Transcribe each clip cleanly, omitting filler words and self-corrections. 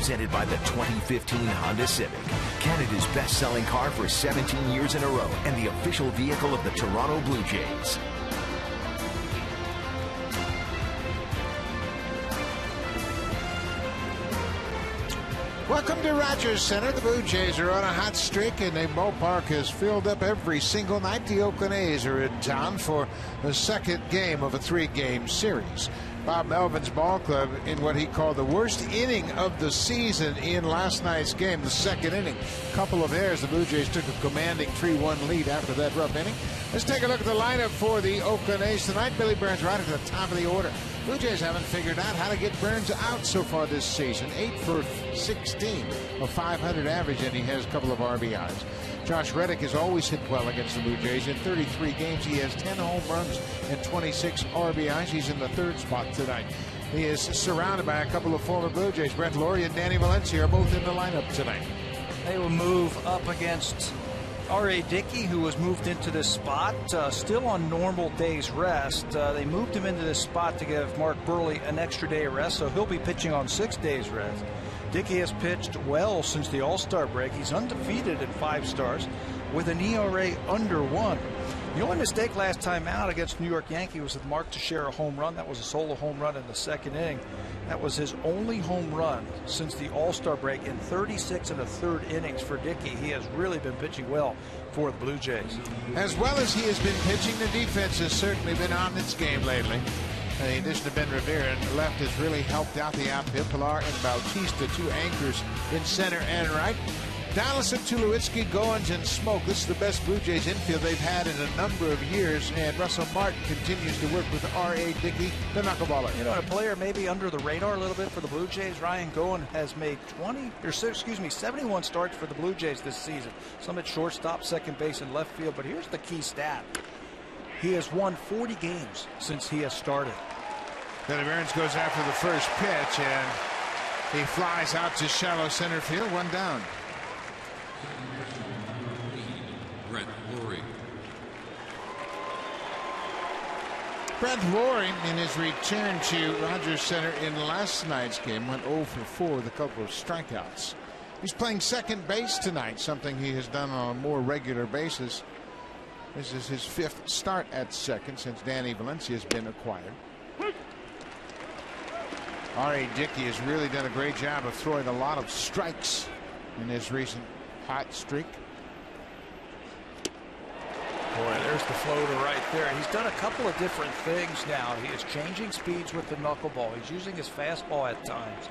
presented by the 2015 Honda Civic, Canada's best-selling car for 17 years in a row and the official vehicle of the Toronto Blue Jays. Welcome to Rogers Center. The Blue Jays are on a hot streak, and the ballpark has filled up every single night. The Oakland A's are in town for the second game of a three-game series. Bob Melvin's ball club in what he called the worst inning of the season in last night's game, the second inning. Couple of errors. The Blue Jays took a commanding 3-1 lead after that rough inning. Let's take a look at the lineup for the Oakland A's tonight. Billy Burns right at the top of the order. Blue Jays haven't figured out how to get Burns out so far this season. 8 for 16, a 500 average, and he has a couple of RBIs. Josh Reddick has always hit well against the Blue Jays. In 33 games, he has 10 home runs and 26 RBIs. He's in the third spot tonight. He is surrounded by a couple of former Blue Jays. Brett Laurie and Danny Valencia are both in the lineup tonight. They will move up against R.A. Dickey, who was moved into this spot, still on normal day's rest. They moved him into this spot to give Mark Burley an extra day of rest, so he'll be pitching on 6 days rest. Dickey has pitched well since the All-Star break. He's undefeated at 5 stars with an ERA under 1. The only mistake last time out against New York Yankee was with Mark Teixeira home run. That was a solo home run in the second inning. That was his only home run since the All-Star break in 36 1/3 innings for Dickey. He has really been pitching well for the Blue Jays. As well as he has been pitching, the defense has certainly been on its game lately. The addition of Ben Revere and left has really helped out the outfield. Pilar and Bautista, two anchors in center and right. Donaldson, Tulowitzki, Goins, and Smoke. This is the best Blue Jays infield they've had in a number of years. And Russell Martin continues to work with R.A. Dickey, the knuckleballer. You know, a player maybe under the radar a little bit for the Blue Jays. Ryan Goins has made 71 starts for the Blue Jays this season. Some at shortstop, second base, and left field. But here's the key stat. He has won 40 games since he has started. Billy Burns goes after the first pitch, and he flies out to shallow center field, one down. Brett Laurie, in his return to Rogers Center in last night's game, went 0 for 4 with a couple of strikeouts. He's playing second base tonight, something he has done on a more regular basis. This is his 5th start at second since Danny Valencia has been acquired. R.A. Dickey has really done a great job of throwing a lot of strikes in his recent hot streak. Boy, there's the floater right there. He's done a couple of different things now. He is changing speeds with the knuckleball. He's using his fastball at times.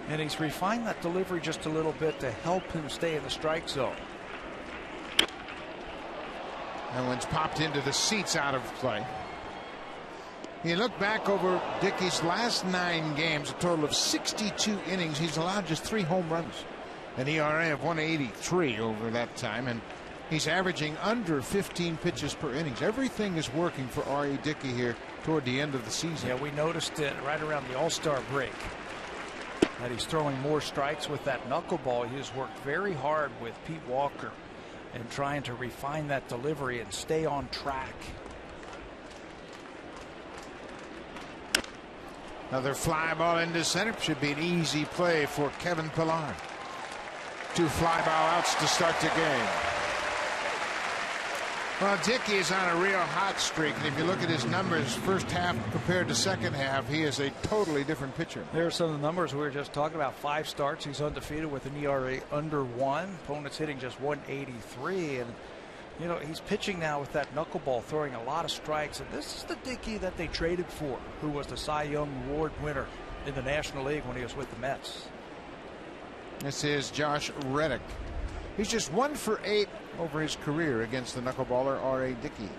And he's refined that delivery just a little bit to help him stay in the strike zone. That one's popped into the seats out of play. You look back over Dickey's last 9 games, a total of 62 innings. He's allowed just 3 home runs. An ERA of 183 over that time. And he's averaging under 15 pitches per innings. Everything is working for R.A. Dickey here toward the end of the season. Yeah, we noticed it right around the All-Star break that he's throwing more strikes with that knuckleball. He has worked very hard with Pete Walker and trying to refine that delivery and stay on track. Another fly ball into center. Should be an easy play for Kevin Pillar. 2 fly ball outs to start the game. Well, Dickey is on a real hot streak, and if you look at his numbers first half compared to second half, he is a totally different pitcher. There are some of the numbers we were just talking about. 5 starts, he's undefeated with an ERA under 1. Opponents hitting just 183, and you know, he's pitching now with that knuckleball, throwing a lot of strikes. And this is the Dickey that they traded for, who was the Cy Young Award winner in the National League when he was with the Mets. This is Josh Reddick. He's just 1 for 8 over his career against the knuckleballer R.A. Dickey.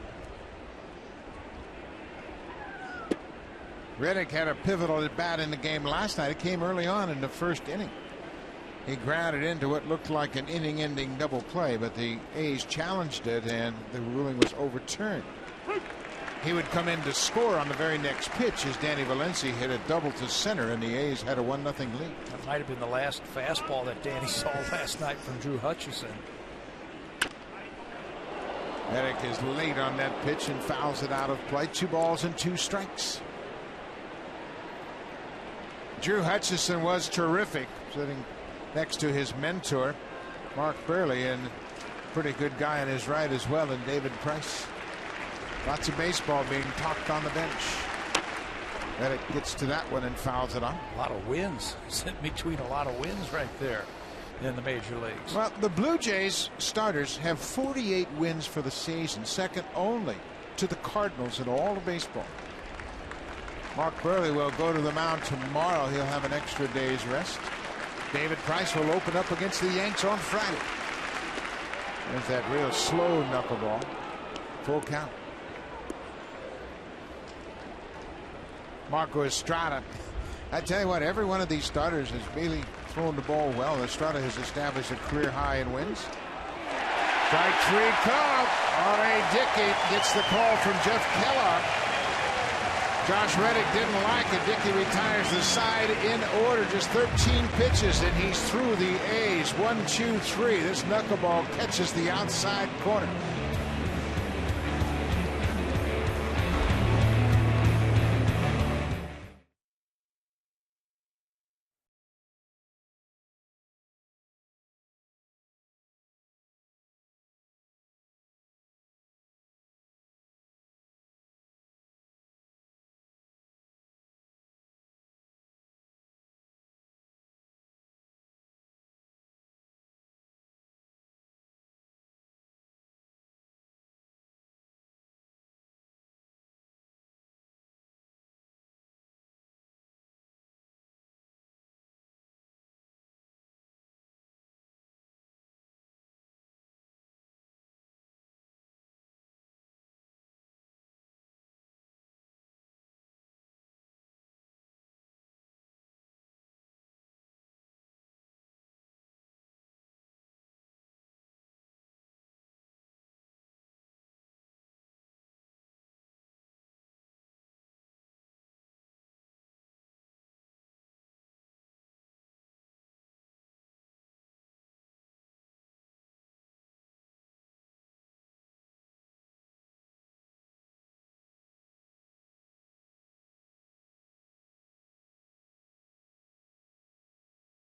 Reddick had a pivotal at bat in the game last night. It came early on in the first inning. He grounded into what looked like an inning-ending double play, but the A's challenged it, and the ruling was overturned. He would come in to score on the very next pitch as Danny Valencia hit a double to center, and the A's had a 1-0 lead. That might have been the last fastball that Danny saw last night from Drew Hutchison. Reddick is late on that pitch and fouls it out of play. 2 balls and 2 strikes. Drew Hutchison was terrific sitting next to his mentor, Mark Burley, and pretty good guy on his right as well, and David Price. Lots of baseball being talked on the bench. Reddick gets to that one and fouls it on. A lot of wins. In between a lot of wins right there in the major leagues. Well, the Blue Jays starters have 48 wins for the season, second only to the Cardinals in all of baseball. Mark Burley will go to the mound tomorrow. He'll have an extra day's rest. David Price will open up against the Yanks on Friday. There's that real slow knuckleball. Full count. Marco Estrada. I tell you what, every one of these starters has really thrown the ball well. Estrada has established a career high in wins. Strike 3 call. R.A. Dickey gets the call from Jeff Kellogg. Josh Reddick didn't like it. Dickey retires the side in order. Just 13 pitches and he's through the A's. 1, 2, 3. This knuckleball catches the outside corner.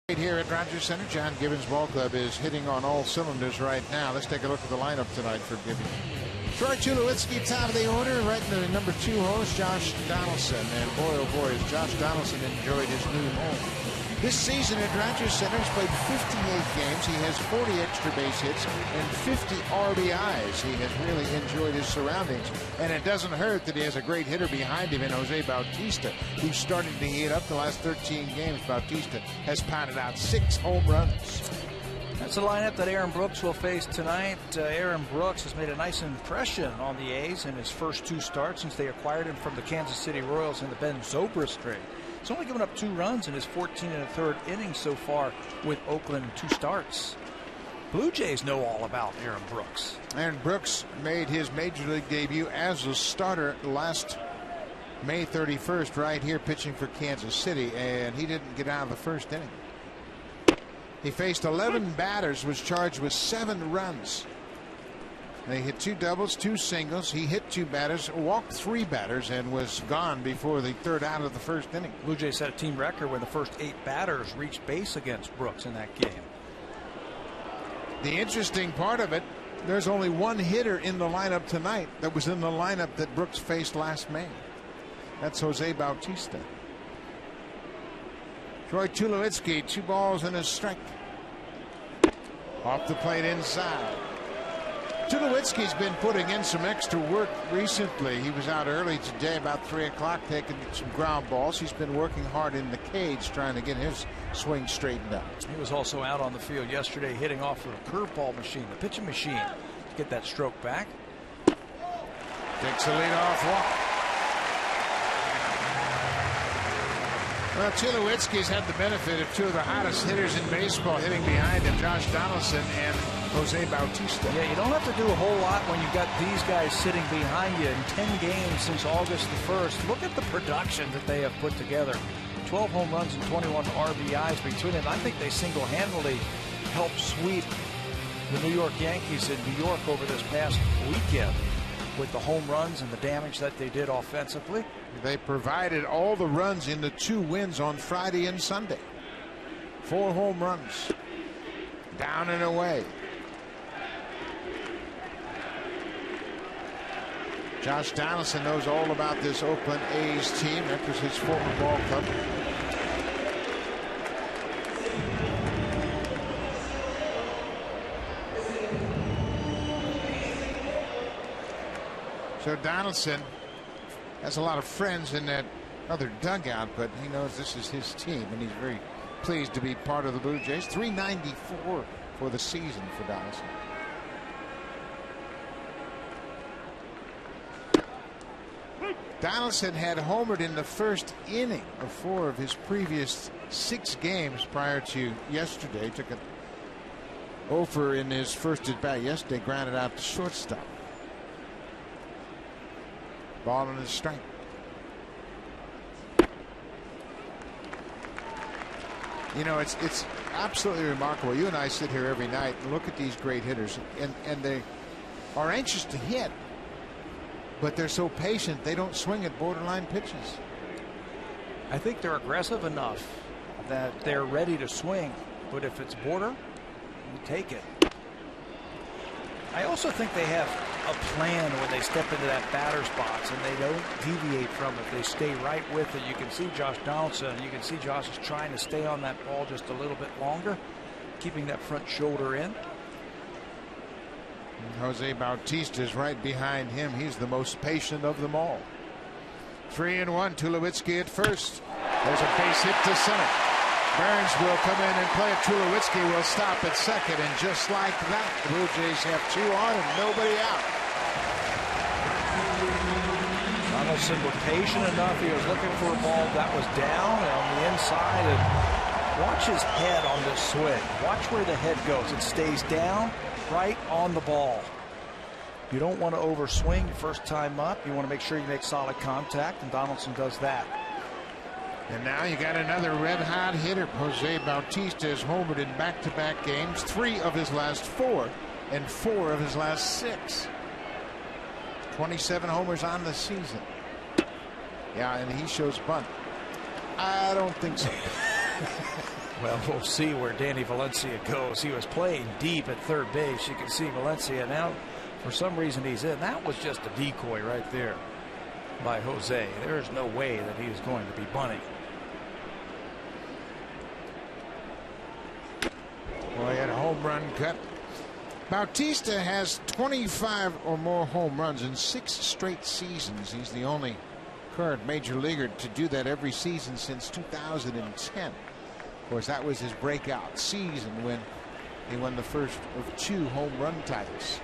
Here at Rogers Center, John Gibbons Ball Club is hitting on all cylinders right now. Let's take a look at the lineup tonight for Gibbons. Troy Tulowitzki, top of the order, right in the number 2 hole is Josh Donaldson. And boy, oh boy, has Josh Donaldson enjoyed his new home. This season at Rogers Center, he's played 58 games. He has 40 extra base hits and 50 RBIs. He has really enjoyed his surroundings. And it doesn't hurt that he has a great hitter behind him in Jose Bautista, who's starting to heat up. The last 13 games, Bautista has pounded out 6 home runs. That's the lineup that Aaron Brooks will face tonight. Aaron Brooks has made a nice impression on the A's in his first 2 starts since they acquired him from the Kansas City Royals in the Ben Zobrist trade. He's only given up 2 runs in his 14 1/3 innings so far with Oakland 2 starts. Blue Jays know all about Aaron Brooks. Aaron Brooks made his major league debut as a starter last May 31st right here pitching for Kansas City, and he didn't get out of the first inning. He faced 11 batters, was charged with 7 runs. They hit 2 doubles, 2 singles. He hit 2 batters, walked 3 batters, and was gone before the 3rd out of the first inning. Blue Jays set a team record when the first 8 batters reached base against Brooks in that game. The interesting part of it, there's only 1 hitter in the lineup tonight that was in the lineup that Brooks faced last May. That's Jose Bautista. Troy Tulowitzki, 2 balls and a strike. Off the plate inside. Tulowitzki's been putting in some extra work recently. He was out early today about 3 o'clock taking some ground balls. He's been working hard in the cage trying to get his swing straightened up. He was also out on the field yesterday hitting off of a curveball machine, the pitching machine, to get that stroke back. Takes a leadoff walk. Well, Tulowitzki's had the benefit of 2 of the hottest hitters in baseball hitting behind him, Josh Donaldson and Jose Bautista. Yeah, you don't have to do a whole lot when you've got these guys sitting behind you in 10 games since August the 1st. Look at the production that they have put together. 12 home runs and 21 RBIs between them. I think they single-handedly helped sweep the New York Yankees in New York over this past weekend with the home runs and the damage that they did offensively. They provided all the runs in the 2 wins on Friday and Sunday. 4 home runs. Down and away. Josh Donaldson knows all about this Oakland A's team. That was his former ball club. So Donaldson has a lot of friends in that other dugout, but he knows this is his team, and he's very pleased to be part of the Blue Jays. .394 for the season for Donaldson. Donaldson had homered in the first inning of 4 of his previous 6 games prior to yesterday. Took an over in his first at bat yesterday, grounded out to shortstop. Ball on his strike. You know, it's absolutely remarkable. You and I sit here every night and look at these great hitters, and they are anxious to hit, but they're so patient they don't swing at borderline pitches. I think they're aggressive enough that they're ready to swing, but if it's border, you take it. I also think they have a plan when they step into that batter's box, and they don't deviate from it. They stay right with it. You can see Josh Donaldson. You can see Josh is trying to stay on that ball just a little bit longer, keeping that front shoulder in. Jose Bautista is right behind him. He's the most patient of them all. 3-1. Tulowitzki at first. There's a base hit to center. Burns will come in and play it. Tulowitzki will stop at second, and just like that, the Blue Jays have 2 on and nobody out. Donaldson was patient enough. He was looking for a ball that was down and on the inside, and watch his head on this swing. Watch where the head goes. It stays down right on the ball. You don't want to overswing your first time up. You want to make sure you make solid contact, and Donaldson does that. And now you got another red-hot hitter. Jose Bautista has homered in back-to-back games, 3 of his last 4 and 4 of his last 6. 27 homers on the season. Yeah, and he shows bunt. I don't think so. Well, we'll see where Danny Valencia goes. He was playing deep at third base. You can see Valencia now. For some reason he's in. That was just a decoy right there by Jose. There's no way that he was going to be bunting. Boy, he had a home run cut. Bautista has 25 or more home runs in 6 straight seasons. He's the only current major leaguer to do that every season since 2010. Of course, that was his breakout season when he won the first of 2 home run titles.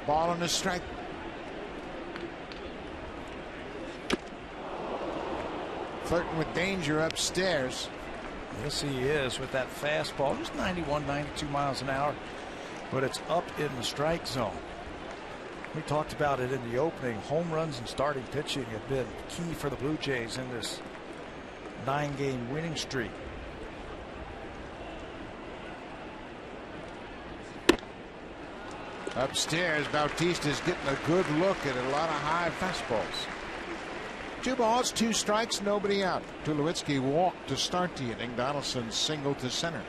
Ball on the strike. Flirting with danger upstairs. Yes, he is with that fastball. Just 91, 92 miles an hour, but it's up in the strike zone. We talked about it in the opening. Home runs and starting pitching have been key for the Blue Jays in this 9-game winning streak. Upstairs, Bautista's getting a good look at a lot of high fastballs. 2 balls, 2 strikes, nobody out. Tulowitzki walked to start the inning. Donaldson singled to center.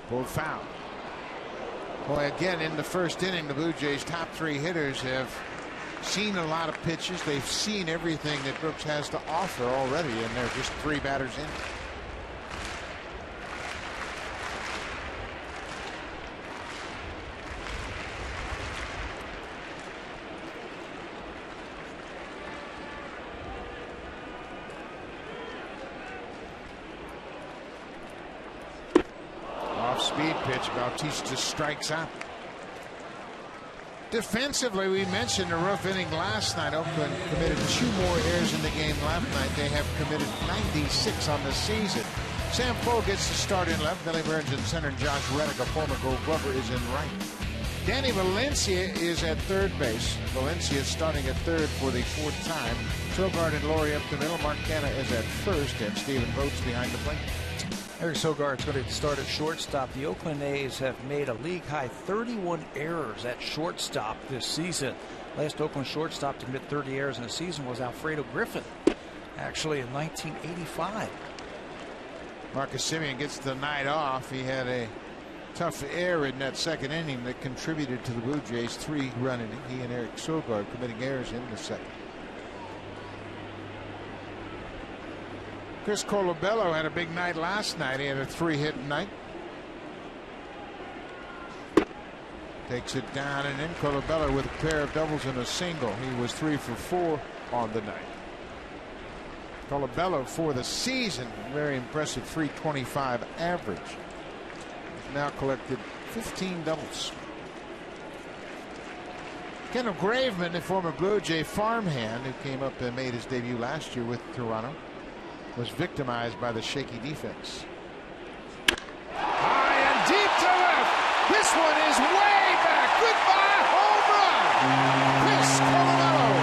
Pulled foul. Boy, again in the first inning, the Blue Jays' top 3 hitters have seen a lot of pitches. They've seen everything that Brooks has to offer already, and they're just 3 batters in. Off-speed pitch. Bautista strikes out. Defensively, we mentioned a rough inning last night. Oakland committed 2 more errors in the game last night. They have committed 96 on the season. Sam Foe gets the start in left. Billy Burns in center. And Josh Reddick, a former Gold Glover, is in right. Danny Valencia is at third base. Valencia is starting at third for the 4th time. Sogard and Laurie up the middle. Mark Canha is at first, and Stephen Vogt behind the plate. Eric Sogard's going to start at shortstop. The Oakland A's have made a league-high 31 errors at shortstop this season. Last Oakland shortstop to commit 30 errors in a season was Alfredo Griffin, actually in 1985. Marcus Semien gets the night off. He had a tough error in that second inning that contributed to the Blue Jays' 3-run inning. He and Eric Sogard committing errors in the second. Chris Colabello had a big night last night. He had a 3-hit night. Takes it down and in. Colabello with a pair of doubles and a single. He was 3 for 4 on the night. Colabello for the season, very impressive 325 average. He's now collected 15 doubles. Kendall Graveman, the former Blue Jay farmhand who came up and made his debut last year with Toronto, was victimized by the shaky defense. High and deep to left. This one is way back. Goodbye home run. Chris Colabello.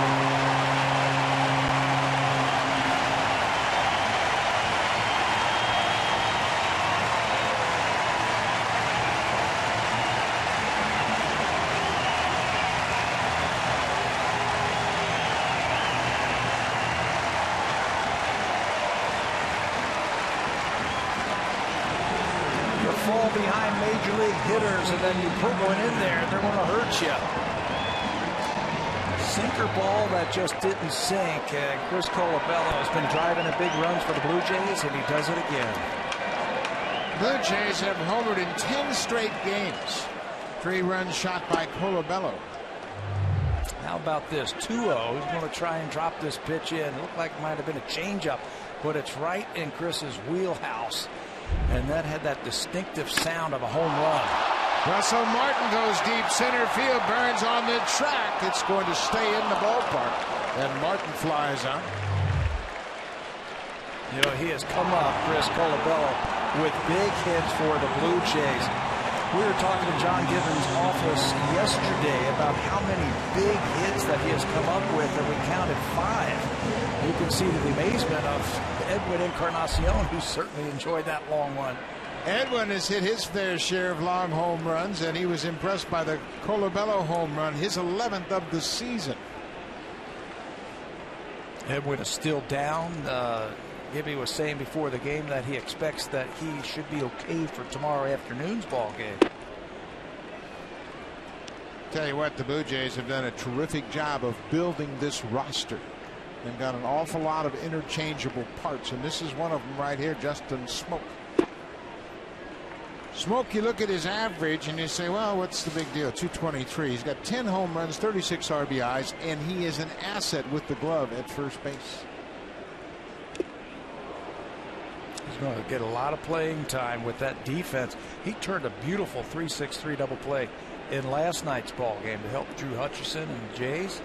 Fall behind major league hitters and then you put one in there, they're going to hurt you. Sinker ball that just didn't sink, and Chris Colabello has been driving a big runs for the Blue Jays, and he does it again. Blue Jays have homered in 10 straight games. 3 runs shot by Colabello. How about this? 2-0. He's going to try and drop this pitch in. It looked like it might have been a changeup, but it's right in Chris's wheelhouse. And that had that distinctive sound of a home run. Russell Martin goes deep center field, Burns on the track. It's going to stay in the ballpark, and Martin flies out. You know, he has come up, Chris Colabello, with big hits for the Blue Jays. We were talking to John Gibbons' office yesterday about how many big hits that he has come up with, and we counted 5. You can see the amazement of Edwin Encarnacion, who certainly enjoyed that long one. Edwin has hit his fair share of long home runs, and he was impressed by the Colabello home run, his 11th of the season. Edwin is still down. Gibby was saying before the game that he expects that he should be okay for tomorrow afternoon's ball game. Tell you what, the Blue Jays have done a terrific job of building this roster. They've got an awful lot of interchangeable parts, and this is one of them right here, Justin Smoak. Smoak, you look at his average and you say, well, what's the big deal? 223. He's got 10 home runs, 36 RBIs, and he is an asset with the glove at first base. He's going to get a lot of playing time with that defense. He turned a beautiful 3-6-3 double play in last night's ball game to help Drew Hutchison and the Jays.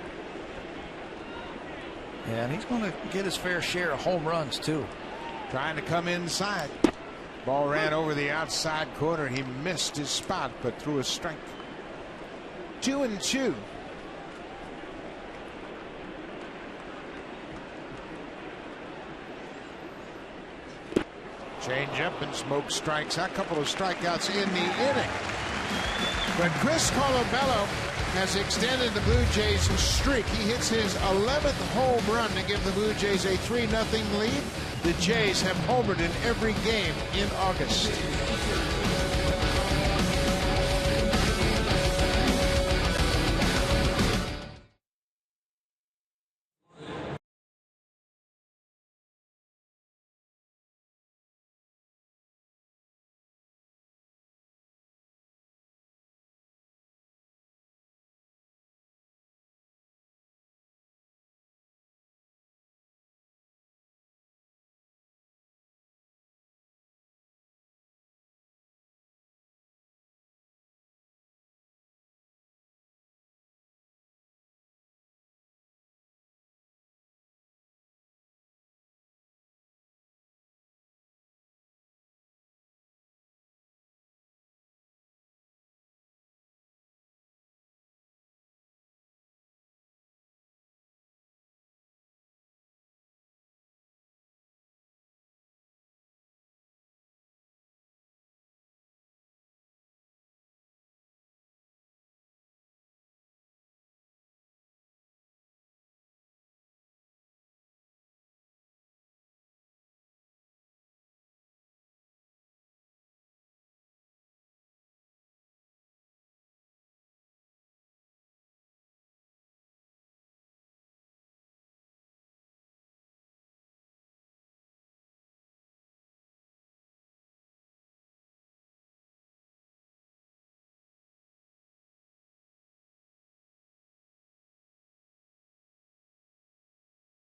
And he's going to get his fair share of home runs too. Trying to come inside. Ball ran over the outside corner. He missed his spot, but threw a strike. 2-2. Change up and Smoak strikes out. A couple of strikeouts in the inning. But Chris Colabello has extended the Blue Jays' streak. He hits his 11th home run to give the Blue Jays a 3-0 lead. The Jays have homered in every game in August.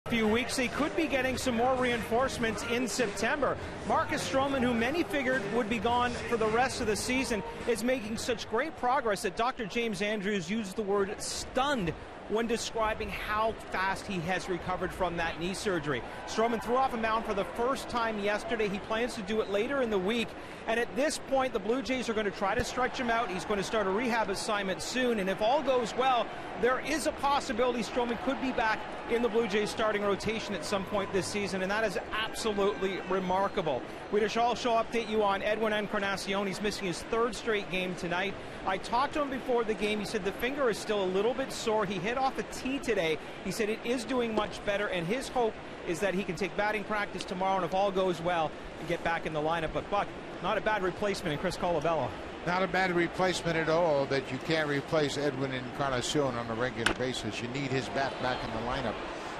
Few weeks, they could be getting some more reinforcements in September. Marcus Stroman, who many figured would be gone for the rest of the season, is making such great progress that Dr. James Andrews used the word stunned when describing how fast he has recovered from that knee surgery. Stroman threw off a mound for the first time yesterday. He plans to do it later in the week. And at this point, the Blue Jays are going to try to stretch him out. He's going to start a rehab assignment soon. And if all goes well, there is a possibility Stroman could be back in the Blue Jays starting rotation at some point this season. And that is absolutely remarkable. We just also update you on Edwin Encarnacion. He's missing his third straight game tonight. I talked to him before the game. He said the finger is still a little bit sore. He hit off a tee today. He said it is doing much better, and his hope is that he can take batting practice tomorrow, and if all goes well, get back in the lineup. But Buck, not a bad replacement in Chris Colabello. Not a bad replacement at all, but you can't replace Edwin Encarnacion on a regular basis. You need his bat back in the lineup.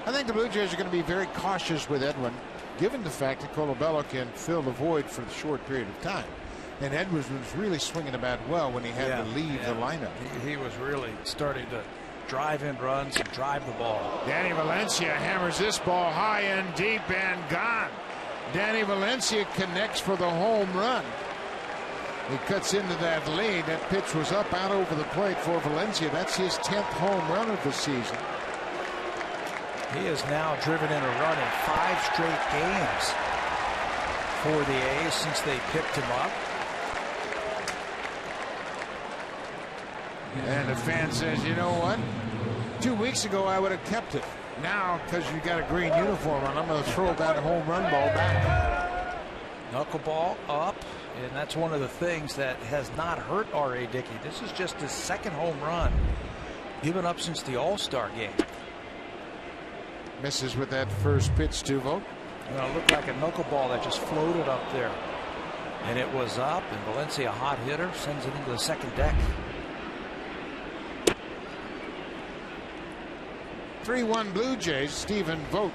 I think the Blue Jays are going to be very cautious with Edwin, given the fact that Colabello can fill the void for a short period of time. And Edwards was really swinging the bat well when he had to leave the lineup. He was really starting to drive in runs and drive the ball. Danny Valencia hammers this ball high and deep and gone. Danny Valencia connects for the home run. He cuts into that lead. That pitch was up out over the plate for Valencia. That's his 10th home run of the season. He has now driven in a run in 5 straight games for the A's since they picked him up. And the fan says, you know what? 2 weeks ago, I would have kept it. Now, because you got a green uniform on, I'm going to throw that home run ball back. Knuckleball up, and that's one of the things that has not hurt R.A. Dickey. This is just his second home run given up since the All-Star game. Misses with that first pitch to Vogt. It looked like a knuckleball that just floated up there. And it was up, and Valencia, a hot hitter, sends it into the second deck. 3-1 Blue Jays. Stephen Vogt,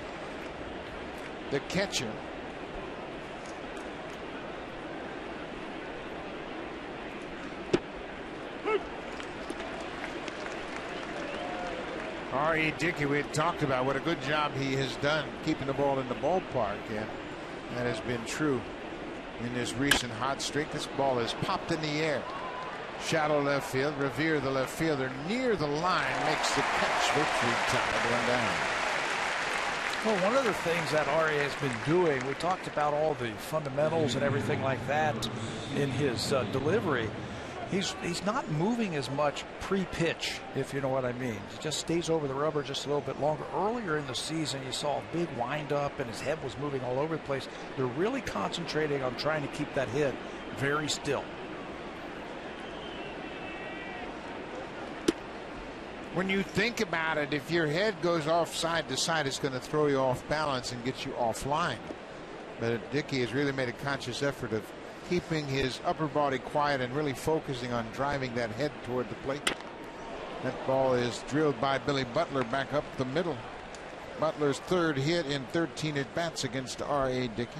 the catcher. R.E. Dickey, we had talked about what a good job he has done keeping the ball in the ballpark, and that has been true in this recent hot streak. This ball is popped in the air. Shallow left field. Revere, the left fielder, near the line, makes the catch. Victory tied, one down. Well, one of the things that R.A. has been doing, we talked about all the fundamentals and everything like that in his delivery. He's not moving as much pre-pitch, if you know what I mean. He just stays over the rubber just a little bit longer. Earlier in the season, you saw a big wind-up, and his head was moving all over the place. They're really concentrating on trying to keep that head very still. When you think about it, if your head goes off side to side, it's going to throw you off balance and get you offline. But Dickey has really made a conscious effort of keeping his upper body quiet and really focusing on driving that head toward the plate. That ball is drilled by Billy Butler back up the middle. Butler's third hit in 13 at-bats against R.A. Dickey.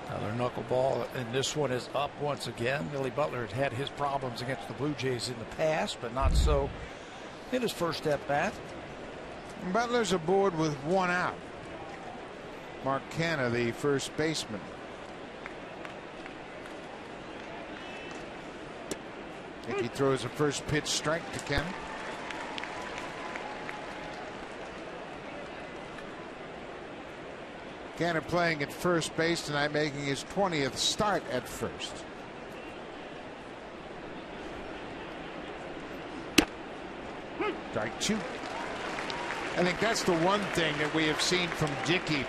Another knuckleball, and this one is up once again. Billy Butler has had his problems against the Blue Jays in the past, but not so in his first at-bat. Butler's aboard with one out. Mark Canha, the first baseman. Dickey throws a first pitch strike to Canha. Canha playing at first base tonight, making his 20th start at first. Strike 2. I think that's the one thing that we have seen from Dickey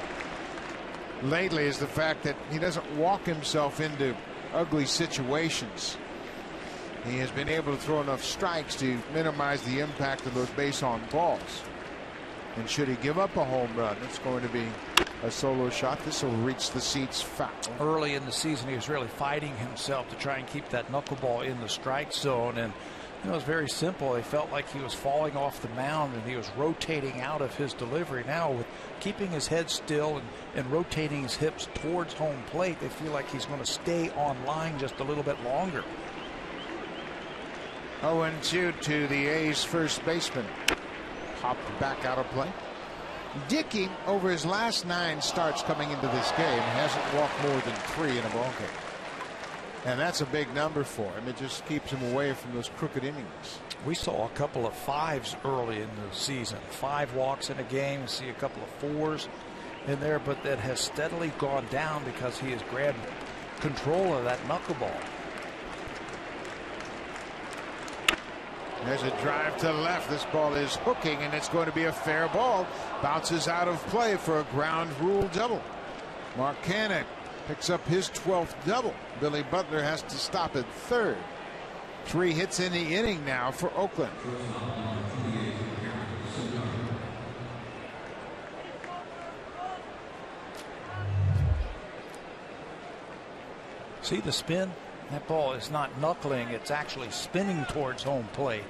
lately, is the fact that he doesn't walk himself into ugly situations. He has been able to throw enough strikes to minimize the impact of those base on balls. And should he give up a home run, it's going to be a solo shot. This will reach the seats foul. Early in the season, he was really fighting himself to try and keep that knuckleball in the strike zone, and it was very simple. He felt like he was falling off the mound, and he was rotating out of his delivery. Now, with keeping his head still and rotating his hips towards home plate, they feel like he's going to stay on line just a little bit longer. 0-2 to the A's first baseman. Popped back out of play. Dickey, over his last 9 starts coming into this game, hasn't walked more than 3 in a ball game. And that's a big number for him. It just keeps him away from those crooked innings. We saw a couple of 5s early in the season. 5 walks in a game. See a couple of 4s in there, but that has steadily gone down because he has grabbed control of that knuckleball. There's a drive to left. This ball is hooking, and it's going to be a fair ball. Bounces out of play for a ground rule double. Mark Cannon picks up his 12th double. Billy Butler has to stop at third. 3 hits in the inning now for Oakland. See the spin? That ball is not knuckling, it's actually spinning towards home plate.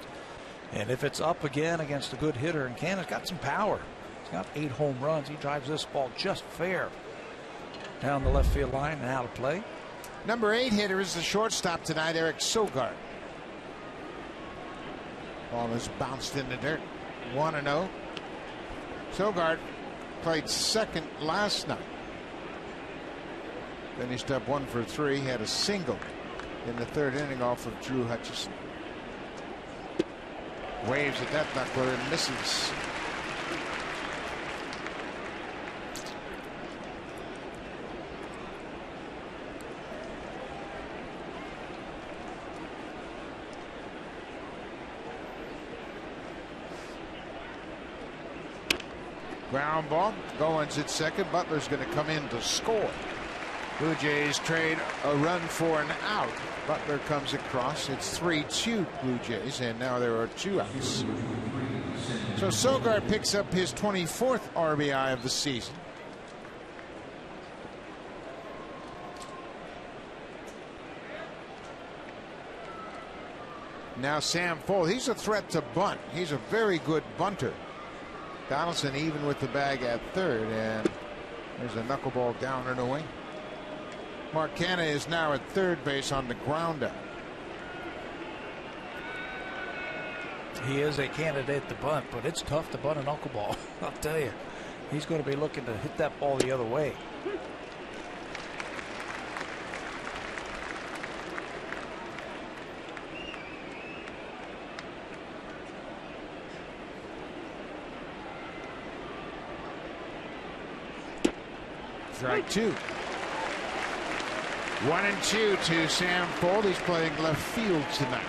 And if it's up again against a good hitter, and Cannon's got some power. He's got 8 home runs. He drives this ball just fair down the left field line and out of play. Number 8 hitter is the shortstop tonight, Eric Sogard. Ball is bounced in the dirt. 1-0. Sogard played second last night. Finished up 1 for 3. Had a single in the 3rd inning off of Drew Hutchison. Waves at that knuckler and misses. Ground ball. Goins at second. Butler's going to come in to score. Blue Jays trade a run for an out. Butler comes across. It's 3-2 Blue Jays, and now there are 2 outs. So Sogard picks up his 24th RBI of the season. Now Sam Fuld, he's a threat to bunt. He's a very good bunter. Donaldson even with the bag at third, and there's a knuckleball down and away. Mark Canha is now at third base on the ground out. He is a candidate to bunt, but it's tough to bunt a knuckleball. I'll tell you, he's going to be looking to hit that ball the other way. Strike 2. 1-2 to Sam Fuld. He's playing left field tonight.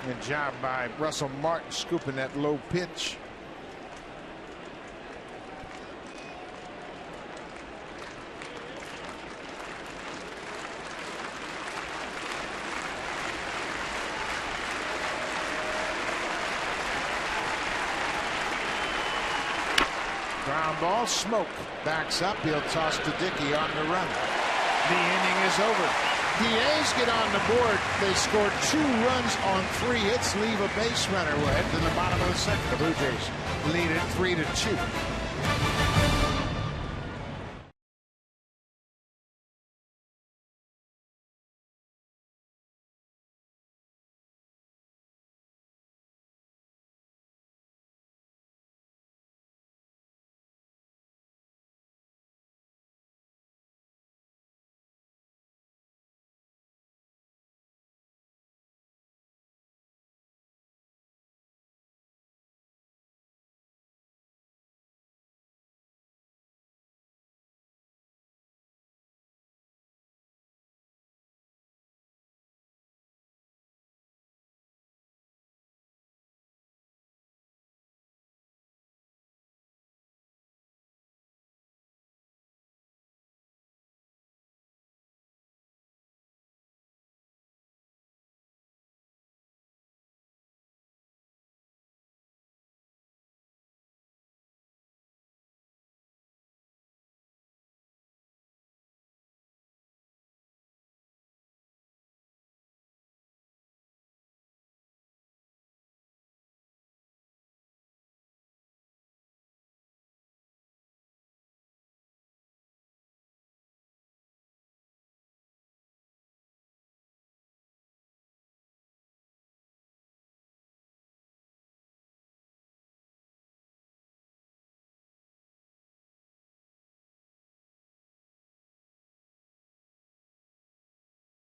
Good job by Russell Martin scooping that low pitch. Ground ball. Smoke backs up. He'll toss to Dickey on the run. The inning is over. The A's get on the board. They scored 2 runs on 3 hits, leave a base runner. We'll head to the bottom of the 2nd. The Blue Jays lead it 3-2.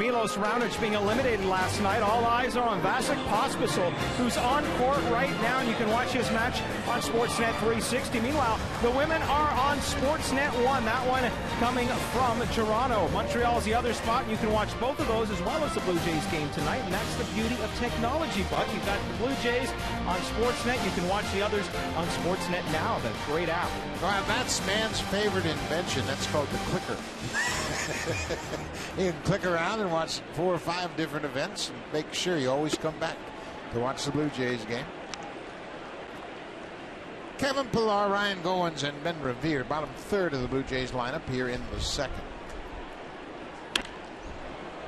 Milos Raonic being eliminated last night. All eyes are on Vasek Pospisil, who's on court right now, and you can watch his match on Sportsnet 360. Meanwhile, the women are on Sportsnet 1. That one coming from Toronto. Montreal's the other spot, and you can watch both of those as well as the Blue Jays game tonight, and that's the beauty of technology, Buck. You've got the Blue Jays on Sportsnet. You can watch the others on Sportsnet Now, the great app. Well, that's man's favorite invention. That's called the clicker. You can click around and watch 4 or 5 different events and make sure you always come back to watch the Blue Jays game. Kevin Pillar, Ryan Goins, and Ben Revere, bottom third of the Blue Jays lineup here in the second.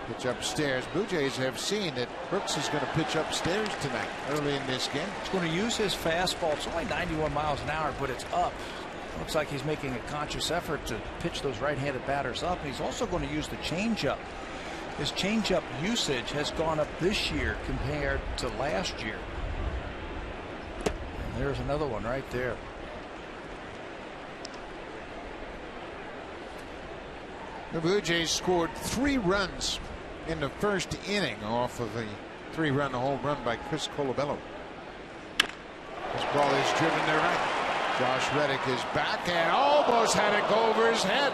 Pitch upstairs. Blue Jays have seen that Brooks is going to pitch upstairs tonight early in this game. He's going to use his fastball. It's only 91 miles an hour, but it's up. Looks like he's making a conscious effort to pitch those right-handed batters up. He's also going to use the changeup. His changeup usage has gone up this year compared to last year. And there's another one right there. The Blue Jays scored 3 runs in the first inning off of the 3-run home run by Chris Colabello. This ball is driven to right. Josh Reddick is back and almost had it go over his head.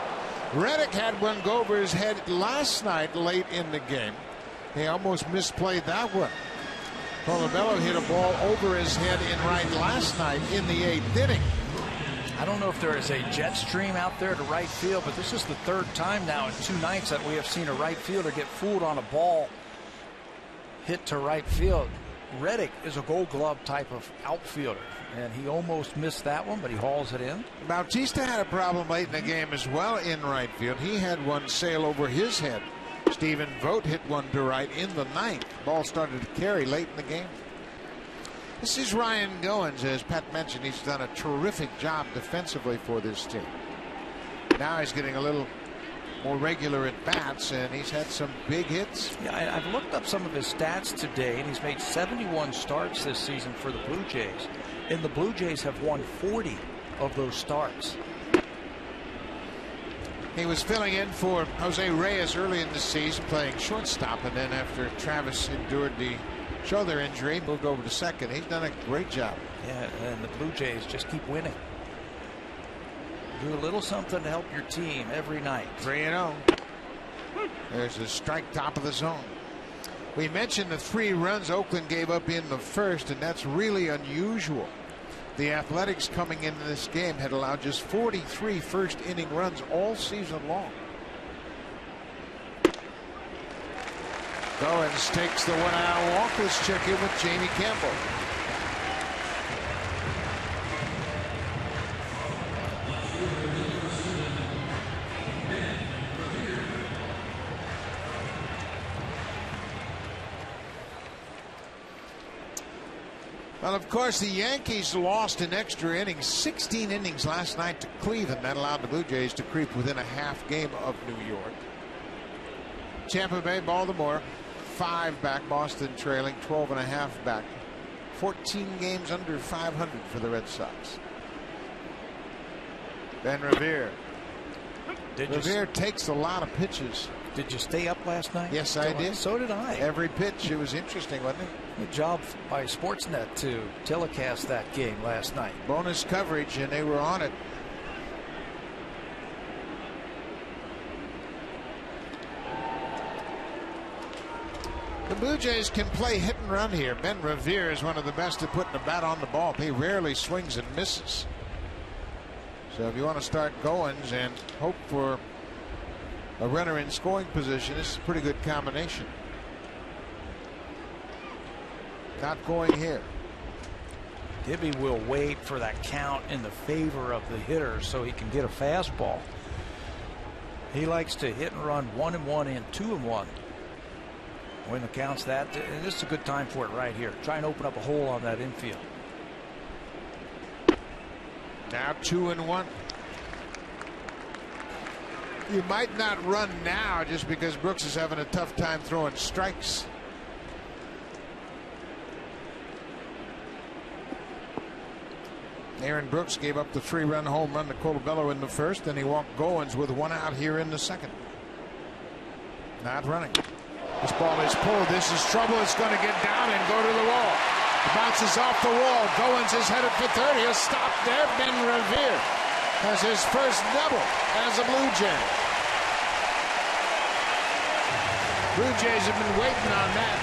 Reddick had one go over his head last night late in the game. He almost misplayed that one. Colabello hit a ball over his head in right last night in the 8th inning. I don't know if there is a jet stream out there to right field, but this is the 3rd time now in 2 nights that we have seen a right fielder get fooled on a ball hit to right field. Reddick is a Gold Glove type of outfielder, and he almost missed that one, but he hauls it in. Bautista had a problem late in the game as well in right field. He had one sail over his head. Stephen Vogt hit one to right in the 9th. Ball started to carry late in the game. This is Ryan Goins. As Pat mentioned, he's done a terrific job defensively for this team. Now he's getting a little more regular at bats, and he's had some big hits. Yeah, I've looked up some of his stats today, and he's made 71 starts this season for the Blue Jays, and the Blue Jays have won 40 of those starts. He was filling in for Jose Reyes early in the season, playing shortstop, and then after Travis endured the shoulder injury, moved over to second. He's done a great job. Yeah, and the Blue Jays just keep winning. Do a little something to help your team every night. 3-0. There's a strike top of the zone. We mentioned the 3 runs Oakland gave up in the first, and that's really unusual. The Athletics coming into this game had allowed just 43 first inning runs all season long. Goins takes the 1-out walk. Let's check in with Jamie Campbell. Well, of course, the Yankees lost in extra innings, 16 innings last night to Cleveland. That allowed the Blue Jays to creep within a half game of New York. Tampa Bay, Baltimore, 5 back. Boston trailing 12.5 back. 14 games under 500 for the Red Sox. Ben Revere. Revere takes a lot of pitches. Did you stay up last night? Yes, I did. So did I. Every pitch. It was interesting, wasn't it? Good job by Sportsnet to telecast that game last night. Bonus coverage, and they were on it. The Blue Jays can play hit and run here. Ben Revere is one of the best at putting the bat on the ball. He rarely swings and misses. So if you want to start Goins and hope for a runner in scoring position, this is a pretty good combination. Not going here. Gibby will wait for that count in the favor of the hitter so he can get a fastball. He likes to hit and run 1-1 and 2-1. When the count's that, this is a good time for it right here. Try and open up a hole on that infield. Now 2-1. You might not run now just because Brooks is having a tough time throwing strikes. Aaron Brooks gave up the 3-run home run to Colabello in the first, and he walked Goins with 1 out here in the second. Not running. This ball is pulled. This is trouble. It's going to get down and go to the wall. It bounces off the wall. Goins is headed for third. He'll stop there. Ben Revere has his first double as a Blue Jay. Blue Jays have been waiting on that.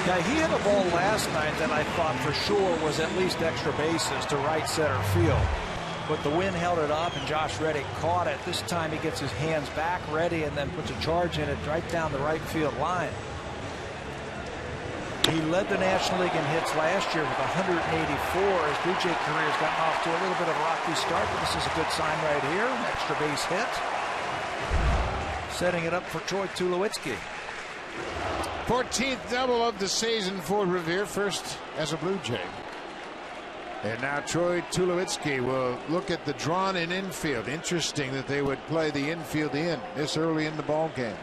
Now, he hit a ball last night that I thought for sure was at least extra bases to right center field. But the wind held it up, and Josh Reddick caught it. This time he gets his hands back ready and then puts a charge in it right down the right field line. He led the National League in hits last year with 184. His Blue Jay career has gotten off to a little bit of a rocky start, but this is a good sign right here. An extra base hit. Setting it up for Troy Tulowitzki. 14th double of the season for Revere, first as a Blue Jay. And now Troy Tulowitzki will look at the drawn-in infield. Interesting that they would play the infield in this early in the ball game.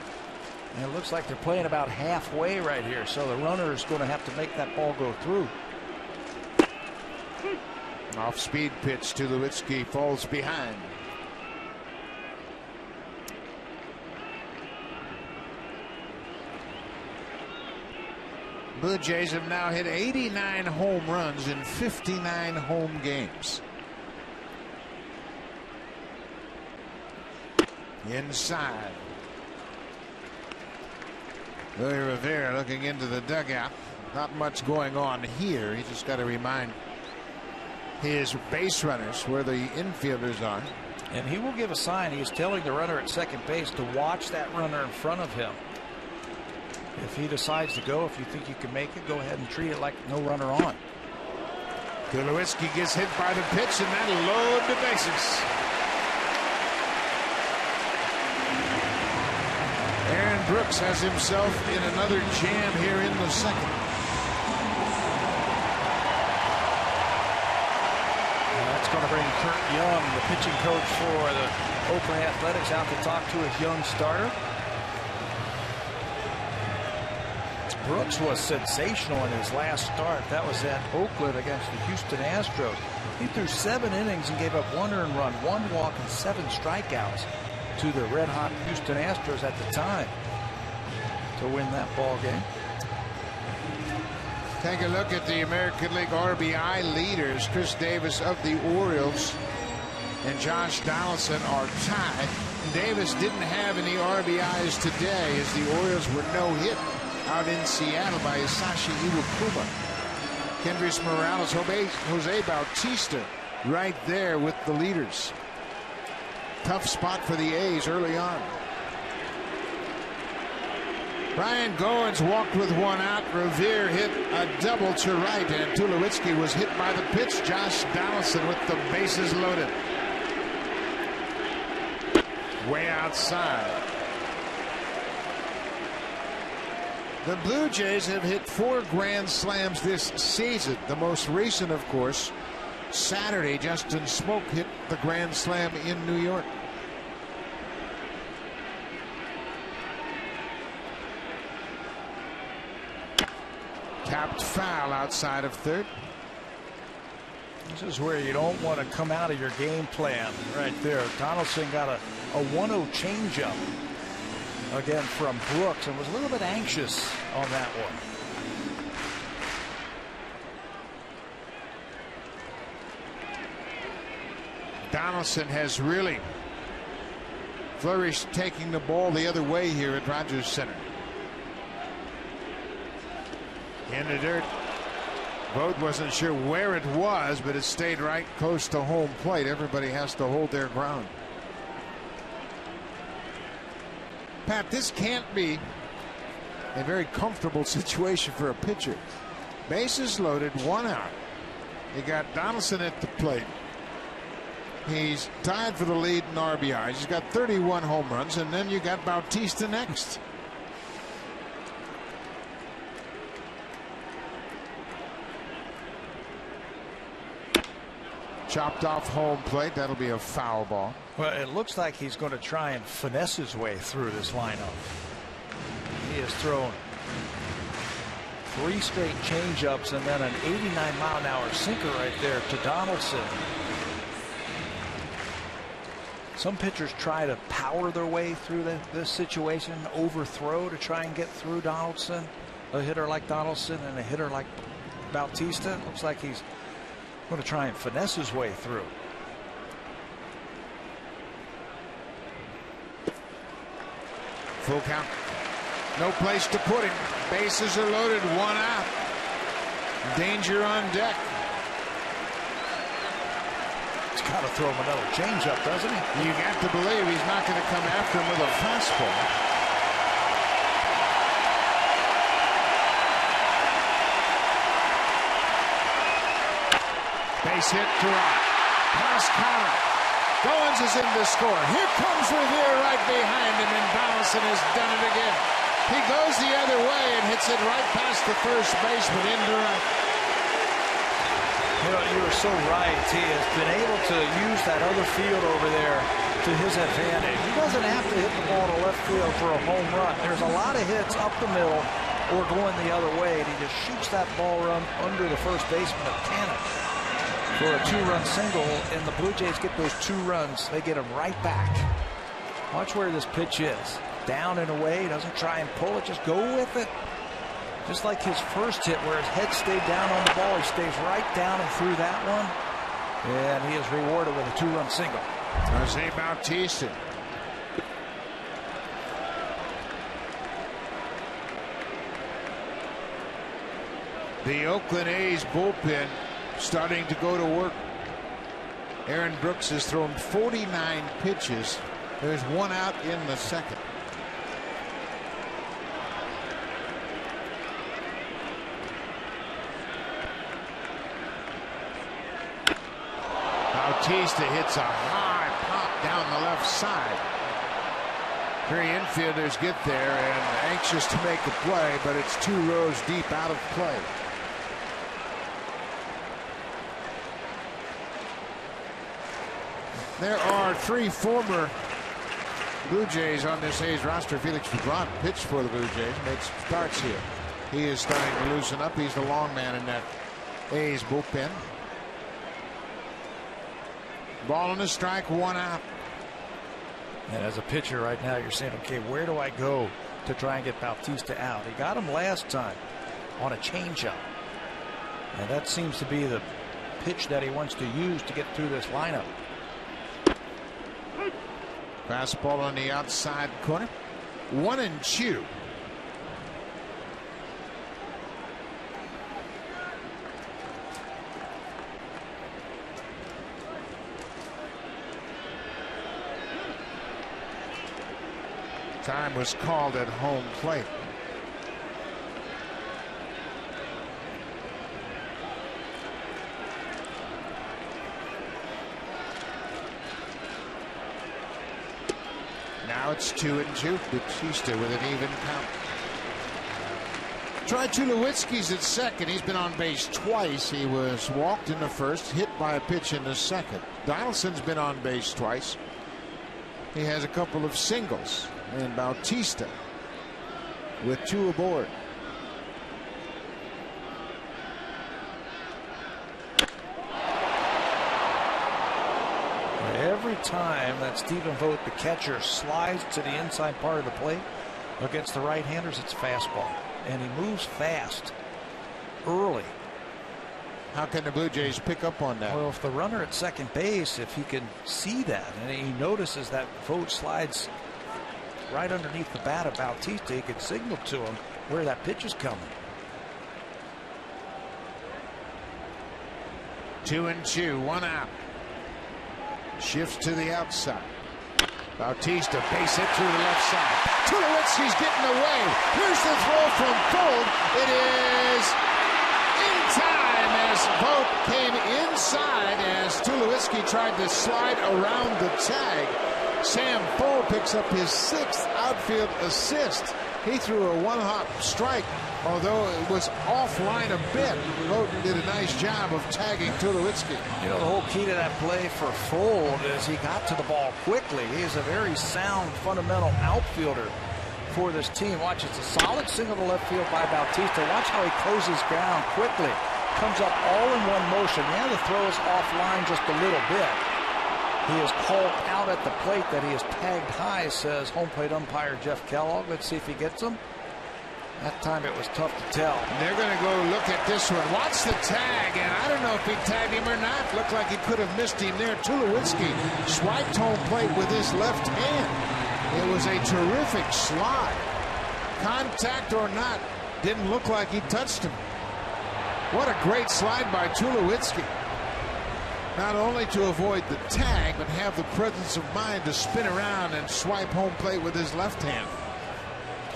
And it looks like they're playing about halfway right here, so the runner is going to have to make that ball go through. Off-speed pitch. Tulowitzki falls behind. Blue Jays have now hit 89 home runs in 59 home games. Inside. Louis Rivera looking into the dugout. Not much going on here. He just got to remind his base runners where the infielders are. And he will give a sign. He is telling the runner at second base to watch that runner in front of him. If he decides to go, if you think you can make it, go ahead and treat it like no runner on. Tulowitzki gets hit by the pitch, and that'll load the bases. Aaron Brooks has himself in another jam here in the second. And that's going to bring Kurt Young, the pitching coach for the Oakland Athletics, out to talk to his young starter. Brooks was sensational in his last start. That was at Oakland against the Houston Astros. He threw 7 innings and gave up 1 earned run, 1 walk, and 7 strikeouts to the red-hot Houston Astros at the time to win that ball game. Take a look at the American League RBI leaders. Chris Davis of the Orioles and Josh Donaldson are tied. Davis didn't have any RBIs today as the Orioles were no-hit out in Seattle by Hisashi Iwakuma. Kendrys Morales, Jose Bautista right there with the leaders. Tough spot for the A's early on. Brian Goins walked with 1 out. Revere hit a double to right, and Tulowitzki was hit by the pitch. Josh Donaldson with the bases loaded. Way outside. The Blue Jays have hit 4 grand slams this season. The most recent, of course, Saturday, Justin Smoak hit the grand slam in New York. Tapped foul outside of third. This is where you don't want to come out of your game plan right there. Donaldson got a 1-0 changeup again from Brooks and was a little bit anxious on that one. Donaldson has really flourished, taking the ball the other way here at Rogers Center. In the dirt. Vogt wasn't sure where it was, but it stayed right close to home plate. Everybody has to hold their ground. Pat, this can't be a very comfortable situation for a pitcher. Bases loaded, 1 out. You got Donaldson at the plate. He's tied for the lead in RBIs. He's got 31 home runs, and then you got Bautista next. Chopped off home plate. That'll be a foul ball. Well, it looks like he's going to try and finesse his way through this lineup. He has thrown 3 straight changeups and then an 89-mile-an-hour sinker right there to Donaldson. Some pitchers try to power their way through this situation, overthrow to try and get through Donaldson. A hitter like Donaldson and a hitter like Bautista. Looks like he's going to try and finesse his way through. Full count. No place to put him. Bases are loaded. One out. Danger on deck. He's got to throw him another changeup, doesn't he? You got to believe he's not going to come after him with a fastball. Base hit to right. Pass Connor. Goins is in to score. Here comes Revere right behind him, and Donaldson has done it again. He goes the other way and hits it right past the first baseman into right. You know, you are so right. He has been able to use that other field over there to his advantage. He doesn't have to hit the ball to left field for a home run. There's a lot of hits up the middle or going the other way, and he just shoots that ball run under the first baseman of Cannon for a 2-run single, and the Blue Jays get those 2 runs. They get them right back. Watch where this pitch is. Down and away. He doesn't try and pull it. Just go with it. Just like his first hit where his head stayed down on the ball. He stays right down and through that one. And he is rewarded with a 2-run single. Jose Bautista. The Oakland A's bullpen starting to go to work. Aaron Brooks has thrown 49 pitches. There's 1 out in the second. Bautista hits a high pop down the left side. 3 infielders get there and anxious to make a play, but it's 2 rows deep out of play. There are 3 former Blue Jays on this A's roster. Felix Legrand pitched for the Blue Jays, made some starts here. He is starting to loosen up. He's the long man in that A's bullpen. Ball and a strike, 1 out. And as a pitcher right now, you're saying, okay, where do I go to try and get Bautista out? He got him last time on a changeup. And that seems to be the pitch that he wants to use to get through this lineup. Fastball on the outside corner. 1-2. Time was called at home plate. Now it's 2-2. Bautista with an even count. Troy Tulowitzki's at second. He's been on base twice. He was walked in the first, hit by a pitch in the second. Donaldson's been on base twice. He has a couple of singles. And Bautista with 2 aboard. Every time that Stephen Vogt, the catcher, slides to the inside part of the plate against the right-handers, it's fastball. And he moves fast early. How can the Blue Jays pick up on that? Well, if the runner at second base, if he can see that, and he notices that Vogt slides right underneath the bat of Bautista, he could signal to him where that pitch is coming. 2-2, 1 out. Shifts to the outside. Bautista base hit through the left side. Tulowitzki's getting away. Here's the throw from Vogt. It is in time as Vogt came inside as Tulowitzki tried to slide around the tag. Sam Foll picks up his 6th outfield assist. He threw a 1-hop strike, although it was offline a bit. Vogt did a nice job of tagging Tulowitzki. You know, the whole key to that play for Fold is he got to the ball quickly. He is a very sound, fundamental outfielder for this team. Watch, it's a solid single to left field by Bautista. Watch how he closes ground quickly. Comes up all in one motion. Yeah, the throw is offline just a little bit. He is called out at the plate that he is tagged high, says home plate umpire Jeff Kellogg. Let's see if he gets him. That time it was tough to tell. They're going to go look at this one. Watch the tag, and I don't know if he tagged him or not. Looked like he could have missed him there. Tulowitzki swiped home plate with his left hand. It was a terrific slide. Contact or not, didn't look like he touched him. What a great slide by Tulowitzki. Not only to avoid the tag, but have the presence of mind to spin around and swipe home plate with his left hand.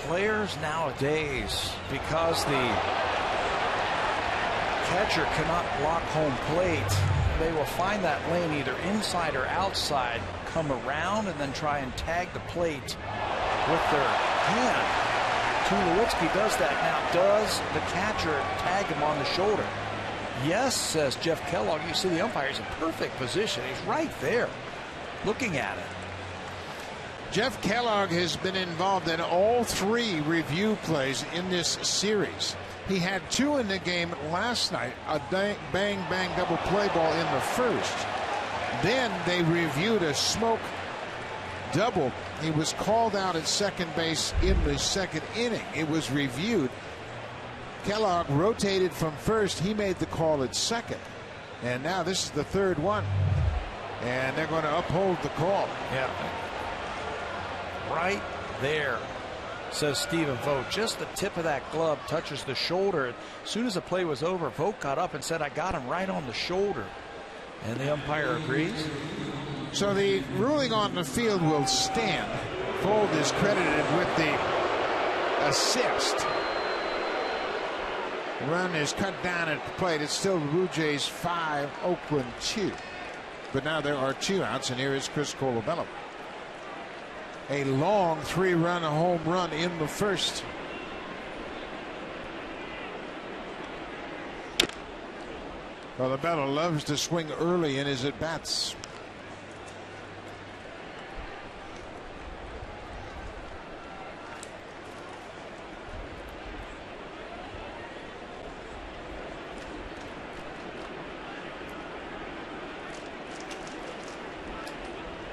Players nowadays, because the catcher cannot block home plate, they will find that lane either inside or outside, come around and then try and tag the plate with their hand. Tulowitzki does that. Now, does the catcher tag him on the shoulder? Yes, says Jeff Kellogg. You see the umpire's in perfect position. He's right there looking at it. Jeff Kellogg has been involved in all 3 review plays in this series. He had 2 in the game last night, a bang double play ball in the first. Then they reviewed a smoke double. He was called out at second base in the second inning. It was reviewed. Kellogg rotated from first. He made the call at second. And now this is the third one. And they're going to uphold the call. Yeah. Right there, says Stephen Vogt. Just the tip of that glove touches the shoulder. As soon as the play was over, Vogt got up and said, I got him right on the shoulder. And the umpire agrees. So the ruling on the field will stand. Vogt is credited with the assist. Run is cut down at the plate. It's still the Blue Jays 5, Oakland 2. But now there are 2 outs, and here is Chris Colabello. A long 3-run home run in the first. Colabello loves to swing early in his at-bats.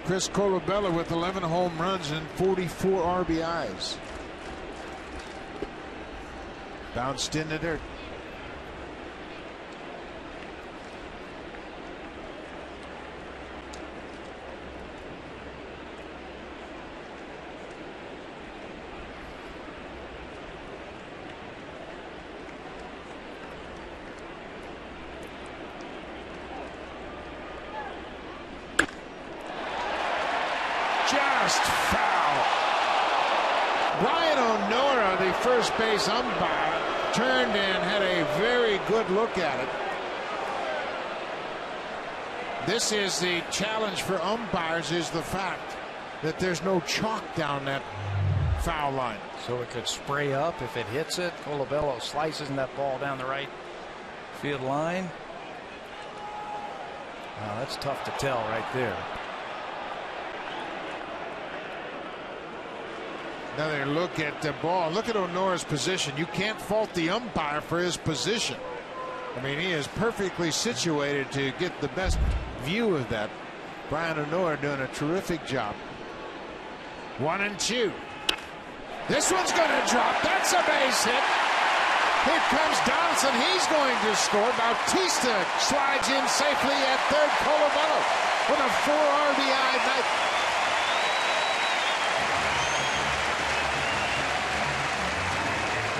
Chris Colabello with 11 home runs and 44 RBIs. Bounced in the dirt. Just foul. Brian O'Nora, the first base umpire, turned and had a very good look at it. This is the challenge for umpires, is the fact that there's no chalk down that foul line. So it could spray up if it hits it. Colabello slices that ball down the right field line. Wow, that's tough to tell right there. Another look at the ball. Look at O'Nora's position. You can't fault the umpire for his position. I mean, he is perfectly situated to get the best view of that. Brian O'Nora doing a terrific job. 1-2. This one's going to drop. That's a base hit. Here comes Donaldson. He's going to score. Bautista slides in safely at third. Colabello with a 4 RBI night.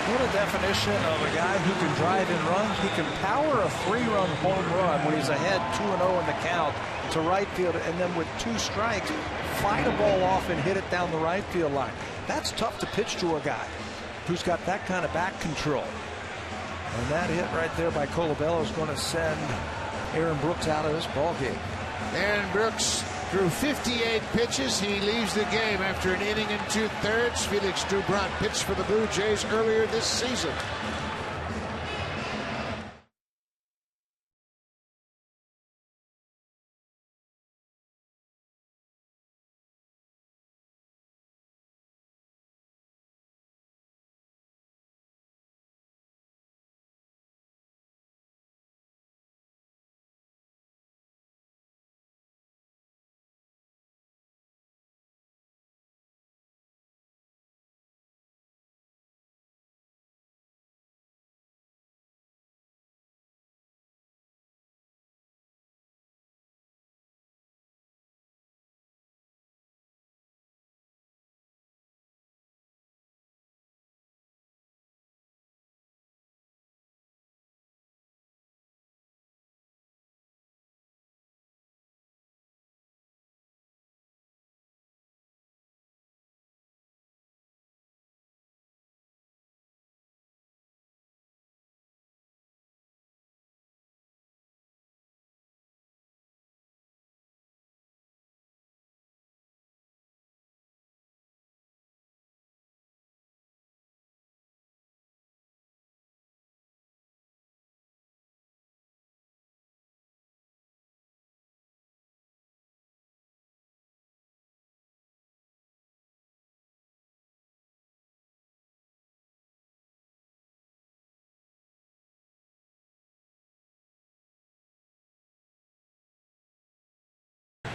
What a definition of a guy who can drive and run. He can power a 3-run home run when he's ahead 2-0 in the count to right field, and then with 2 strikes, fly the ball off and hit it down the right field line. That's tough to pitch to a guy who's got that kind of back control. And that hit right there by Colabello is going to send Aaron Brooks out of this ball game. Aaron Brooks threw 58 pitches. He leaves the game after an inning and 2/3. Felix Doubront pitched for the Blue Jays earlier this season.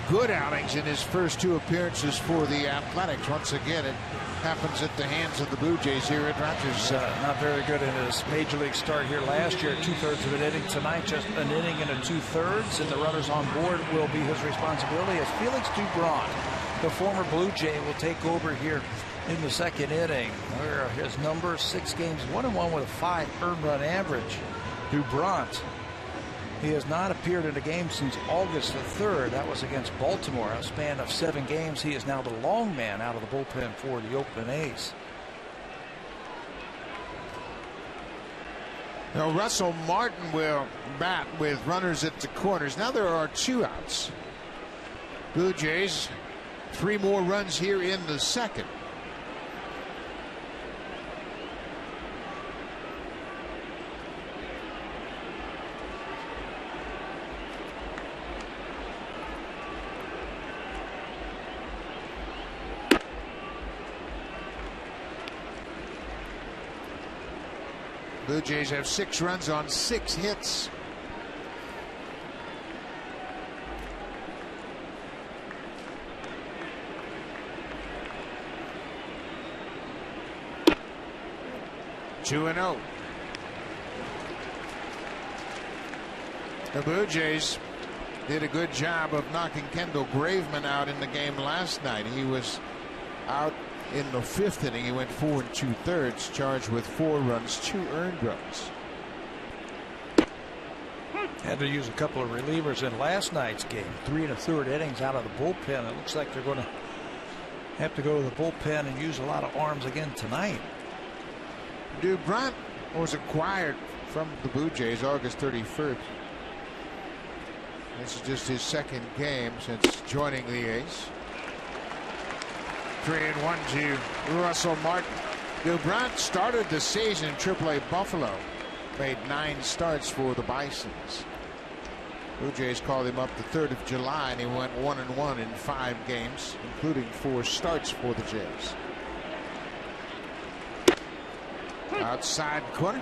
good outings in his first 2 appearances for the Athletics. Once again, it happens at the hands of the Blue Jays here at Rogers. Not very good in his major league start here last year. 2/3 of an inning tonight, just an inning and a 2/3, and the runners on board will be his responsibility as Felix Doubront, the former Blue Jay, will take over here in the second inning. Where are his numbers? 6 games, 1-1 with a 5 earned run average. Doubront, he has not appeared in a game since August the 3rd. That was against Baltimore. A span of 7 games. He is now the long man out of the bullpen for the Oakland A's. Now Russell Martin will bat with runners at the corners. Now there are 2 outs. Blue Jays 3 more runs here in the second. Blue Jays have 6 runs on 6 hits. Two and 0. The Blue Jays did a good job of knocking Kendall Graveman out in the game last night. He was out in the 5th inning. He went 4 2/3, charged with 4 runs, 2 earned runs. Had to use a couple of relievers in last night's game. 3 1/3 innings out of the bullpen. It looks like they're going to have to go to the bullpen and use a lot of arms again tonight. Doubront was acquired from the Blue Jays August 31st. This is just his 2nd game since joining the A's. 3-1 to Russell Martin. Doubront started the season in AAA Buffalo. Made 9 starts for the Bisons. Blue Jays called him up the 3rd of July, and he went 1-1 in 5 games, including 4 starts for the Jays. Outside corner.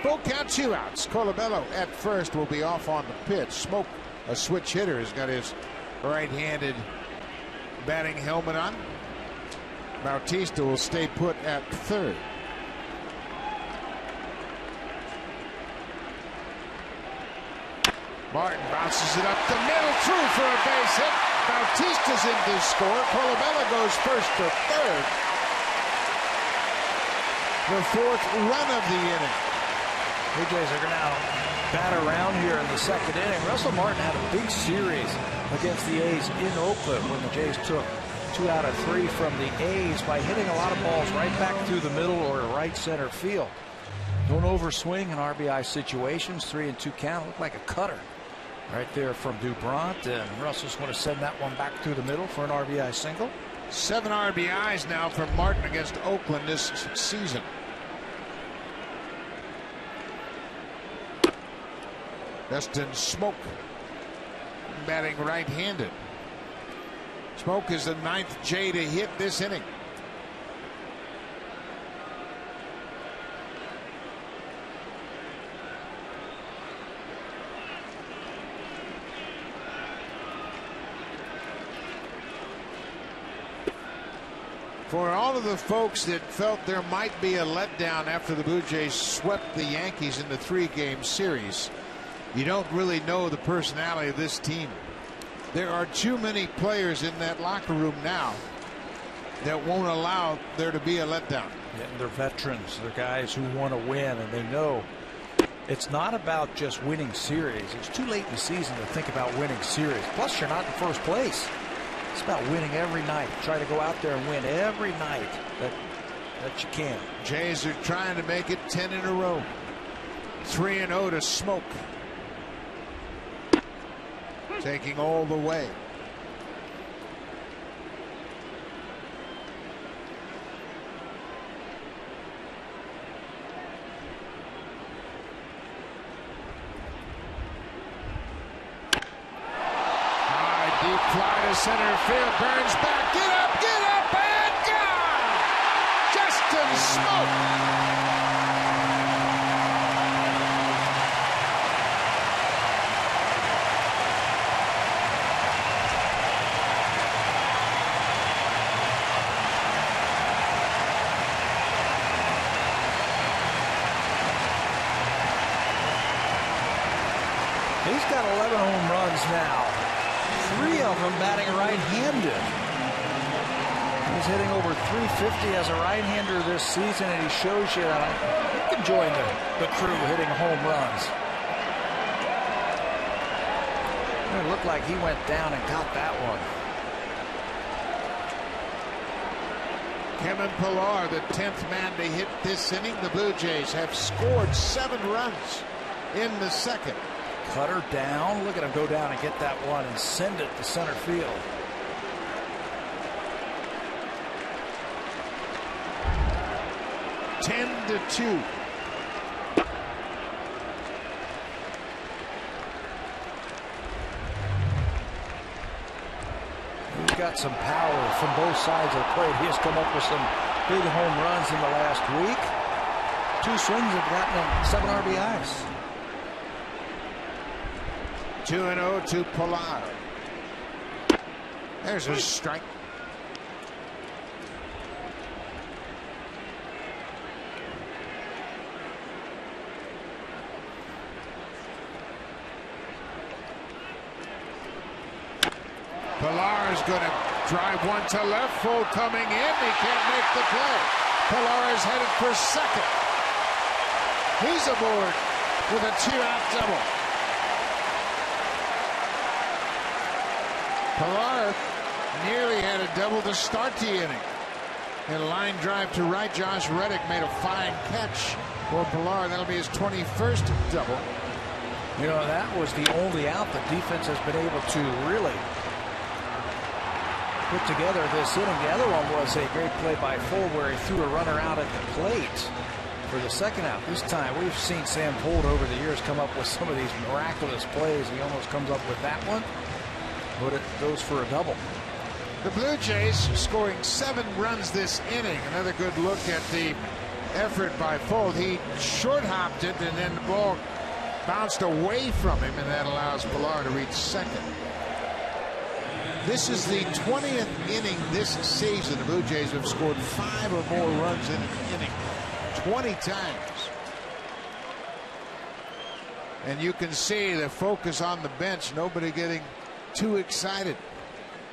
Full count, 2 outs. Colabello at first will be off on the pitch. Smoke, a switch hitter, has got his right-handed batting helmet on. Bautista will stay put at 3rd. Martin bounces it up the middle, through for a base hit. Bautista's in to score. Colabello goes first to 3rd. The 4th run of the inning. Blue Jays are now bat around here in the 2nd inning. Russell Martin had a big series against the A's in Oakland when the Jays took 2 out of 3 from the A's by hitting a lot of balls right back through the middle or right center field. Don't overswing in RBI situations. 3-2 count. Looked like a cutter right there from Doubront, and Russell's going to send that one back through the middle for an RBI single. 7 RBIs now from Martin against Oakland this season. Dustin Smoke batting right-handed. Smoke is the 9th J to hit this inning. For all of the folks that felt there might be a letdown after the Blue Jays swept the Yankees in the 3-game series, you don't really know the personality of this team. There are too many players in that locker room now that won't allow there to be a letdown. Yeah, they're veterans. They're guys who want to win, and they know it's not about just winning series. It's too late in the season to think about winning series. Plus, you're not in first place. It's about winning every night. Try to go out there and win every night that you can. Jays are trying to make it 10 in a row. 3-0 to Smoke. Taking all the way. Deep fly to center field. Burns back. Get up, and gone! Justin Smoke. got 11 home runs now. 3 of them batting right-handed. He's hitting over 350 as a right-hander this season, and he shows you that he can join the crew hitting home runs. It looked like he went down and got that one. Kevin Pillar, the 10th man to hit this inning. The Blue Jays have scored 7 runs in the second. Cutter down. Look at him go down and get that one and send it to center field. (10-2). He's got some power from both sides of the plate. He has come up with some big home runs in the last week. 2 swings have gotten him 7 RBIs. 2-0 to Pillar. There's a strike. Pillar is going to drive one to left. Full coming in. He can't make the play. Pillar is headed for second. He's aboard with a 2-out double. Pillar nearly had a double to start the inning. And line drive to right. Josh Reddick made a fine catch for Pillar. That'll be his 21st double. You know, that was the only out the defense has been able to really put together this inning. The other one was a great play by Fuld where he threw a runner out at the plate for the second out. This time we've seen Sam Fuld over the years come up with some of these miraculous plays. He almost comes up with that one, but it goes for a double. The Blue Jays scoring 7 runs this inning. Another good look at the effort by Fuld. He short hopped it and then the ball bounced away from him, and that allows Pillar to reach second. This is the 20th inning this season. The Blue Jays have scored 5 or more runs in an inning 20 times. And you can see the focus on the bench, nobody getting too excited.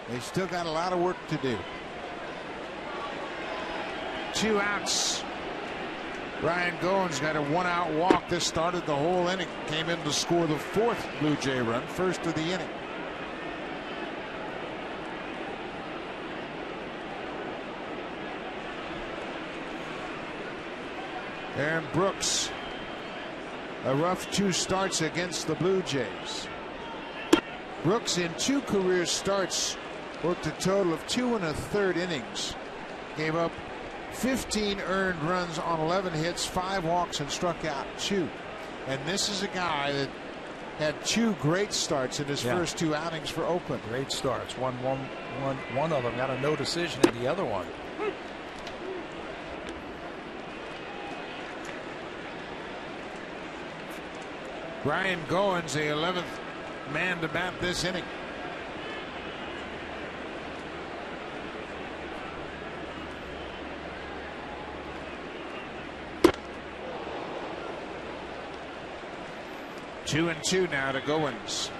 They still got a lot of work to do. 2 outs. Ryan Goins got a 1-out walk. This started the whole inning. Came in to score the 4th Blue Jay run, first of the inning. Aaron Brooks, a rough 2 starts against the Blue Jays. Brooks in 2 career starts worked a total of 2 1/3 innings. Gave up 15 earned runs on 11 hits, 5 walks, and struck out 2. And this is a guy that had 2 great starts in his first 2 outings for Oakland. Great starts. One of them got a no decision in the other one. Ryan Goins, the 11th man to bat this inning. Two and 2 now to Goins.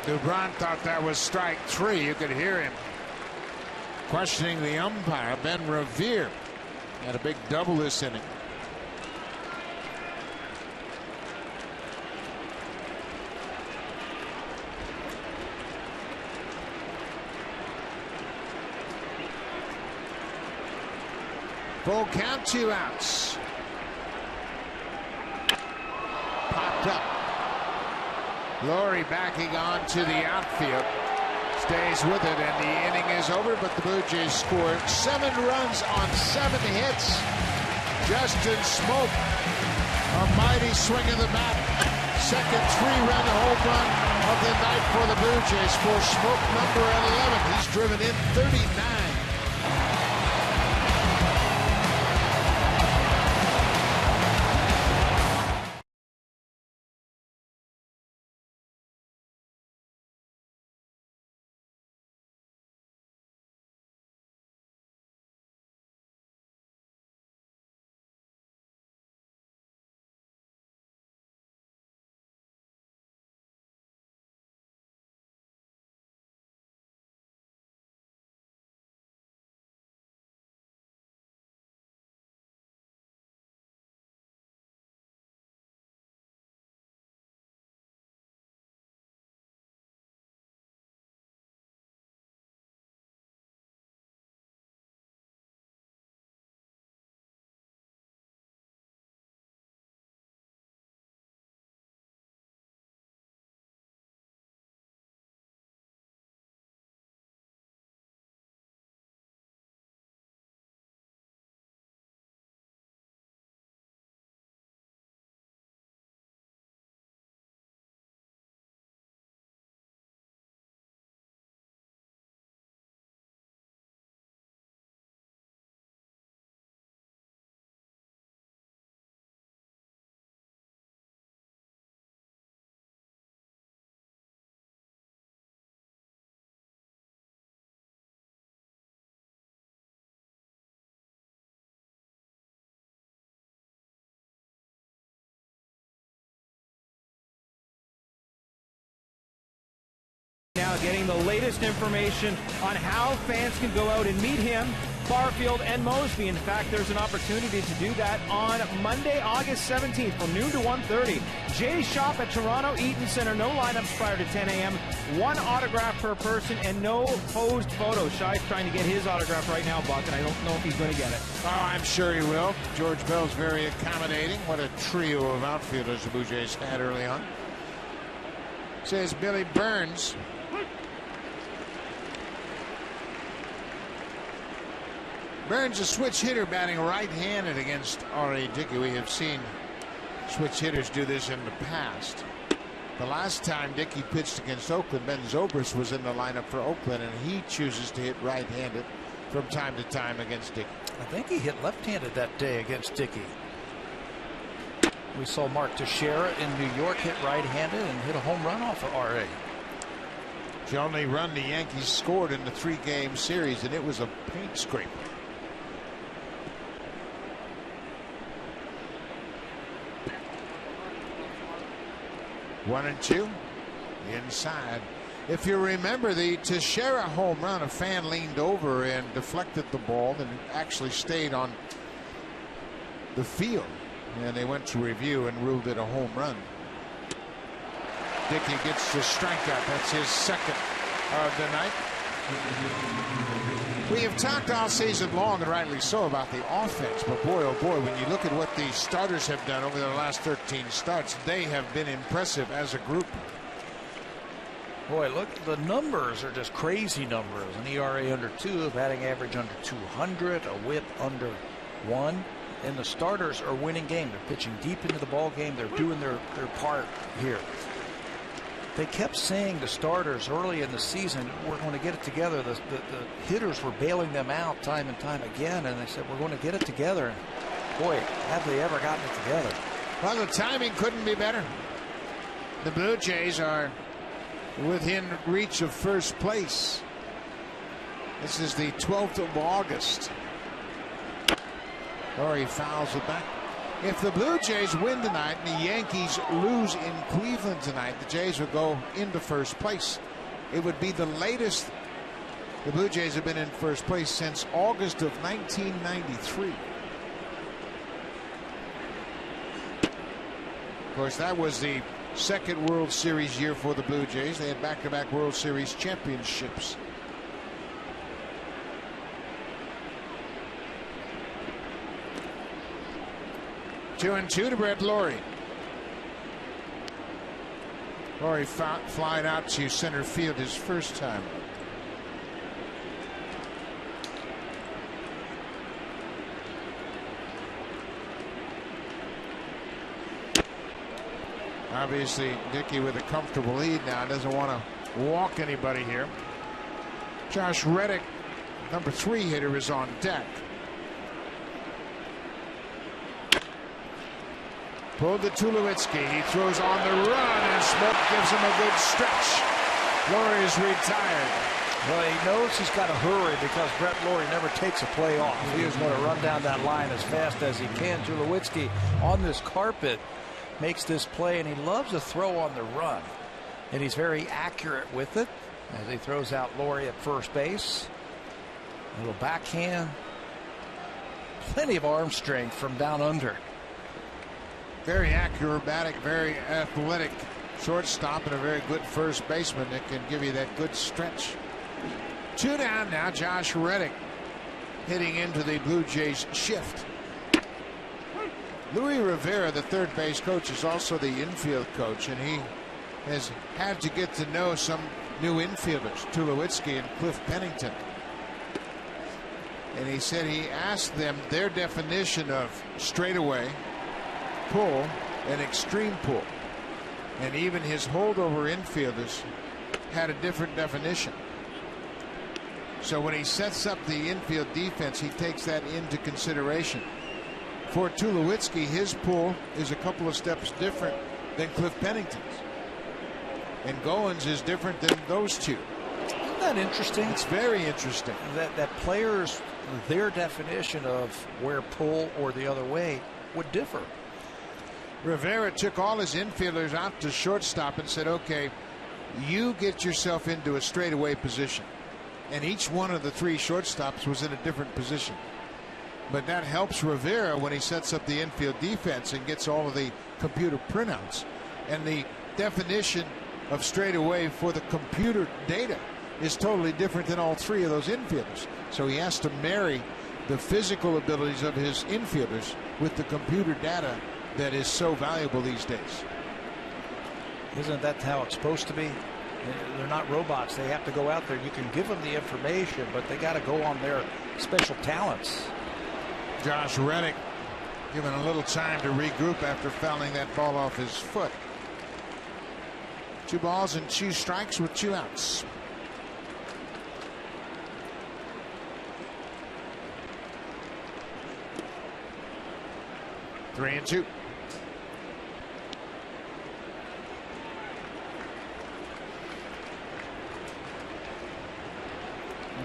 Dubron thought that was strike 3. You could hear him questioning the umpire. Ben Revere had a big double this inning. Full count, 2 outs. Popped up. Laurie backing on to the outfield. Stays with it, and the inning is over, but the Blue Jays scored 7 runs on 7 hits. Justin Smoke, a mighty swing of the bat. Second 3-run home run of the night for the Blue Jays for Smoke, number 11. He's driven in 39. the latest information on how fans can go out and meet him, Barfield, and Mosby. In fact, there's an opportunity to do that on Monday, August 17th from noon to 1:30. Jay's Shop at Toronto Eaton Center. No lineups prior to 10 a.m. One autograph per person and no posed photos. Shy's trying to get his autograph right now, Buck, and I don't know if he's going to get it. Oh, I'm sure he will. George Bell's very accommodating. What a trio of outfielders the Blue Jays had early on. Says Billy Burns. Burns, a switch hitter, batting right-handed against R.A. Dickey. We have seen switch hitters do this in the past. The last time Dickey pitched against Oakland, Ben Zobrist was in the lineup for Oakland, and he chooses to hit right-handed from time to time against Dickey. I think he hit left-handed that day against Dickey. We saw Mark Teixeira in New York hit right-handed and hit a home run off of R.A. The only run the Yankees scored in the 3-game series, and it was a paint scraper. 1-2 inside. If you remember the Teixeira home run, a fan leaned over and deflected the ball, and it actually stayed on the field, and they went to review and ruled it a home run. Dickey gets the strikeout. That's his second of the night. We have talked all season long, and rightly so, about the offense, but boy, oh boy, when you look at what the starters have done over the last 13 starts, they have been impressive as a group. Boy, look, the numbers are just crazy numbers. An ERA under 2, a batting average under 200, a whip under 1, and the starters are winning games. They're pitching deep into the ball game. They're doing their part here. They kept saying the starters early in the season, we're going to get it together. The hitters were bailing them out time and time again, and they said, we're going to get it together. Boy, have they ever gotten it together. Well, the timing couldn't be better. The Blue Jays are within reach of first place. This is the 12th of August. Or he fouls it back. If the Blue Jays win tonight and the Yankees lose in Cleveland tonight, the Jays will go into first place. It would be the latest the Blue Jays have been in first place since August of 1993. Of course, that was the second World Series year for the Blue Jays. They had back-to-back World Series championships. Two and two to Brett Lawrie. Lawrie flying out to center field his first time. Obviously, Dickey with a comfortable lead now, doesn't want to walk anybody here. Josh Reddick, number 3 hitter, is on deck. Pulled to Tulowitzki. He throws on the run, and Smoke gives him a good stretch. Lawrie is retired. Well, he knows he's got to hurry because Brett Lawrie never takes a play off. He is going to run down that line as fast as he can. Tulowitzki on this carpet makes this play, and he loves a throw on the run. And he's very accurate with it as he throws out Lawrie at first base. A little backhand. Plenty of arm strength from down under. Very acrobatic, very athletic shortstop, and a very good first baseman that can give you that good stretch. 2 down now. Josh Reddick hitting into the Blue Jays shift. Louis Rivera, the third base coach, is also the infield coach, and he has had to get to know some new infielders, Tulowitzki and Cliff Pennington. And he said he asked them their definition of straightaway, pull, and extreme pull, and even his holdover infielders had a different definition. So when he sets up the infield defense, he takes that into consideration. For Tulowitzki, his pull is a couple of steps different than Cliff Pennington's, and Goins is different than those two. Isn't that interesting? It's very interesting that players, their definition of where pull or the other way would differ. Rivera took all his infielders out to shortstop and said, okay, you get yourself into a straightaway position. And each one of the three shortstops was in a different position. But that helps Rivera when he sets up the infield defense and gets all of the computer printouts. And the definition of straightaway for the computer data is totally different than all three of those infielders. So he has to marry the physical abilities of his infielders with the computer data that is so valuable these days. Isn't that how it's supposed to be? They're not robots. They have to go out there. You can give them the information, but they got to go on their special talents. Josh Reddick given a little time to regroup after fouling that ball off his foot. 2 balls and 2 strikes with 2 outs. Three and 2.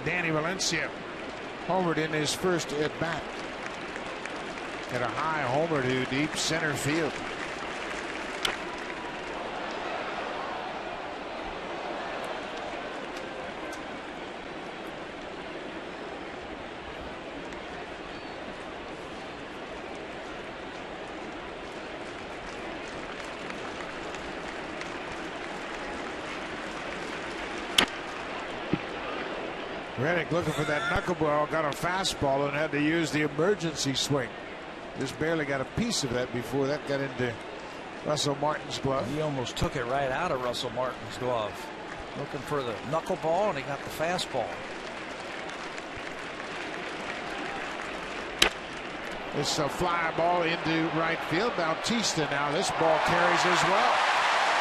Danny Valencia homered in his first at bat. Hit a high homer to deep center field. Reddick looking for that knuckleball, got a fastball and had to use the emergency swing. Just barely got a piece of that before that got into Russell Martin's glove. He almost took it right out of Russell Martin's glove. Looking for the knuckleball, and he got the fastball. It's a fly ball into right field. Bautista now. This ball carries as well.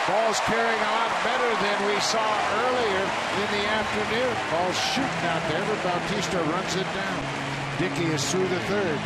Ball's carrying a lot better than we saw earlier in the afternoon. Ball's shooting out there, but Bautista runs it down. Dickey is through the third.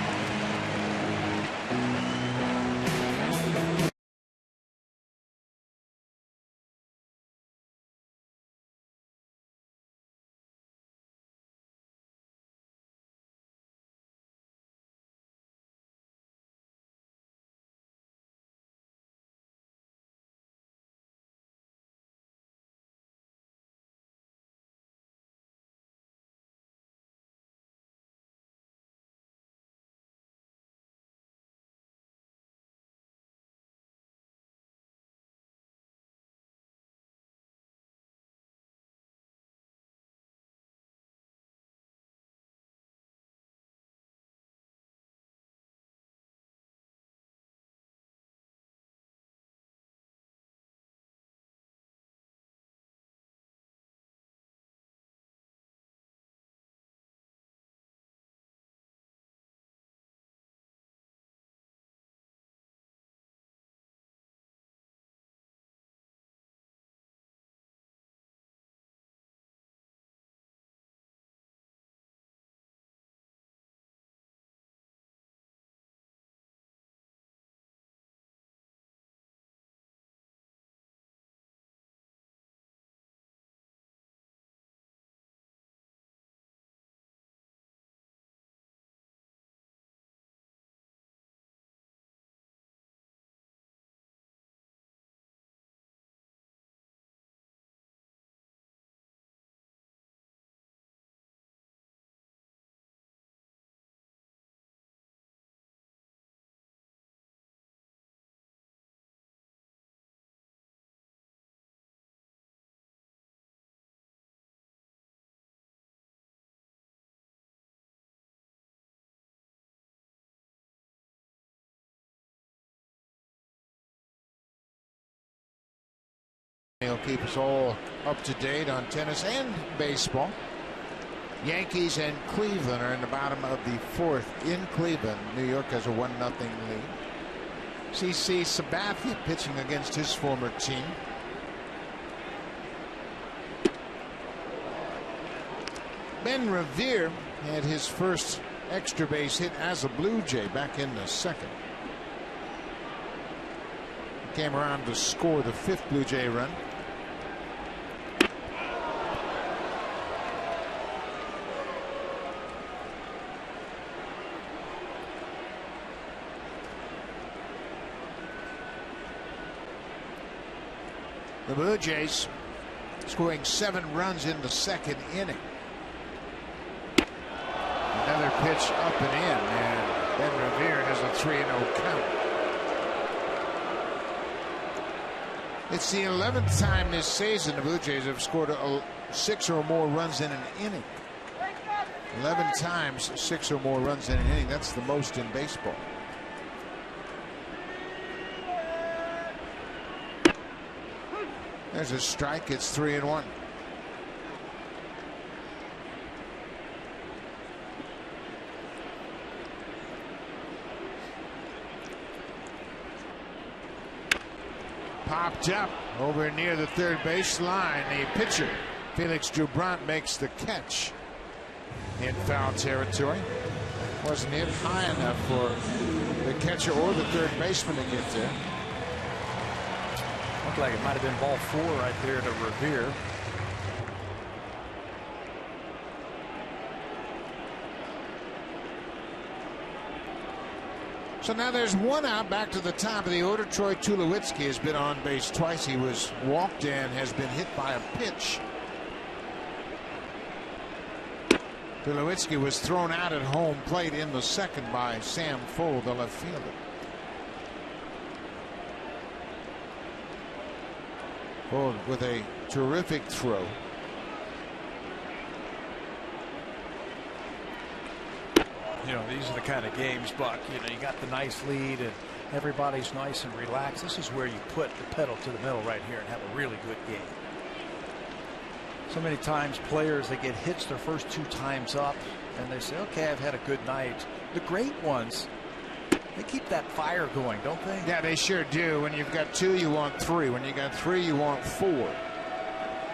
He'll keep us all up to date on tennis and baseball. Yankees and Cleveland are in the bottom of the 4th in Cleveland. New York has a 1-0 lead. CC Sabathia pitching against his former team. Ben Revere had his first extra base hit as a Blue Jay back in the 2nd. Came around to score the 5th Blue Jay run. The Blue Jays scoring 7 runs in the second inning. Another pitch up and in, and Ben Revere has a 3-0 count. It's the 11th time this season the Blue Jays have scored 6 or more runs in an inning. 11 times 6 or more runs in an inning. That's the most in baseball. There's a strike. It's 3-1. Popped up over near the third base line. The pitcher, Felix Dubron, makes the catch in foul territory. Wasn't hit high enough for the catcher or the third baseman to get there. Looked like it might have been ball 4 right there to Revere. So now there's 1 out. Back to the top of the order. Troy Tulowitzki has been on base twice. He was walked and has been hit by a pitch. Tulowitzki was thrown out at home plate in the second by Sam Full, the left fielder. Full with a terrific throw. You know, these are the kind of games, Buck. You know, you got the nice lead and everybody's nice and relaxed. This is where you put the pedal to the metal right here and have a really good game. So many times players, they get hits their first 2 times up and they say, okay, I've had a good night. The great ones, they keep that fire going, don't they? Yeah, they sure do. When you've got 2, you want 3. When you got 3, you want 4.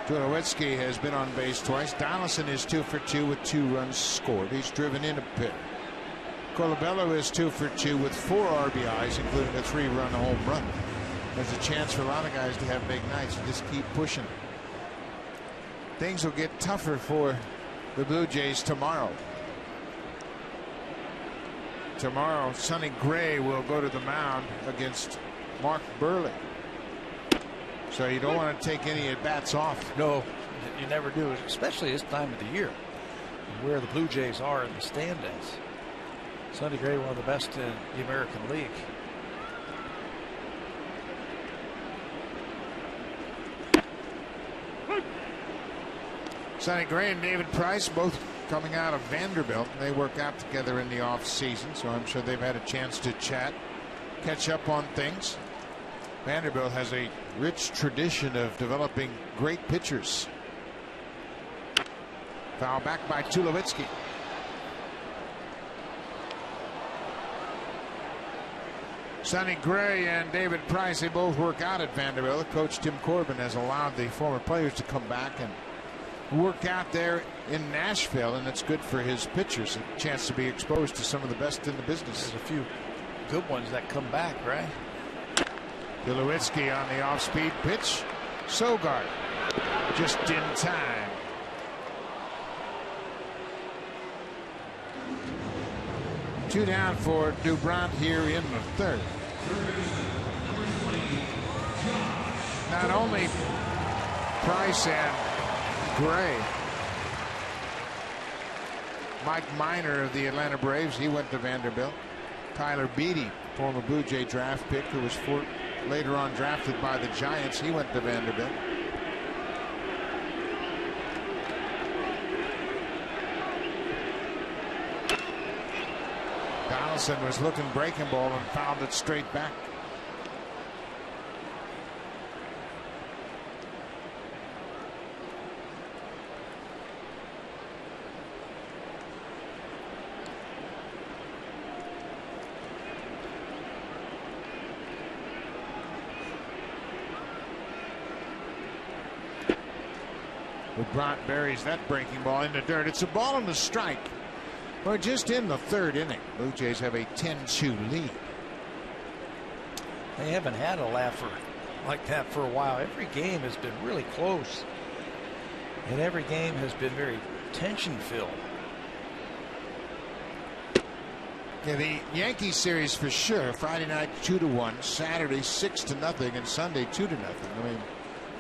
Tulowitzki has been on base twice. Donaldson is 2 for 2 with 2 runs scored. He's driven in a bit. Colabello is 2 for 2 with 4 RBIs, including a 3-run home run. There's a chance for a lot of guys to have big nights. You just keep pushing. Things will get tougher for the Blue Jays tomorrow. Tomorrow, Sonny Gray will go to the mound against Mark Burley. So you don't want to take any at-bats off. No, you never do, especially this time of the year, where the Blue Jays are in the standings. Sonny Gray, one of the best in the American League. Sonny Gray and David Price both coming out of Vanderbilt. They work out together in the off season, so I'm sure they've had a chance to chat, catch up on things. Vanderbilt has a rich tradition of developing great pitchers. Foul back by Tulowitzki. Sonny Gray and David Price, they both work out at Vanderbilt. Coach Tim Corbin has allowed the former players to come back and work out there in Nashville, and it's good for his pitchers, a chance to be exposed to some of the best in the business. There's a few good ones that come back, right? Tulowitzki on the off-speed pitch. Sogard just in time. Two down for Dubron here in the third. Not only Price and Gray. Mike Minor of the Atlanta Braves, he went to Vanderbilt. Tyler Beatty, former Blue Jay draft pick, who was later on drafted by the Giants, he went to Vanderbilt. Donaldson was looking breaking ball and fouled it straight back. Bront buries that breaking ball in the dirt. It's a ball and a strike. We're just in the third inning. Blue Jays have a 10-2 lead. They haven't had a laugher like that for a while. Every game has been really close, and every game has been very tension-filled. Yeah, the Yankees series for sure. Friday night 2-1, Saturday 6-0, and Sunday 2-0. I mean,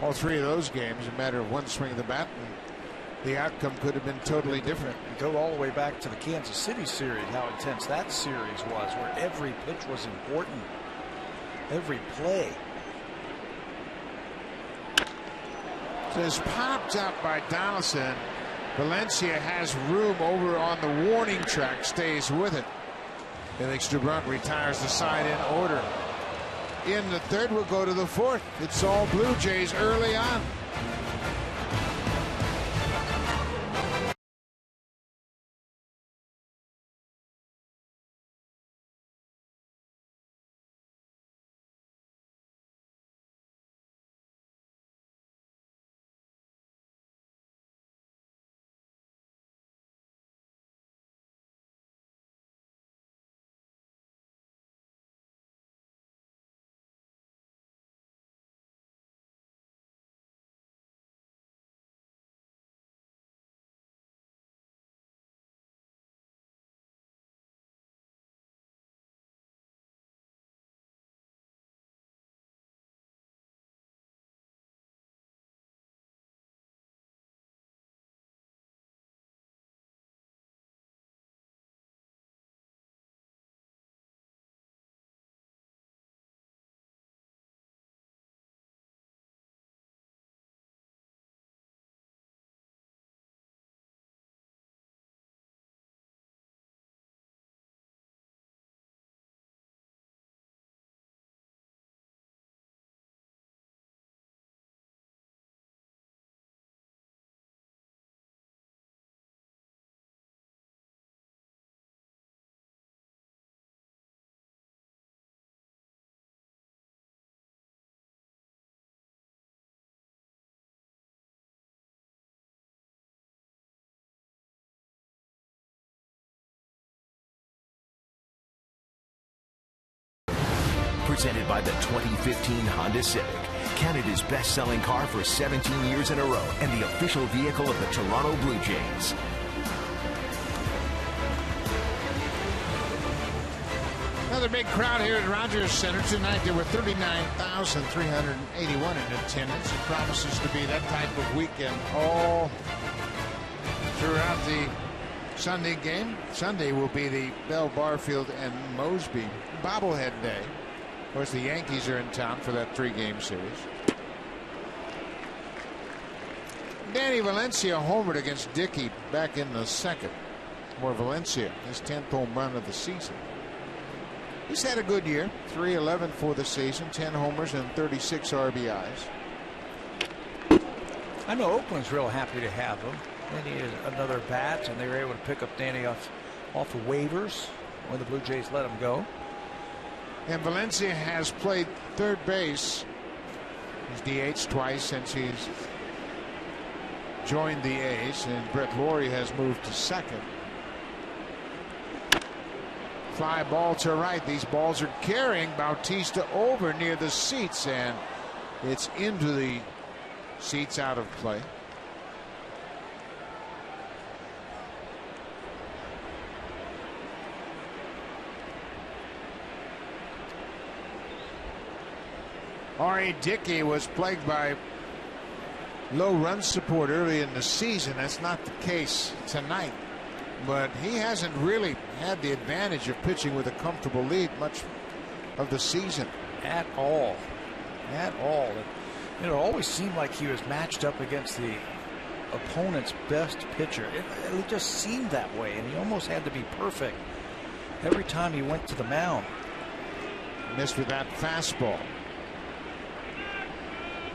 all three of those games, a matter of one swing of the bat, and the outcome could have been totally different. Go all the way back to the Kansas City series, how intense that series was, where every pitch was important, every play. So it's popped up by Donaldson. Valencia has room over on the warning track, stays with it. Felix DeBrunk retires the side in order. In the third, we'll go to the fourth. It's all Blue Jays early on. Presented by the 2015 Honda Civic, Canada's best-selling car for 17 years in a row and the official vehicle of the Toronto Blue Jays. Another big crowd here at Rogers Center tonight. There were 39,381 in attendance. It promises to be that type of weekend all throughout the Sunday game. Sunday will be the Bell Barfield and Mosby bobblehead day. Of course, the Yankees are in town for that 3-game series. Danny Valencia homered against Dickey back in the second. More Valencia, his 10th home run of the season. He's had a good year. 311 for the season, 10 homers and 36 RBIs. I know Oakland's real happy to have him. They needed another bat, and they were able to pick up Danny off of waivers when the Blue Jays let him go. And Valencia has played third base. He's DH'd twice since he's joined the A's, and Brett Laurie has moved to second. Fly ball to right. These balls are carrying Bautista over near the seats, and it's into the seats, out of play. R.A. Dickey was plagued by low run support early in the season. That's not the case tonight, but he hasn't really had the advantage of pitching with a comfortable lead much of the season at all. It always seemed like he was matched up against the opponent's best pitcher. It just seemed that way, and he almost had to be perfect every time he went to the mound. Missed with that fastball.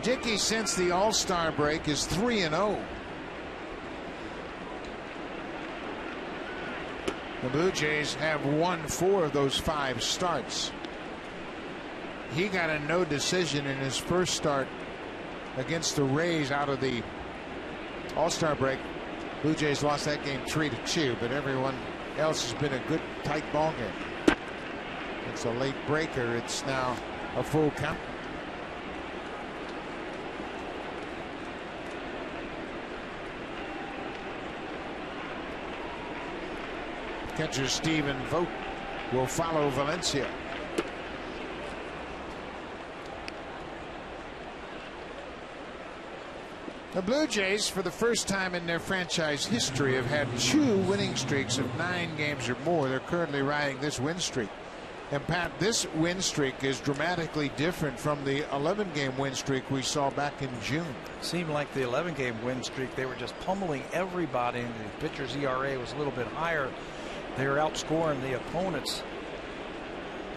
Dickey, since the All-Star break, is 3-0. The Blue Jays have won 4 of those 5 starts. He got a no decision in his first start against the Rays out of the All-Star break. Blue Jays lost that game 3-2, but everyone else has been a good tight ball game. It's a late breaker. It's now a full count. Catcher Stephen Vogt will follow Valencia. The Blue Jays, for the first time in their franchise history, have had 2 winning streaks of 9 games or more. They're currently riding this win streak. And Pat, this win streak is dramatically different from the 11-game win streak we saw back in June. It seemed like the 11-game win streak, they were just pummeling everybody, and the pitcher's ERA was a little bit higher. They were outscoring the opponents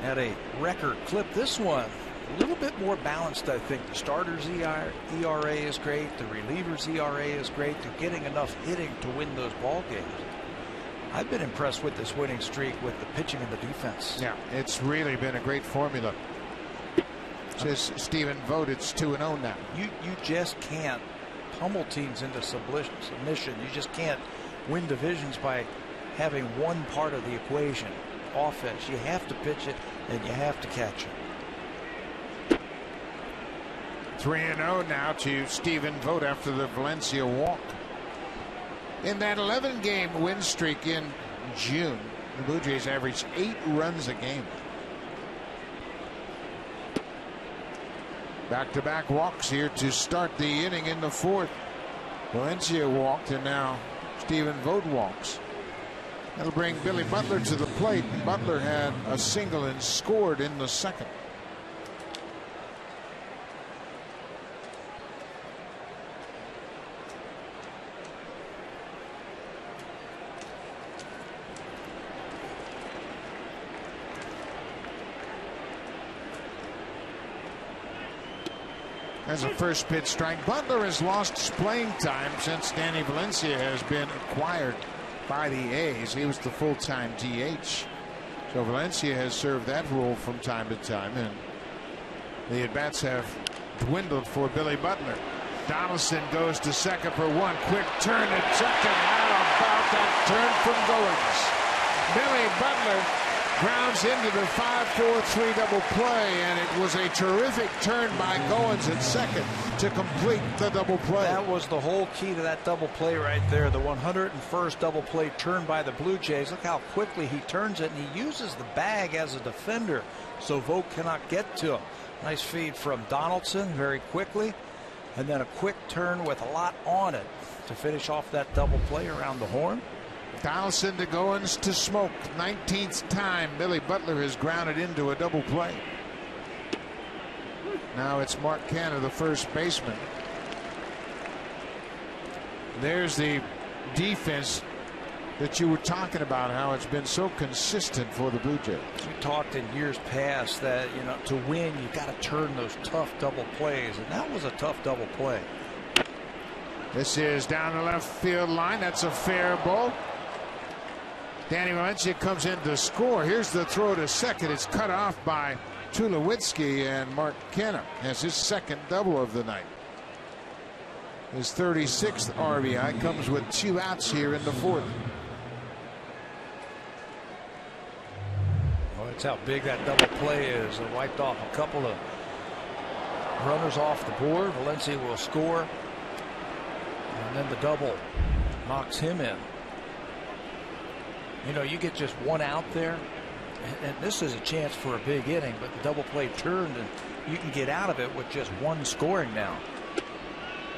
at a record clip. This one, a little bit more balanced, I think. The starter's ERA is great. The reliever's ERA is great. They're getting enough hitting to win those ball games. I've been impressed with this winning streak with the pitching and the defense. Yeah, it's really been a great formula. Says Stephen Vogt, it's 2-0 now. You just can't pummel teams into submission. You just can't win divisions by having one part of the equation, offense. You have to pitch it and you have to catch it. 3-0 now to Stephen Vogt after the Valencia walk. In that 11-game win streak in June, the Blue Jays averaged 8 runs a game. Back-to-back walks here to start the inning in the 4th. Valencia walked, and now Stephen Vogt walks. That'll bring Billy Butler to the plate. Butler had a single and scored in the 2nd. As a first pitch strike, Butler has lost playing time since Danny Valencia has been acquired by the A's. He was the full-time DH. So Valencia has served that role from time to time, and the at-bats have dwindled for Billy Butler. Donaldson goes to second for one. Quick turn at second. How about that turn from Goins? Billy Butler grounds into the 5-4-3 double play, and it was a terrific turn by Goins at second to complete the double play. That was the whole key to that double play right there. The 101st double play turn by the Blue Jays. Look how quickly he turns it, and he uses the bag as a defender, so Vogt cannot get to him. Nice feed from Donaldson very quickly, and then a quick turn with a lot on it to finish off that double play around the horn. Donaldson to Goins to Smoke. 19th time Billy Butler has grounded into a double play. Now it's Mark Canha, the first baseman. There's the defense that you were talking about, how it's been so consistent for the Blue Jays. We talked in years past that, you know, to win you got to turn those tough double plays, and that was a tough double play. This is down the left field line. That's a fair ball. Danny Valencia comes in to score. Here's the throw to second. It's cut off by Tulowitzki, and Mark Canha has his second double of the night. His 36th RBI comes with 2 outs here in the 4th. Well, that's how big that double play is. It wiped off a couple of runners off the board. Valencia will score, and then the double knocks him in. You know, you get just 1 out there, and this is a chance for a big inning, but the double play turned, and you can get out of it with just 1 scoring now.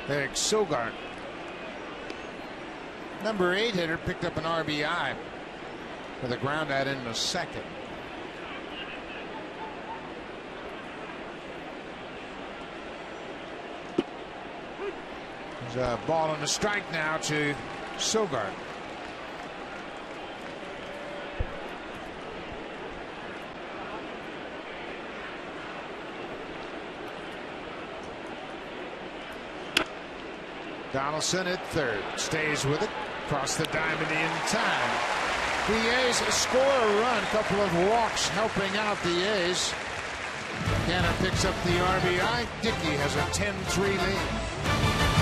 Eric Sogard, number 8 hitter, picked up an RBI with a ground out in the 2nd. There's a ball and a strike now to Sogard. Donaldson at third, stays with it, across the diamond in time. The A's score a run, couple of walks helping out the A's. Canha picks up the RBI. Dickey has a 10-3 lead.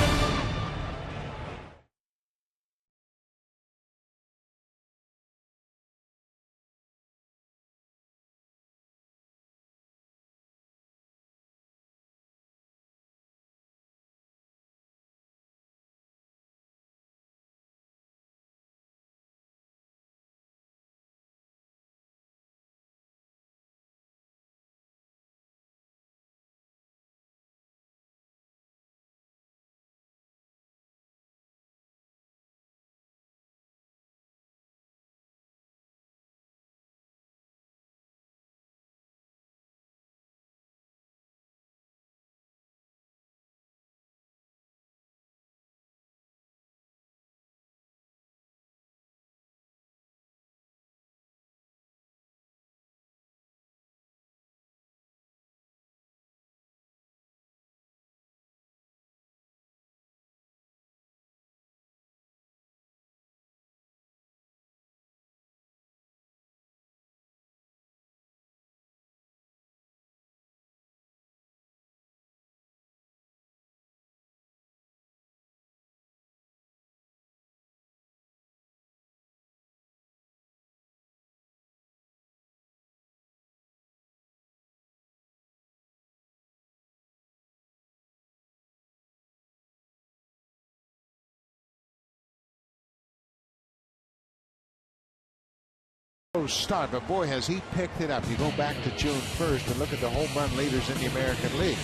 start, but boy, has he picked it up. You go back to June 1st and look at the home run leaders in the American League.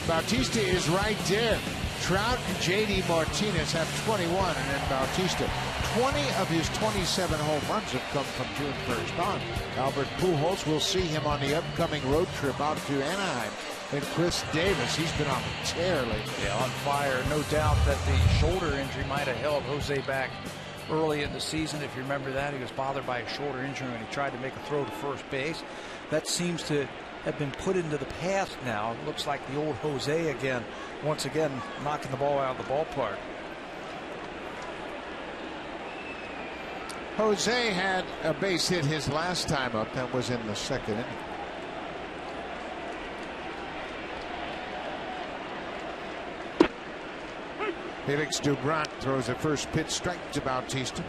Bautista is right there. Trout and J.D. Martinez have 21, and then Bautista, 20 of his 27 home runs have come from June 1st on. Albert Pujols, will see him on the upcoming road trip out to Anaheim. And Chris Davis, he's been on a tear lately. Yeah, on fire. No doubt that the shoulder injury might have held Jose back early in the season. If you remember that, he was bothered by a shoulder injury when he tried to make a throw to first base. That seems to have been put into the past now. It looks like the old Jose again, once again knocking the ball out of the ballpark. Jose had a base hit his last time up. That was in the second inning. Felix Doubront throws a first pitch strike to Bautista.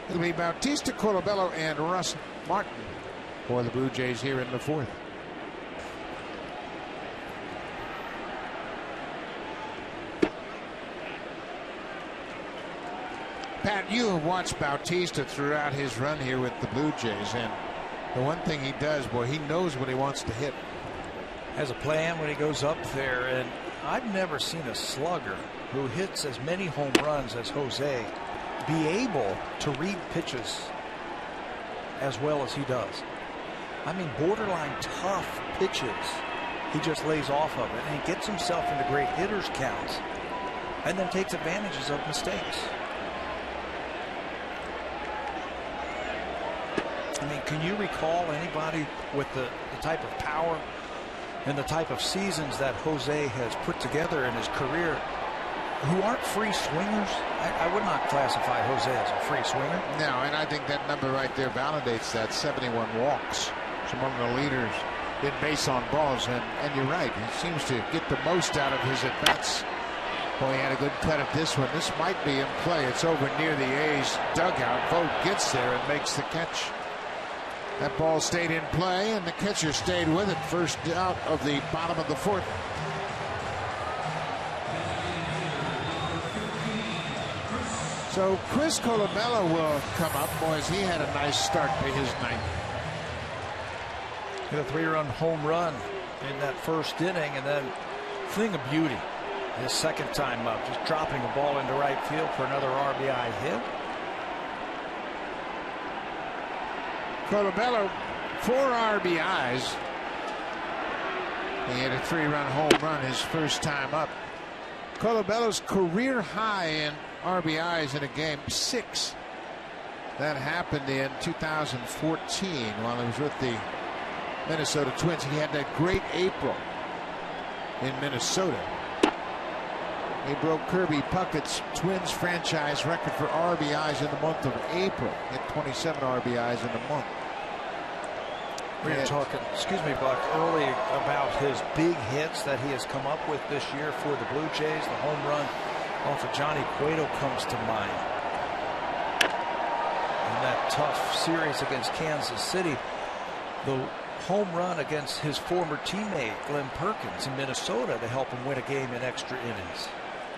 It'll be Bautista, Colabello, and Russ Martin for the Blue Jays here in the fourth. Pat, you have watched Bautista throughout his run here with the Blue Jays, and the one thing he does, boy, he knows what he wants to hit. Has a plan when he goes up there, and I've never seen a slugger who hits as many home runs as Jose be able to read pitches as well as he does. I mean, borderline tough pitches. He just lays off of it, and he gets himself into great hitters counts and then takes advantages of mistakes. I mean, can you recall anybody with the type of power and the type of seasons that Jose has put together in his career who aren't free swingers? I would not classify Jose as a free swinger. No, and I think that number right there validates that. 71 walks. He's among the leaders in base on balls, and you're right. He seems to get the most out of his at-bats. Boy, he had a good cut at this one. This might be in play. It's over near the A's dugout. Vogt gets there and makes the catch. That ball stayed in play, and the catcher stayed with it. First out of the bottom of the fourth. So Chris Colabello will come up. Boys, he had a nice start to his night. Hit a 3-run home run in that first inning, and then thing of beauty, his second time up, just dropping the ball into right field for another RBI hit. Colabello, 4 RBIs. He had a 3-run home run his first time up. Colabello's career high in RBIs in a game, 6. That happened in 2014 while he was with the Minnesota Twins. He had that great April in Minnesota. He broke Kirby Puckett's Twins franchise record for RBIs in the month of April. He had 27 RBIs in the month. We were talking, excuse me, Buck, early about his big hits that he has come up with this year for the Blue Jays. The home run off of Johnny Cueto comes to mind. In that tough series against Kansas City, the home run against his former teammate Glenn Perkins in Minnesota to help him win a game in extra innings.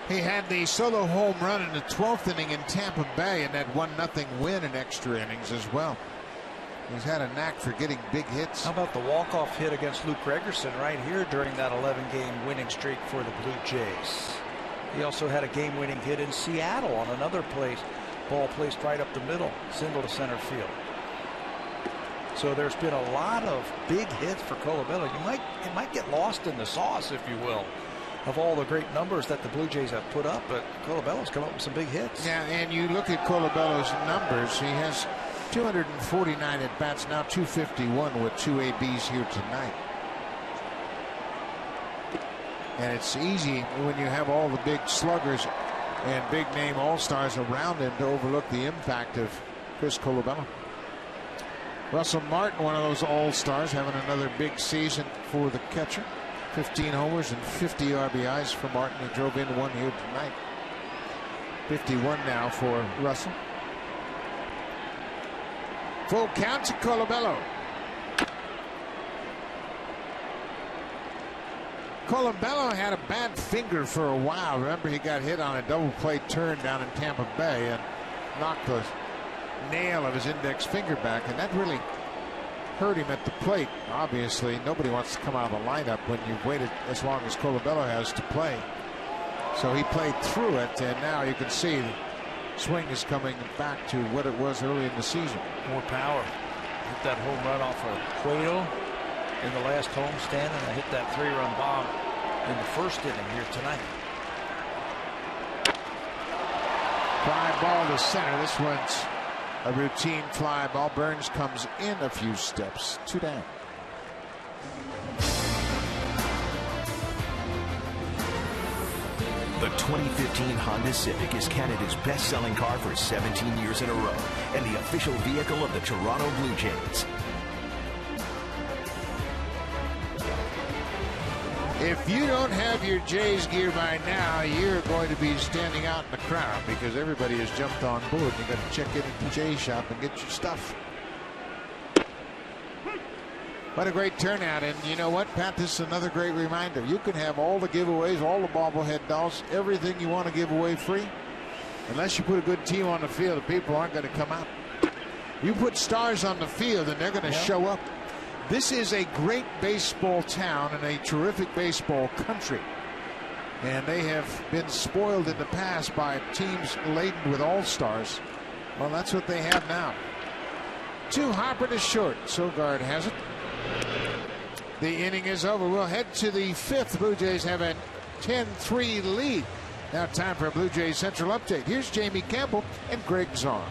He had the solo home run in the 12th inning in Tampa Bay and that 1-0 win in extra innings as well. He's had a knack for getting big hits. How about the walk-off hit against Luke Gregerson right here during that 11-game winning streak for the Blue Jays? He also had a game-winning hit in Seattle on another place. Ball placed right up the middle, single to center field. So there's been a lot of big hits for Colabello. It might get lost in the sauce, if you will, of all the great numbers that the Blue Jays have put up, but Colabello's come up with some big hits. Yeah, and you look at Colabello's numbers. He has 249 at bats, now 251 with 2 ABs here tonight. And it's easy when you have all the big sluggers and big name all-stars around him to overlook the impact of Chris Colabello. Russell Martin, one of those all-stars, having another big season for the catcher. 15 homers and 50 RBIs for Martin. He drove in one here tonight. 51 now for Russell. Full count to Colabello. Colabello had a bad finger for a while. Remember, he got hit on a double play turn down in Tampa Bay and knocked the nail of his index finger back, and that really hurt him at the plate. Obviously, nobody wants to come out of the lineup when you've waited as long as Colabello has to play. So he played through it, and now you can see the swing is coming back to what it was early in the season. More power. Hit that home run off of Cueto in the last homestand, and I hit that 3-run bomb in the first inning here tonight. Fly ball to center. This one's a routine fly ball. Burns comes in a few steps. 2 down. The 2015 Honda Civic is Canada's best-selling car for 17 years in a row and the official vehicle of the Toronto Blue Jays. If you don't have your Jays gear by now, you're going to be standing out in the crowd because everybody has jumped on board. You got to check in at the Jays shop and get your stuff. What a great turnout. And you know what, Pat, this is another great reminder. You can have all the giveaways, all the bobblehead dolls, everything you want to give away free. Unless you put a good team on the field, the people aren't going to come out. You put stars on the field and they're going to show up. This is a great baseball town and a terrific baseball country. And they have been spoiled in the past by teams laden with all-stars. Well, that's what they have now. 2 Harper to short. Sogard has it. The inning is over. We'll head to the 5th. Blue Jays have a 10-3 lead. Now time for a Blue Jays Central update. Here's Jamie Campbell and Greg Zahn.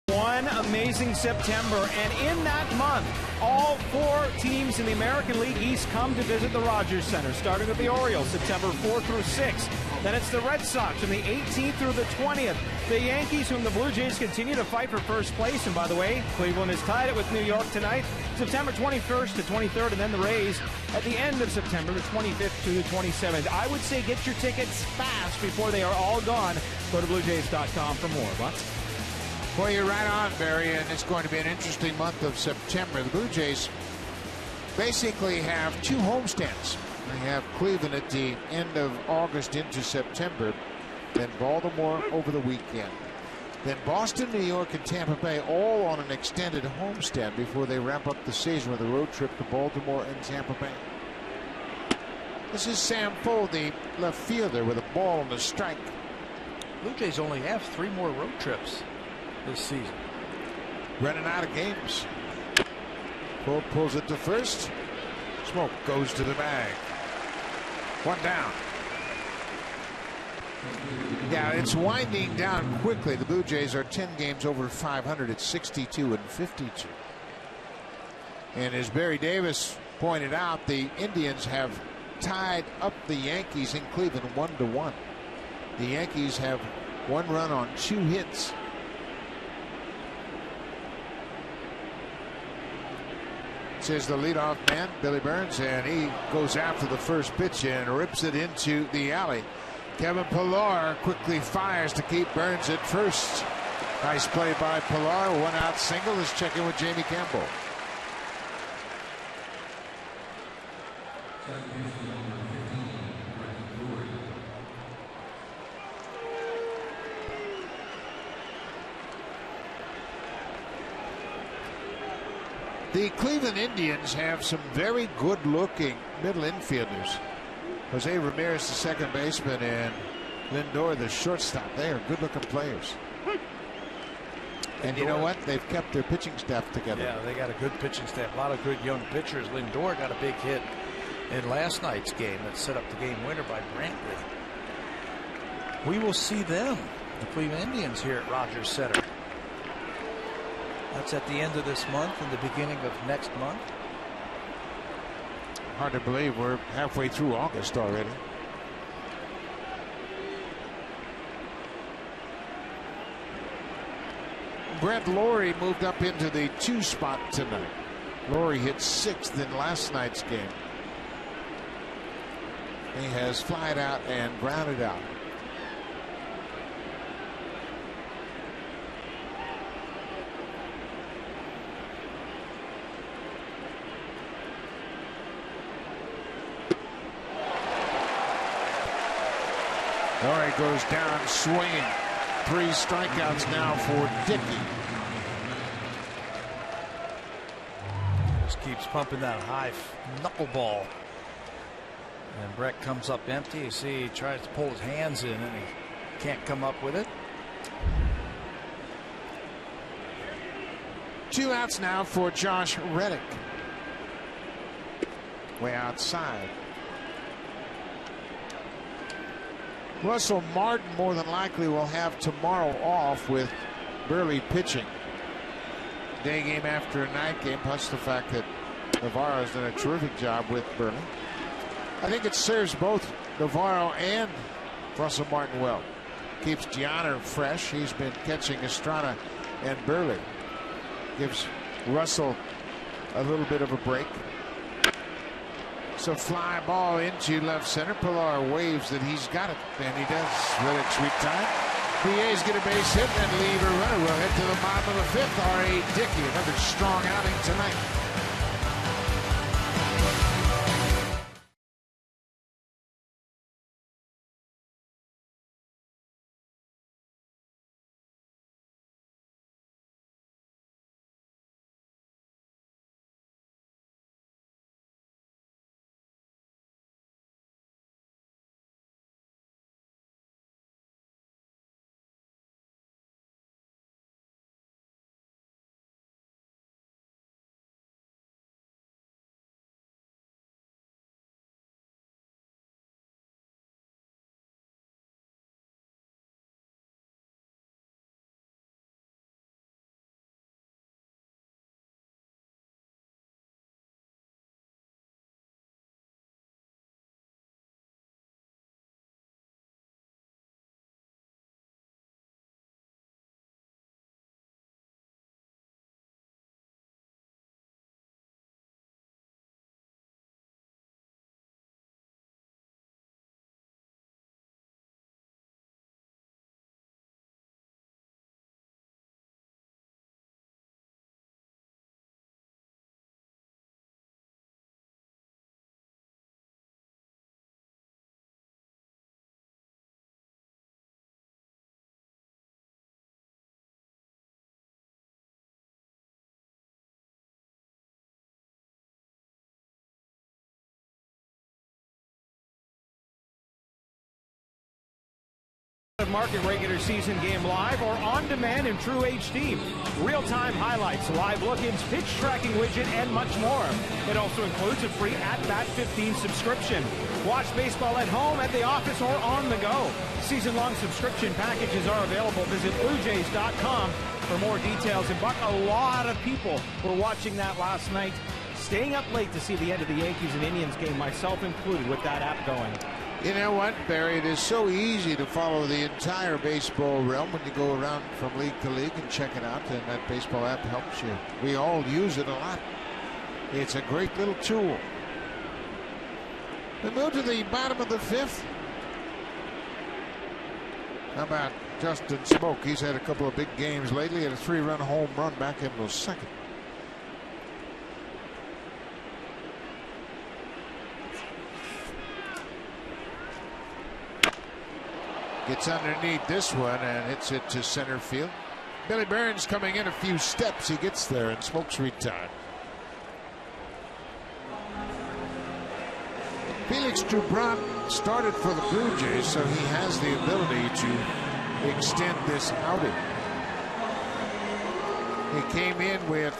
One amazing September, and in that month, all 4 teams in the American League East come to visit the Rogers Center, starting with the Orioles, September 4th through 6th. Then it's the Red Sox from the 18th through the 20th. The Yankees, whom the Blue Jays continue to fight for first place. And by the way, Cleveland has tied it with New York tonight, September 21st to 23rd, and then the Rays at the end of September, the 25th to the 27th. I would say get your tickets fast before they are all gone. Go to BlueJays.com for more. Butts? Well, you're right on, Barry, and it's going to be an interesting month of September. The Blue Jays basically have 2 homestands. They have Cleveland at the end of August into September, then Baltimore over the weekend. Then Boston, New York, and Tampa Bay all on an extended homestand before they wrap up the season with a road trip to Baltimore and Tampa Bay. This is Sam Fole, the left fielder, with a ball on the strike. Blue Jays only have 3 more road trips this season. Running out of games. Fole pulls it to first. Smoke goes to the bag. 1 down. Yeah, it's winding down quickly. The Blue Jays are 10 games over 500 at 62 and 52. And as Barry Davis pointed out, the Indians have tied up the Yankees in Cleveland 1-1. The Yankees have 1 run on 2 hits. Says the leadoff man, Billy Burns, and he goes after the first pitch and rips it into the alley. Kevin Pillar quickly fires to keep Burns at first. Nice play by Pilar. 1 out single. Let's check in with Jamie Campbell. The Cleveland Indians have some very good-looking middle infielders. Jose Ramirez, the second baseman, and Lindor, the shortstop. They are good-looking players. And you know what? They've kept their pitching staff together. Yeah, they got a good pitching staff. A lot of good young pitchers. Lindor got a big hit in last night's game that set up the game winner by Brantley. We will see them, the Cleveland Indians, here at Rogers Center. That's at the end of this month and the beginning of next month. Hard to believe we're halfway through August already. Brett Lawrie moved up into the 2 spot tonight. Lawrie hit 6th in last night's game. He has flied out and grounded out. Lawrie goes down swinging. 3 strikeouts now for Dickey. Just keeps pumping that high knuckleball. And Brett comes up empty. You see, he tries to pull his hands in and he can't come up with it. 2 outs now for Josh Reddick. Way outside. Russell Martin more than likely will have tomorrow off with Burley pitching. Day game after a night game, plus the fact that Navarro has done a terrific job with Burley. I think it serves both Navarro and Russell Martin well. Keeps Gianna fresh. He's been catching Estrada and Burley. Gives Russell a little bit of a break. So fly ball into left center. Pilar waves that he's got it, and he does. Reddick's retired. The A's get a base hit and leave a runner. We'll head to the bottom of the 5th. R.A. Dickey, another strong outing tonight. Market regular season game live or on demand in true HD. Real-time highlights, live look-ins, pitch tracking widget, and much more. It also includes a free At-Bat 15 subscription. Watch baseball at home, at the office, or on the go. Season-long subscription packages are available. Visit BlueJays.com for more details. And Buck, a lot of people were watching that last night, staying up late to see the end of the Yankees and Indians game, myself included, with that app going. You know what, Barry? It is so easy to follow the entire baseball realm when you go around from league to league and check it out, and that baseball app helps you. We all use it a lot. It's a great little tool. We move to the bottom of the 5th. How about Justin Smoke. He's had a couple of big games lately, and a 3-run home run back in the second. Gets underneath this one and hits it to center field. Billy Burns coming in a few steps. He gets there, and Smoke's retired. Felix Dubron started for the Blue Jays, so he has the ability to extend this outing. He came in with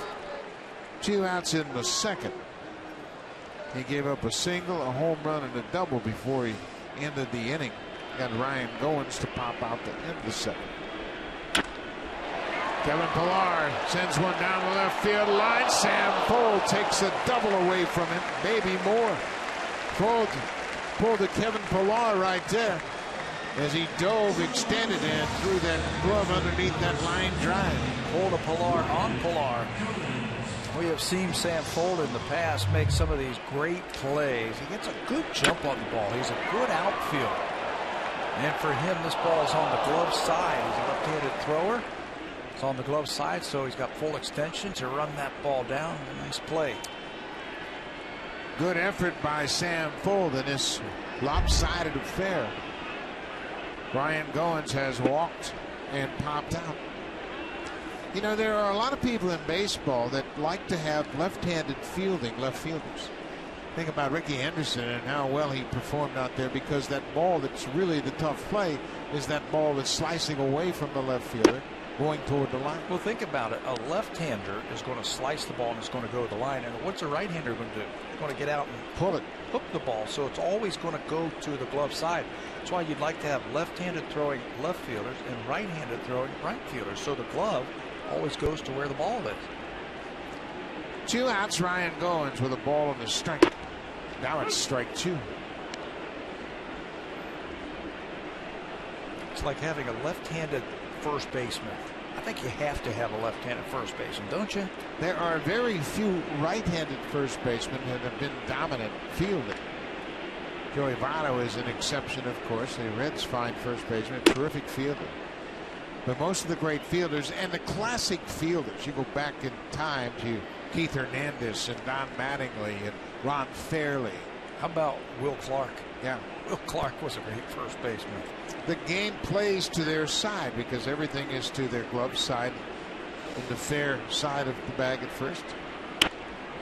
2 outs in the second. He gave up a single, a home run, and a double before he ended the inning. Got Ryan Goins to pop out the end of the second. Kevin Pillar sends one down the left field line. Sam Fuld takes a double away from him. Maybe more. Fuld pulled a Kevin Pillar right there as he dove, extended, and threw that glove underneath that line drive. Pulled a Pillar on Pillar. We have seen Sam Fuld in the past make some of these great plays. He gets a good jump on the ball. He's a good outfielder. And for him, this ball is on the glove side. He's a left-handed thrower. It's on the glove side, so he's got full extension to run that ball down. A nice play. Good effort by Sam Fuld in this lopsided affair. Ryan Goins has walked and popped out. You know, there are a lot of people in baseball that like to have left-handed fielding, left fielders. Think about Ricky Henderson and how well he performed out there, because that ball that's really the tough play is that ball that's slicing away from the left fielder going toward the line. Well, think about it. A left-hander is going to slice the ball and it's going to go to the line. And what's a right-hander going to do? It's going to get out and pull it, hook the ball. So it's always going to go to the glove side. That's why you'd like to have left-handed throwing left fielders and right-handed throwing right fielders. So the glove always goes to where the ball is. 2 outs. Ryan Goins with a ball on the strike. Now it's strike 2. It's like having a left-handed first baseman. I think you have to have a left-handed first baseman, don't you? There are very few right-handed first basemen that have been dominant fielding. Joey Votto is an exception, of course. The Reds' fine first baseman, terrific fielder. But most of the great fielders and the classic fielders, you go back in time to Keith Hernandez and Don Mattingly and Ron Fairley. How about Will Clark? Yeah. Will Clark was a great first baseman. The game plays to their side because everything is to their glove side and the fair side of the bag at first.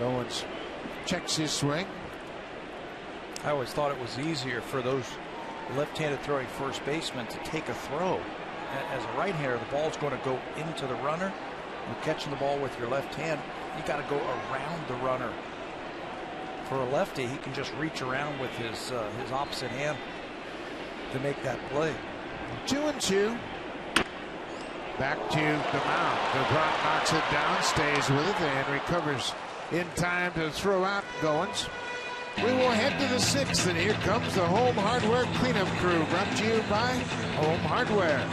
Owens checks his swing. I always thought it was easier for those left-handed throwing first basemen to take a throw. As a right-hander, the ball's going to go into the runner. You're catching the ball with your left hand. You got to go around the runner. For a lefty, he can just reach around with his opposite hand to make that play. 2-2. Back to the mound. DeGrom knocks it down, stays with it, and recovers in time to throw out Goins. We will head to the 6th, and here comes the Home Hardware cleanup crew, brought to you by Home Hardware.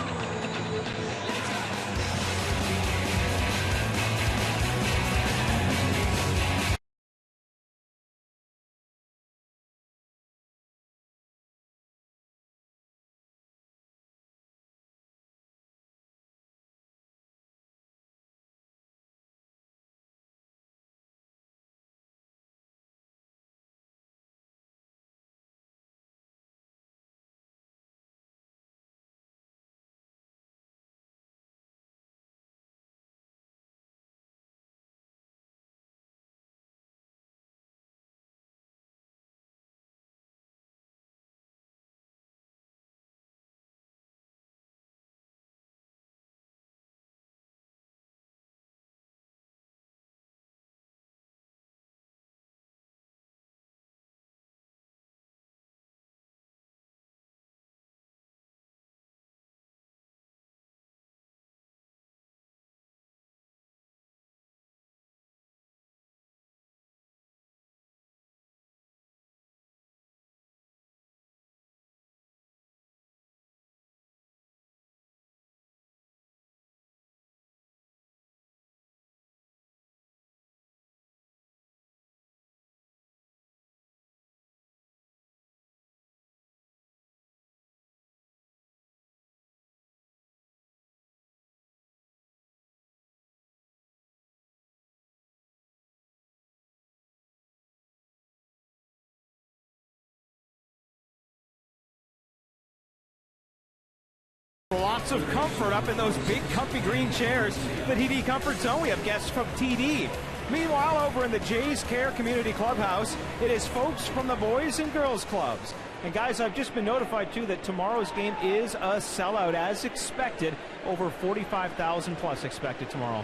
lots of comfort up in those big comfy green chairs. The TD Comfort Zone, we have guests from TD. Meanwhile, over in the Jays Care Community Clubhouse, it is folks from the Boys and Girls Clubs. And guys, I've just been notified too that tomorrow's game is a sellout as expected. Over 45,000 plus expected tomorrow.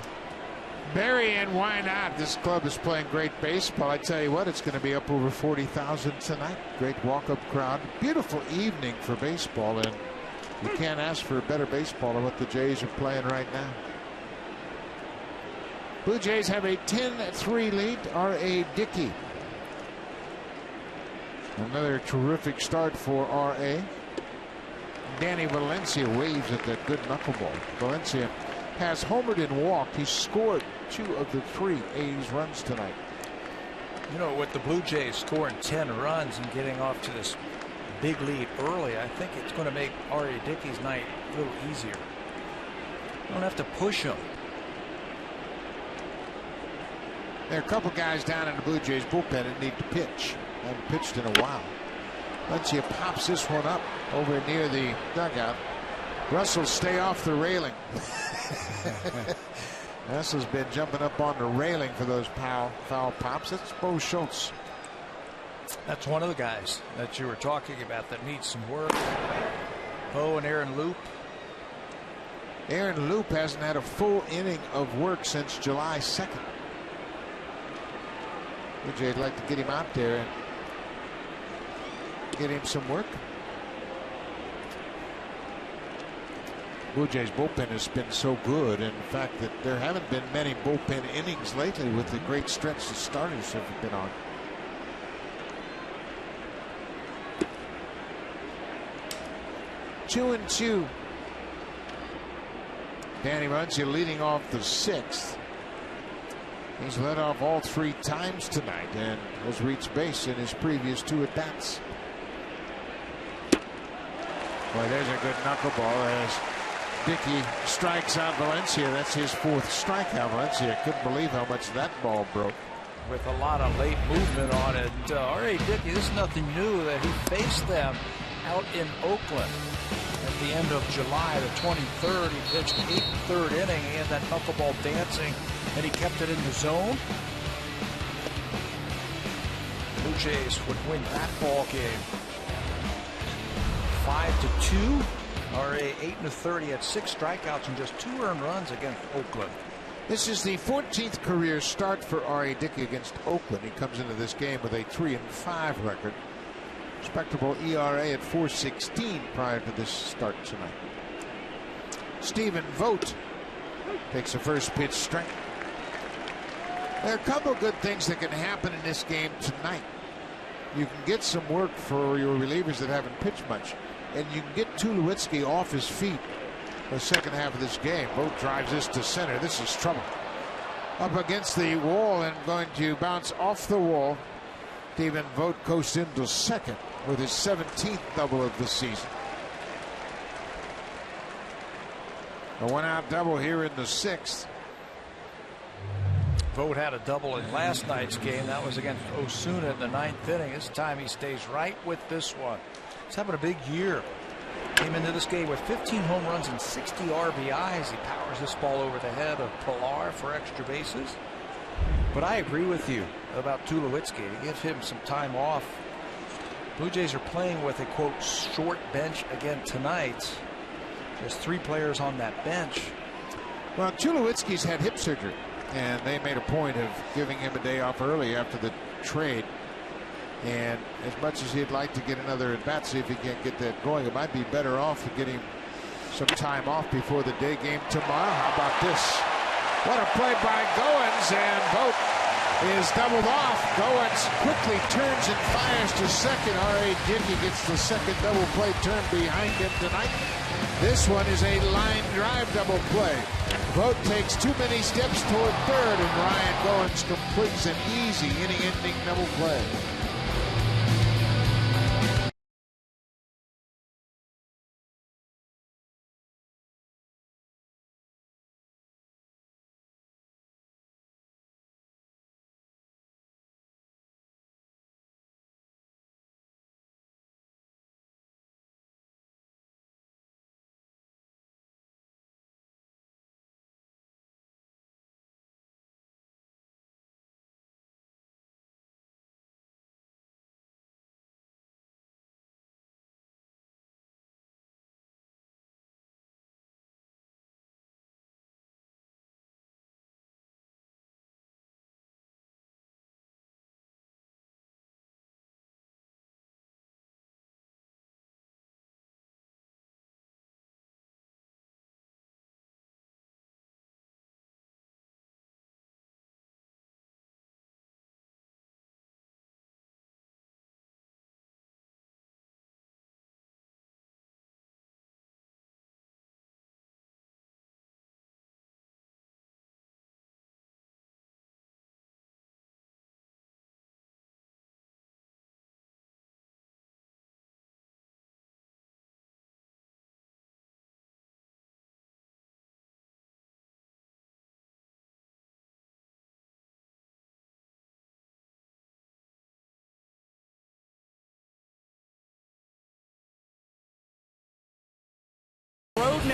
Barry, and why not? This club is playing great baseball. I tell you what, it's going to be up over 40,000 tonight. Great walk-up crowd. Beautiful evening for baseball, and you can't ask for a better baseball than what the Jays are playing right now. Blue Jays have a 10-3 lead. R.A. Dickey. Another terrific start for R.A. Danny Valencia waves at that good knuckleball. Valencia has homered and walked. He scored 2 of the 3 A's runs tonight. You know, with the Blue Jays scoring 10 runs and getting off to this big lead early, I think it's going to make R.A. Dickey's night a little easier. You don't have to push him. There are a couple guys down in the Blue Jays bullpen that need to pitch. Haven't pitched in a while. Valencia pops this one up over near the dugout. Russell, stay off the railing. Russell's been jumping up on the railing for those foul pops. That's Bo Schultz. That's one of the guys that you were talking about that needs some work. Bo and Aaron Loop. Aaron Loop hasn't had a full inning of work since July 2nd. Blue Jays like to get him out there and get him some work. Blue Jays bullpen has been so good, in fact, that there haven't been many bullpen innings lately with the great stretch the starters have been on. Two and two. Danny Valencia leading off the 6th. He's led off all 3 times tonight and has reached base in his previous 2 at-bats. Boy, there's a good knuckleball as Dickey strikes out Valencia. That's his 4th strikeout. Valencia couldn't believe how much that ball broke. With a lot of late movement on it. R.A. Dickey, this is nothing new that he faced them out in Oakland at the end of July the 23rd. He pitched 8th and 3rd inning. He had that knuckleball dancing, and he kept it in the zone. Blue Jays would win that ball game 5-2. R.A. 8 and 30 had 6 strikeouts and just 2 earned runs against Oakland. This is the 14th career start for R.A. Dickey against Oakland. He comes into this game with a 3-5 record. Respectable ERA at 4.16 prior to this start tonight. Stephen Vogt takes a first pitch strike. There are a couple of good things that can happen in this game tonight. You can get some work for your relievers that haven't pitched much, and you can get Tulowitzki off his feet the second half of this game. Vogt drives this to center. This is trouble. Up against the wall and going to bounce off the wall. Stephen Vogt coasts into second with his 17th double of the season. A 1-out double here in the 6th. Vogt had a double in last night's game. That was against Osuna in the 9th inning. This time he stays right with this one. He's having a big year. Came into this game with 15 home runs and 60 RBIs. He powers this ball over the head of Pilar for extra bases. But I agree with you about Tulowitzki. Give him some time off. Blue Jays are playing with a, quote, short bench again tonight. There's 3 players on that bench. Well, Tulowitzki's had hip surgery, and they made a point of giving him a day off early after the trade. And as much as he'd like to get another at bat, see if he can't get that going, it might be better off to get him some time off before the day game tomorrow. How about this? What a play by Goins, and Vogt is doubled off. Goins quickly turns and fires to second. R.A. Dickey gets the second double play turn behind him tonight. This one is a line drive double play. Vogt takes too many steps toward third, and Ryan Goins completes an easy inning-ending double play.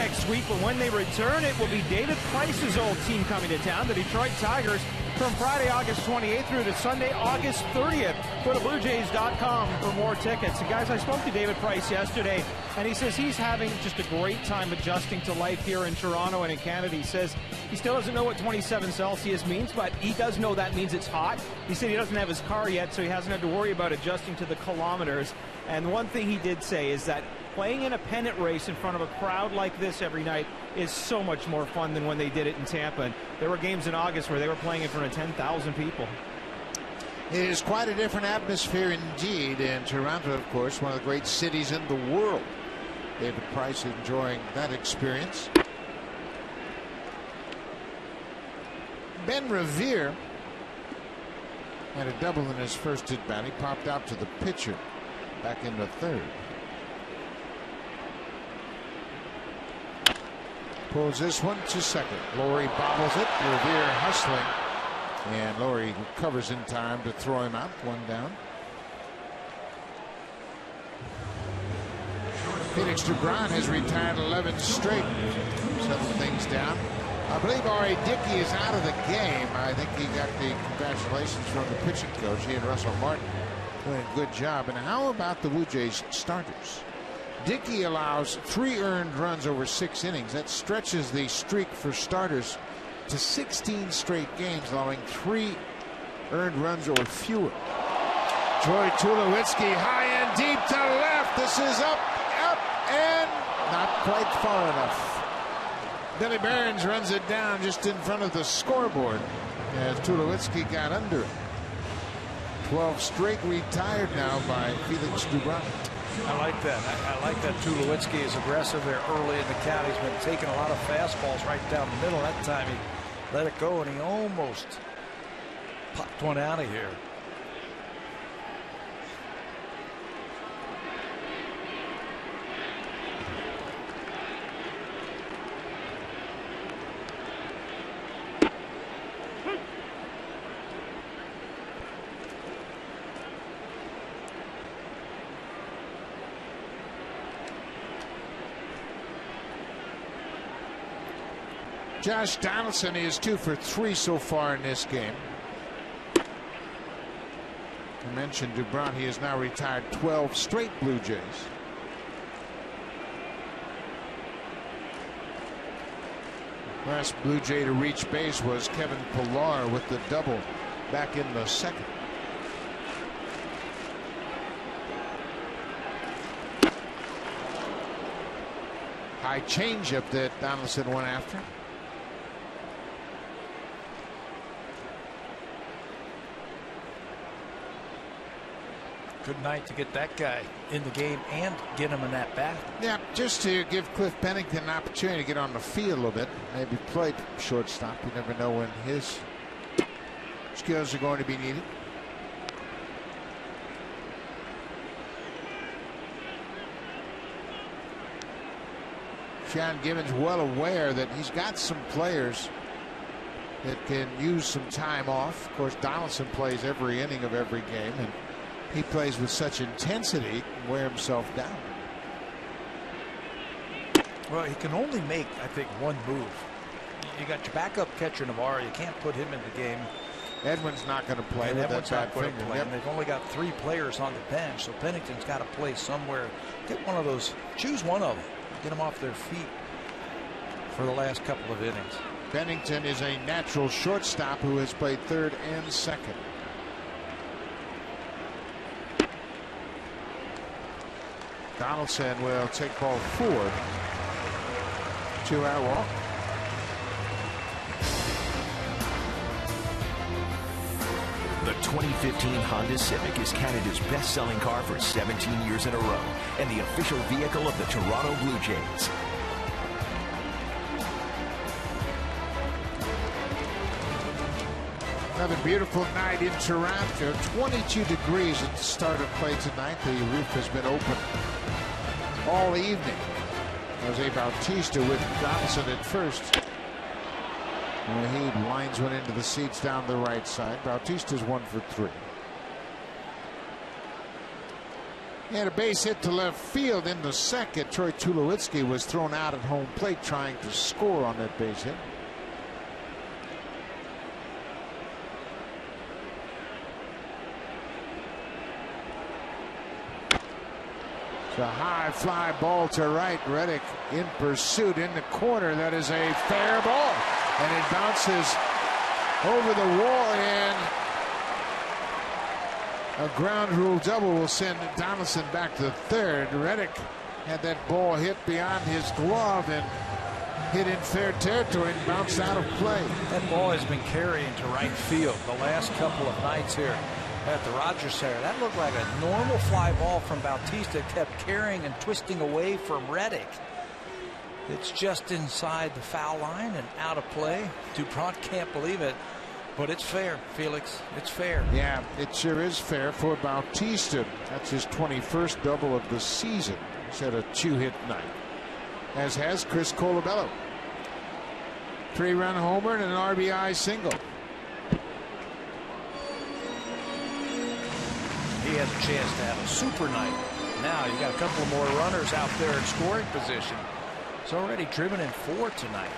next week, but when they return, it will be David Price's old team coming to town, the Detroit Tigers, from Friday, August 28th through to Sunday, August 30th. Go to BlueJays.com for more tickets. And guys, I spoke to David Price yesterday, and he says he's having just a great time adjusting to life here in Toronto and in Canada. He says he still doesn't know what 27 Celsius means, but he does know that means it's hot. He said he doesn't have his car yet, so he hasn't had to worry about adjusting to the kilometers. And one thing he did say is that playing in a pennant race in front of a crowd like this every night is so much more fun than when they did it in Tampa. And there were games in August where they were playing in front of 10,000 people. It is quite a different atmosphere indeed in Toronto, of course, one of the great cities in the world. David Price enjoying that experience. Ben Revere had a double in his first at bat. He popped out to the pitcher back in the third. Pulls this one to second. Lowry bobbles it. Revere hustling. And Lowry recovers in time to throw him out. One down. Phoenix DeGrom has retired 11 straight. Settle things down. I believe R.A. Dickey is out of the game. I think he got the congratulations from the pitching coach. He and Russell Martin doing a good job. And how about the Blue Jays starters? Dickey allows 3 earned runs over 6 innings. That stretches the streak for starters to 16 straight games, allowing 3 earned runs or fewer. Troy Tulowitzki high and deep to left. This is up, and not quite far enough. Billy Barons runs it down just in front of the scoreboard as Tulowitzki got under it. 12 straight retired now by Felix Dubron. I like that. I like that Tulowitzki is aggressive there early in the count. He's been taking a lot of fastballs right down the middle. That time he let it go, and he almost popped one out of here. Josh Donaldson is 2 for 3 so far in this game. I mentioned Dubron. He has now retired 12 straight Blue Jays. Last Blue Jay to reach base was Kevin Pillar with the double back in the second. High changeup that Donaldson went after. Good night to get that guy in the game and get him in that bat. Yeah, just to give Cliff Pennington an opportunity to get on the field a little bit. Maybe play shortstop. You never know when his skills are going to be needed. Sean Gibbons well aware that he's got some players that can use some time off. Of course, Donaldson plays every inning of every game, and he plays with such intensity, he can wear himself down. Well, he can only make, I think, one move. You got your backup catcher Navarro. You can't put him in the game. Edwin's not going to play with that bad finger. Yep. And they've only got 3 players on the bench, so Pennington's got to play somewhere. Get one of those. Choose one of them. Get them off their feet for the last couple of innings. Pennington is a natural shortstop who has played third and second. Donaldson will take ball 4. 2-out walk. The 2015 Honda Civic is Canada's best-selling car for 17 years in a row and the official vehicle of the Toronto Blue Jays. Another beautiful night in Toronto. 22 degrees at the start of play tonight. The roof has been open all evening. Jose Bautista with Donaldson at first. He lines one into the seats down the right side. Bautista's 1 for 3. He had a base hit to left field in the second. Troy Tulowitzki was thrown out at home plate trying to score on that base hit. The high fly ball to right. Reddick in pursuit in the corner. That is a fair ball, and it bounces over the wall, and a ground rule double will send Donaldson back to third. Reddick had that ball hit beyond his glove and hit in fair territory and bounced out of play. That ball has been carrying to right field the last couple of nights here at the Rogers Center. That looked like a normal fly ball from Bautista, kept carrying and twisting away from Reddick. It's just inside the foul line and out of play. Dupont can't believe it, but it's fair, Felix. It's fair. Yeah, it sure is fair for Bautista. That's his 21st double of the season. He's had a 2-hit night, as has Chris Colabello. 3-run homer and an RBI single. He has a chance to have a super night. Now you got a couple more runners out there in scoring position. It's already driven in 4 tonight.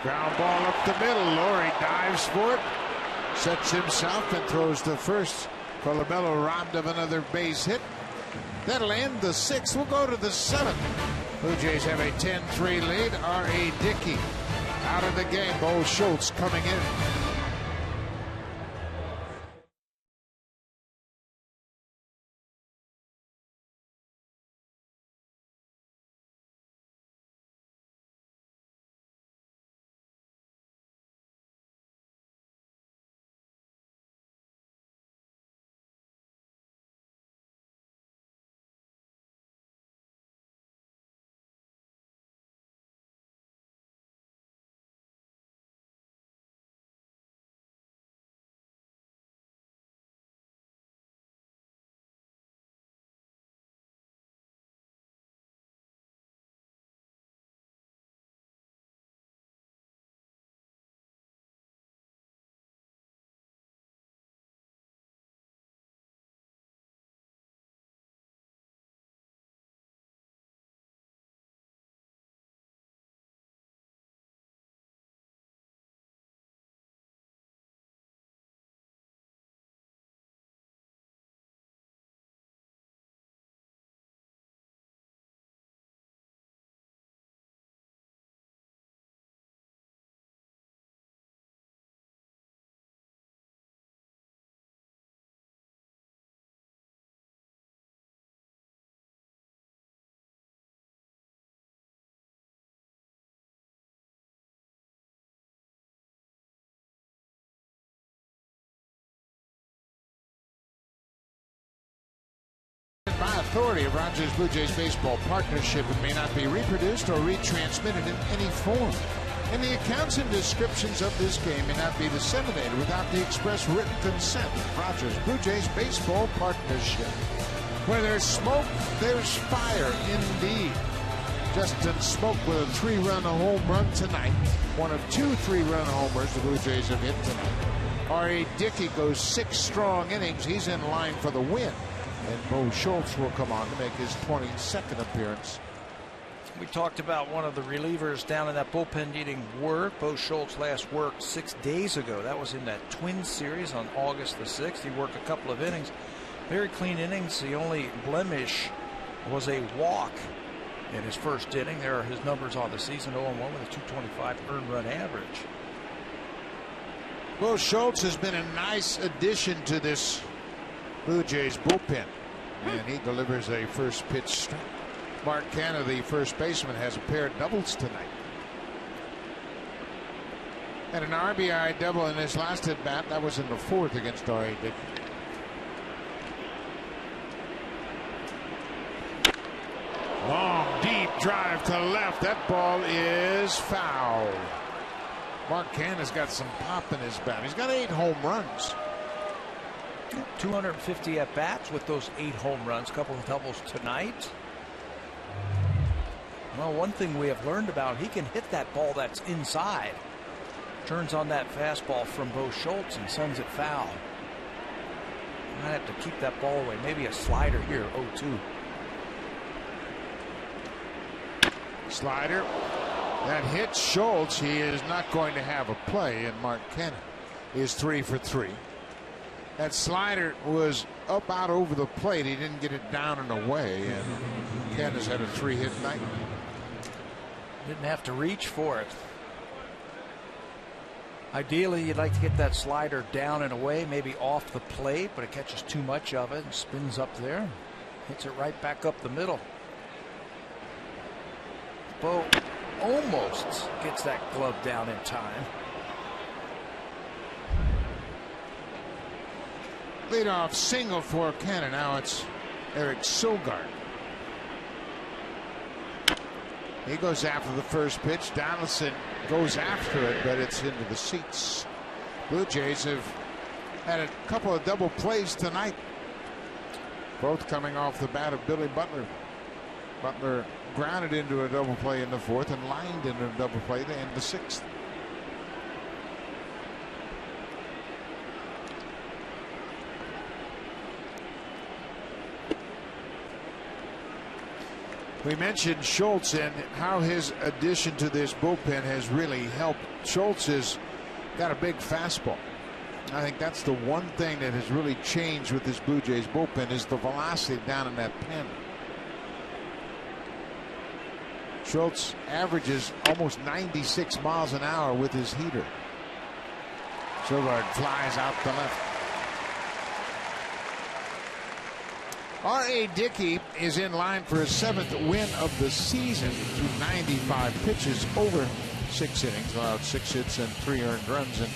Ground ball up the middle. Laurie dives for it, sets himself and throws to first. Colabello robbed of another base hit. That'll end the 6th. We'll go to the 7th. Blue Jays have a 10-3 lead. R.A. Dickey out of the game. Bo Schultz coming in. By authority of Rogers Blue Jays Baseball Partnership, it may not be reproduced or retransmitted in any form. And the accounts and descriptions of this game may not be disseminated without the express written consent of Rogers Blue Jays Baseball Partnership. Where there's smoke, there's fire indeed. Justin Smoke with a 3-run home run tonight. One of 2 3-run homers the Blue Jays have hit tonight. R.A. Dickey goes 6 strong innings. He's in line for the win. And Bo Schultz will come on to make his 22nd appearance. We talked about one of the relievers down in that bullpen needing work. Bo Schultz last worked 6 days ago. That was in that Twins series on August the 6th. He worked a couple of innings. Very clean innings. The only blemish was a walk in his first inning. There are his numbers on the season: 0-1 with a 225 earned run average. Bo Schultz has been a nice addition to this Blue Jays bullpen, and he delivers a first pitch strike. Mark Canha, the first baseman, has a pair of doubles tonight. And an RBI double in his last at bat. That was in the 4th against R.A. Dickey. Long, deep drive to left. That ball is foul. Mark Canha's got some pop in his bat. He's got 8 home runs. 250 at bats with those 8 home runs. A couple of doubles tonight. Well, one thing we have learned about, he can hit that ball that's inside. Turns on that fastball from Bo Schultz and sends it foul. Might have to keep that ball away. Maybe a slider here. 0-2. Slider that hits Schultz. He is not going to have a play, and Mark Canha is 3 for 3. That slider was up out over the plate. He didn't get it down and away, and Canha's had a 3-hit night. Didn't have to reach for it. Ideally, you'd like to get that slider down and away, maybe off the plate, but it catches too much of it and spins up there. Hits it right back up the middle. Bo almost gets that glove down in time. Leadoff single for Canha. Now it's Eric Sogard. He goes after the first pitch. Donaldson goes after it, but it's into the seats. Blue Jays have had a couple of double plays tonight, both coming off the bat of Billy Butler. Butler grounded into a double play in the 4th and lined into a double play to end the 6th. We mentioned Schultz and how his addition to this bullpen has really helped. Schultz has got a big fastball. I think that's the one thing that has really changed with this Blue Jays bullpen is the velocity down in that pen. Schultz averages almost 96 miles an hour with his heater. Sogard flies out the left. R.A. Dickey is in line for his 7th win of the season through 95 pitches over 6 innings, allowed 6 hits and 3 earned runs. And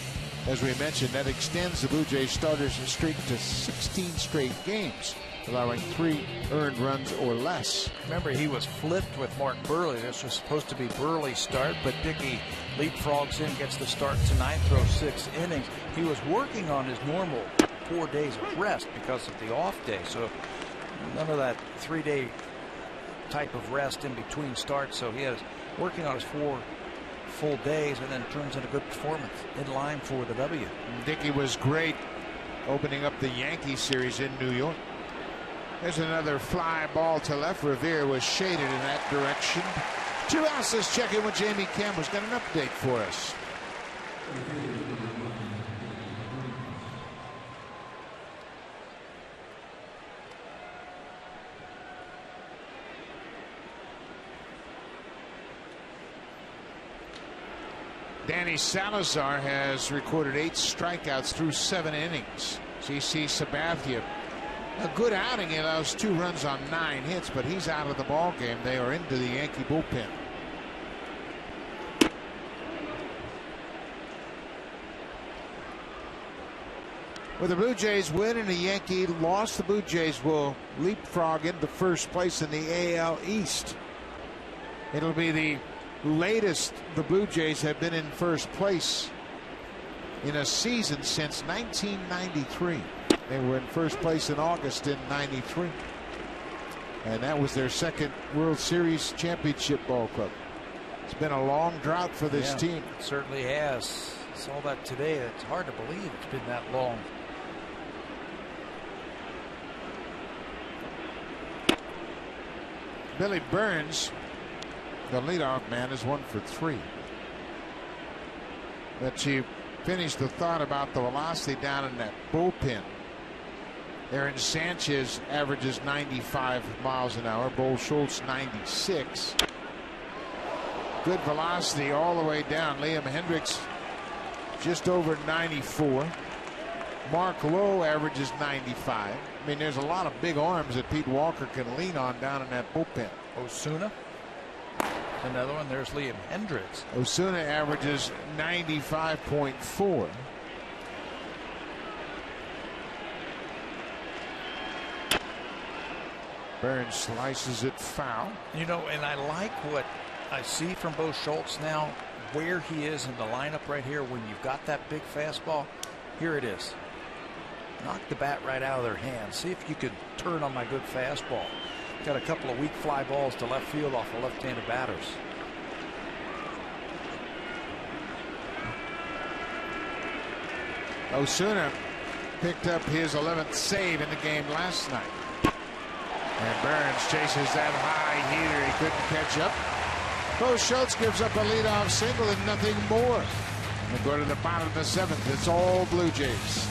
as we mentioned, that extends the Blue Jays starters' streak to 16 straight games, allowing 3 earned runs or less. Remember, he was flipped with Mark Buehrle. This was supposed to be Buehrle's start, but Dickey leapfrogs in, gets the start tonight, throws 6 innings. He was working on his normal 4 days of rest because of the off day. So none of that 3-day type of rest in between starts. So he is working on his 4 full days and then turns in a good performance in line for the W. Dickey was great opening up the Yankee series in New York. There's another fly ball to left. Revere was shaded in that direction. 2 outs. Let's check in with Jamie Campbell's got an update for us. Danny Salazar has recorded 8 strikeouts through 7 innings. CC Sabathia, a good outing. He allows 2 runs on 9 hits, but he's out of the ball game. They are into the Yankee bullpen. With the Blue Jays win and the Yankee loss, the Blue Jays will leapfrog into first place in the AL East. It'll be the latest the Blue Jays have been in first place in a season since 1993. They were in first place in August in '93, and that was their 2nd World Series championship ball club. It's been a long drought for this team. It certainly has. Saw that today. It's hard to believe it's been that long. Billy Burns, the leadoff man, is 1 for 3. But you finished the thought about the velocity down in that bullpen. Aaron Sanchez averages 95 miles an hour. Bo Schultz 96. Good velocity all the way down. Liam Hendricks just over 94. Mark Lowe averages 95. I mean, there's a lot of big arms that Pete Walker can lean on down in that bullpen. Osuna, another one. There's Liam Hendricks. Osuna averages 95.4. Burns slices it foul. You know, and I like what I see from Bo Schultz now, where he is in the lineup right here. When you've got that big fastball, here it is. Knock the bat right out of their hands. See if you could turn on my good fastball. Got a couple of weak fly balls to left field off of left-handed batters. Osuna picked up his 11th save in the game last night. And Burns chases that high heater. He couldn't catch up. Bo Schultz gives up a leadoff single and nothing more. And we go to the bottom of the 7th. It's all Blue Jays.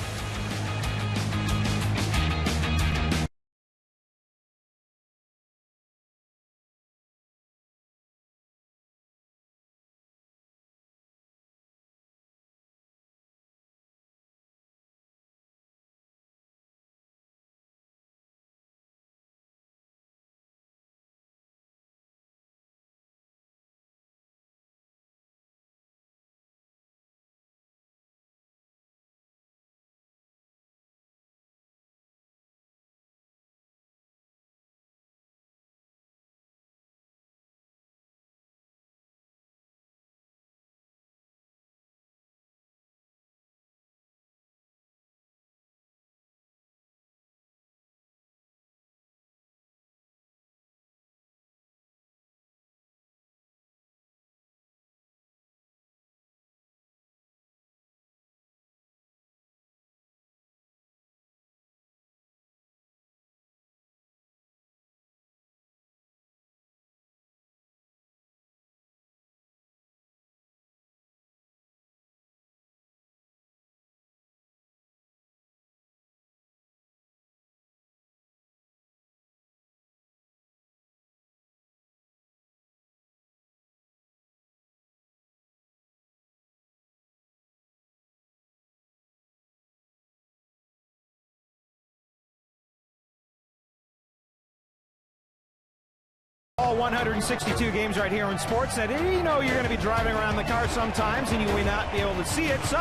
All 162 games right here in Sportsnet. You know you're going to be driving around the car sometimes and you may not be able to see it. So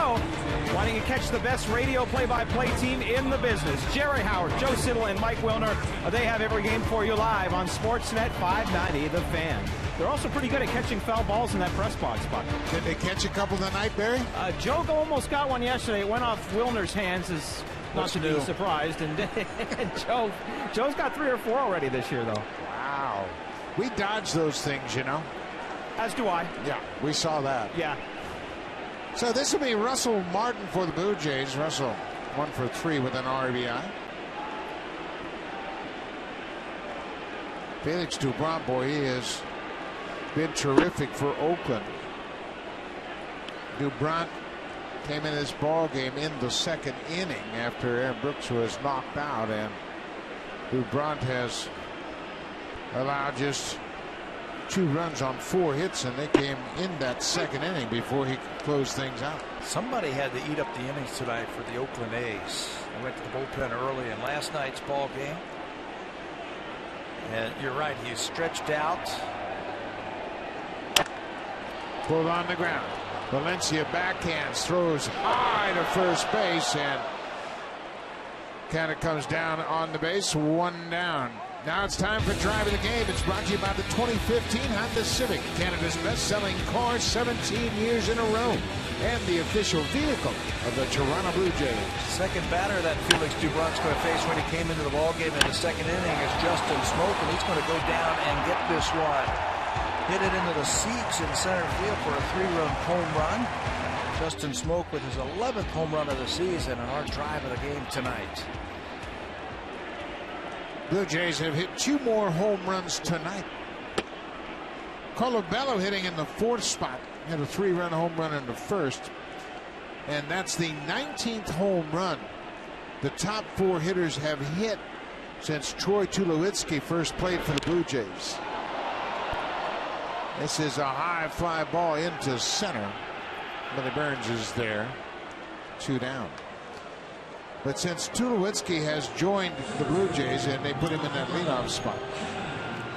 why don't you catch the best radio play-by-play team in the business? Jerry Howard, Joe Siddle, and Mike Wilner. They have every game for you live on Sportsnet 590 The Fan. They're also pretty good at catching foul balls in that press box spot. Did they catch a couple tonight, Barry? Joe almost got one yesterday. It went off Wilner's hands. Is not to be surprised. And Joe's got 3 or 4 already this year, though. Wow. We dodge those things, you know. As do I. Yeah, we saw that. Yeah. So this will be Russell Martin for the Blue Jays. Russell 1 for 3 with an RBI. Felix Dubron, boy, he has been terrific for Oakland. Dubron came in this ball game in the 2nd inning after Aaron Brooks was knocked out, and Dubron has allowed just 2 runs on 4 hits, and they came in that 2nd inning before he could close things out. Somebody had to eat up the innings tonight for the Oakland A's. They went to the bullpen early in last night's ball game. And you're right, he's stretched out. Pulled on the ground. Valencia backhands, throws high to first base, and kind of comes down on the base. 1 down. Now it's time for Drive of the Game. It's brought to you by the 2015 Honda Civic, Canada's best-selling car 17 years in a row, and the official vehicle of the Toronto Blue Jays. Second batter that Felix Dubron's going to face when he came into the ballgame in the 2nd inning is Justin Smoak, and he's going to go down and get this one. Hit it into the seats in center field for a 3-run home run. Justin Smoak with his 11th home run of the season and our Drive of the Game tonight. Blue Jays have hit 2 more home runs tonight. Colabello hitting in the 4th spot. Had a 3-run home run in the 1st. And that's the 19th home run the top 4 hitters have hit since Troy Tulowitzki first played for the Blue Jays. This is a high fly ball into center. Billy Burns is there. 2 down. But since Tulowitzki has joined the Blue Jays and they put him in that leadoff spot,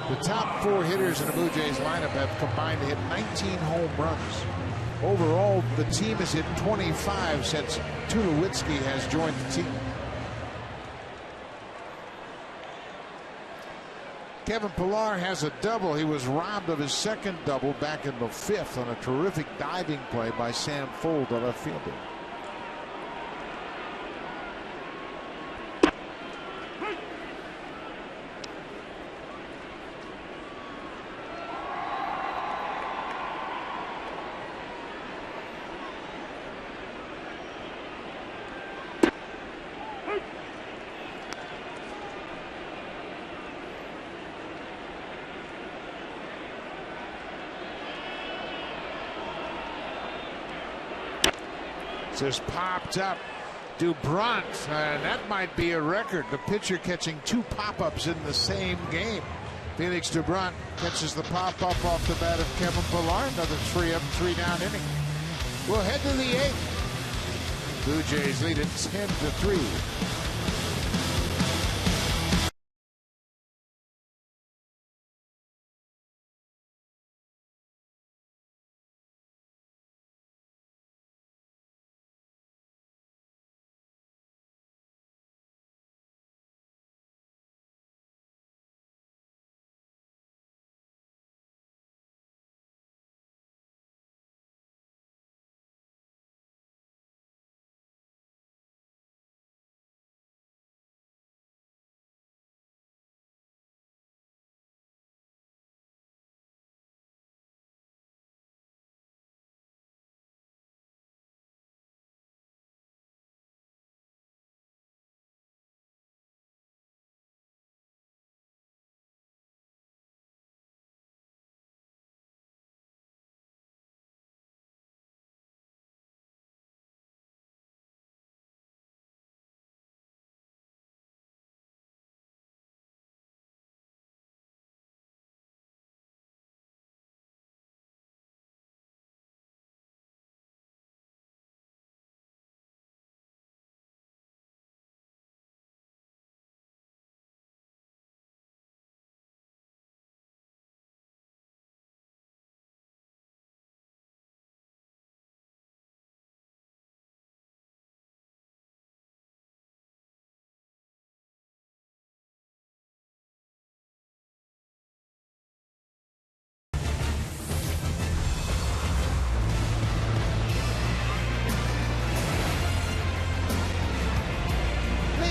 the top 4 hitters in the Blue Jays lineup have combined to hit 19 home runs. Overall, the team has hit 25 since Tulowitzki has joined the team. Kevin Pillar has a double. He was robbed of his second double back in the 5th on a terrific diving play by Sam Fuld, the left fielder. Just popped up. Dubrunt, and that might be a record. The pitcher catching 2 pop-ups in the same game. Felix Dubrunt catches the pop-up off the bat of Kevin Pillar. Another 3-up, 3-down inning. We'll head to the 8th. Blue Jays lead it 10-3.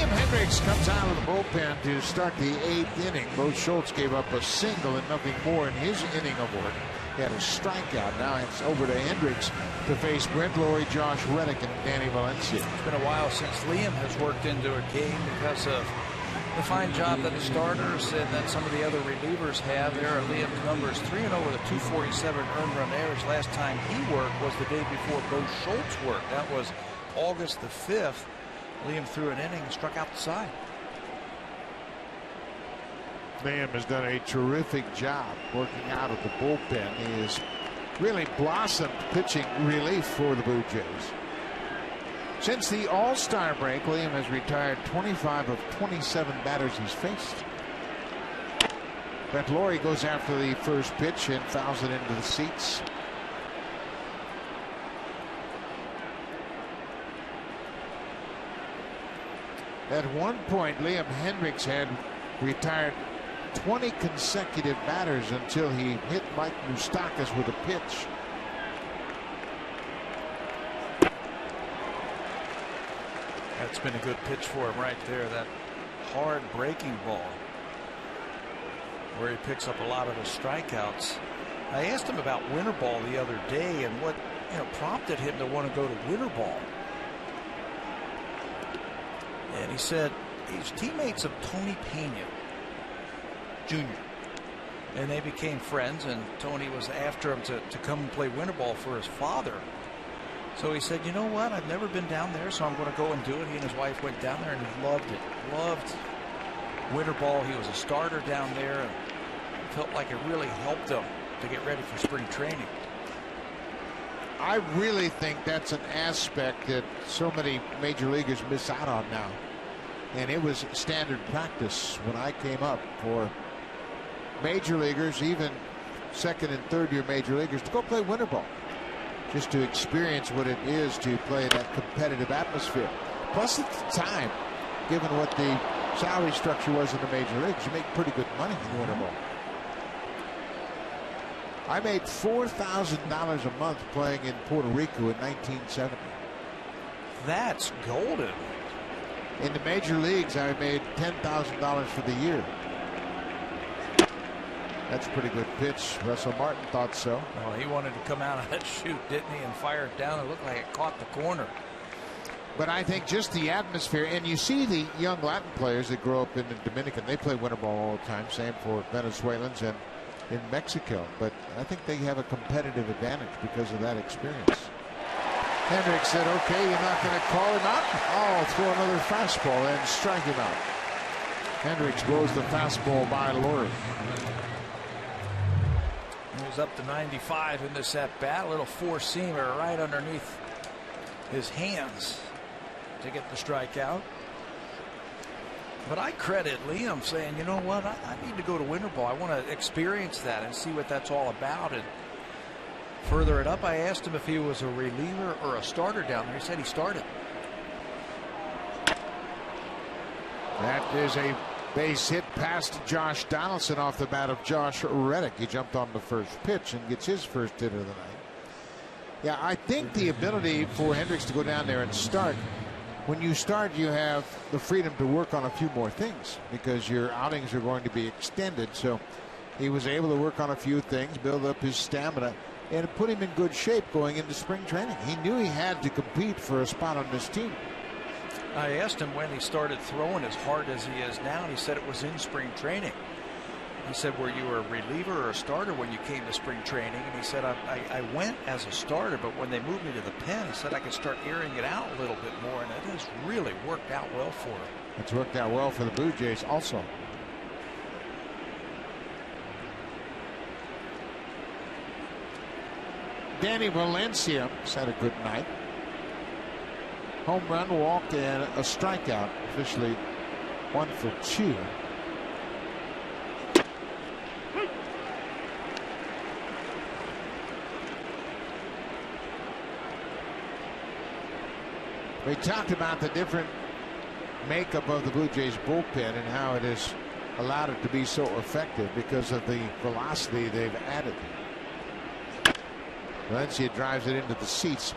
Hendricks comes out of the bullpen to start the 8th inning. Bo Schultz gave up a single and nothing more in his inning of work. He had a strikeout. Now it's over to Hendricks to face Brent Lawrie, Josh Reddick, and Danny Valencia. It's been a while since Liam has worked into a game because of the fine job that the starters and then some of the other relievers have. There are Liam's numbers: 3-0 with a 247 earned run average. Last time he worked was the day before Bo Schultz worked. That was August the 5th. Liam threw an inning and struck out the side. Liam has done a terrific job working out of the bullpen. He has really blossomed pitching relief for the Blue Jays. Since the All-Star break, Liam has retired 25 of 27 batters he's faced. Brent Lawrie goes after the first pitch and fouls it into the seats. At one point, Liam Hendricks had retired 20 consecutive batters until he hit Mike Moustakas with a pitch. That's been a good pitch for him right there. That hard breaking ball where he picks up a lot of the strikeouts. I asked him about winter ball the other day and what prompted him to want to go to winter ball. And he said he's teammates of Tony Pena Jr. And they became friends, and Tony was after him to come and play winter ball for his father. So he said, you know what, I've never been down there, so I'm going to go and do it. He and his wife went down there and he loved it. Loved winter ball. He was a starter down there and felt like it really helped him to get ready for spring training. I really think that's an aspect that so many major leaguers miss out on now. And it was standard practice when I came up for major leaguers, even second and third year major leaguers, to go play winter ball, just to experience what it is to play in that competitive atmosphere. Plus, at the time, given what the salary structure was in the major leagues. You make pretty good money in the winter ball. I made $4,000 a month playing in Puerto Rico in 1970. That's golden. In the major leagues, I made $10,000 for the year. That's a pretty good pitch. Russell Martin thought so. Well, he wanted to come out of that chute, didn't he, and fire it down. It looked like it caught the corner. But I think just the atmosphere, and you see the young Latin players that grow up in the Dominican, they play winter ball all the time. Same for Venezuelans and in Mexico. But I think they have a competitive advantage because of that experience. Hendricks said, okay, you're not going to call him out? I'll throw another fastball and strike him out. Hendricks blows the fastball by Lurie. He was up to 95 in this at-bat. A little four-seamer right underneath his hands to get the strikeout. But I credit Liam saying, you know what, I need to go to winter ball. I want to experience that and see what that's all about. And further it up, I asked him if he was a reliever or a starter down there. He said he started. That is a base hit past Josh Donaldson off the bat of Josh Reddick. He jumped on the first pitch and gets his first hit of the night. Yeah, I think the ability for Hendricks to go down there and start, when you start, you have the freedom to work on a few more things because your outings are going to be extended. So he was able to work on a few things, build up his stamina, and put him in good shape going into spring training. He knew he had to compete for a spot on this team. I asked him when he started throwing as hard as he is now, and he said it was in spring training. He said, were you a reliever or a starter when you came to spring training? And he said, I went as a starter, but when they moved me to the pen, he said I could start airing it out a little bit more, and it has really worked out well for him. It's worked out well for the Blue Jays also. Danny Valencia has had a good night. Home run, walk, and a strikeout. Officially 1 for 2. We talked about the different makeup of the Blue Jays bullpen and how it has allowed it to be so effective because of the velocity they've added. Valencia drives it into the seats.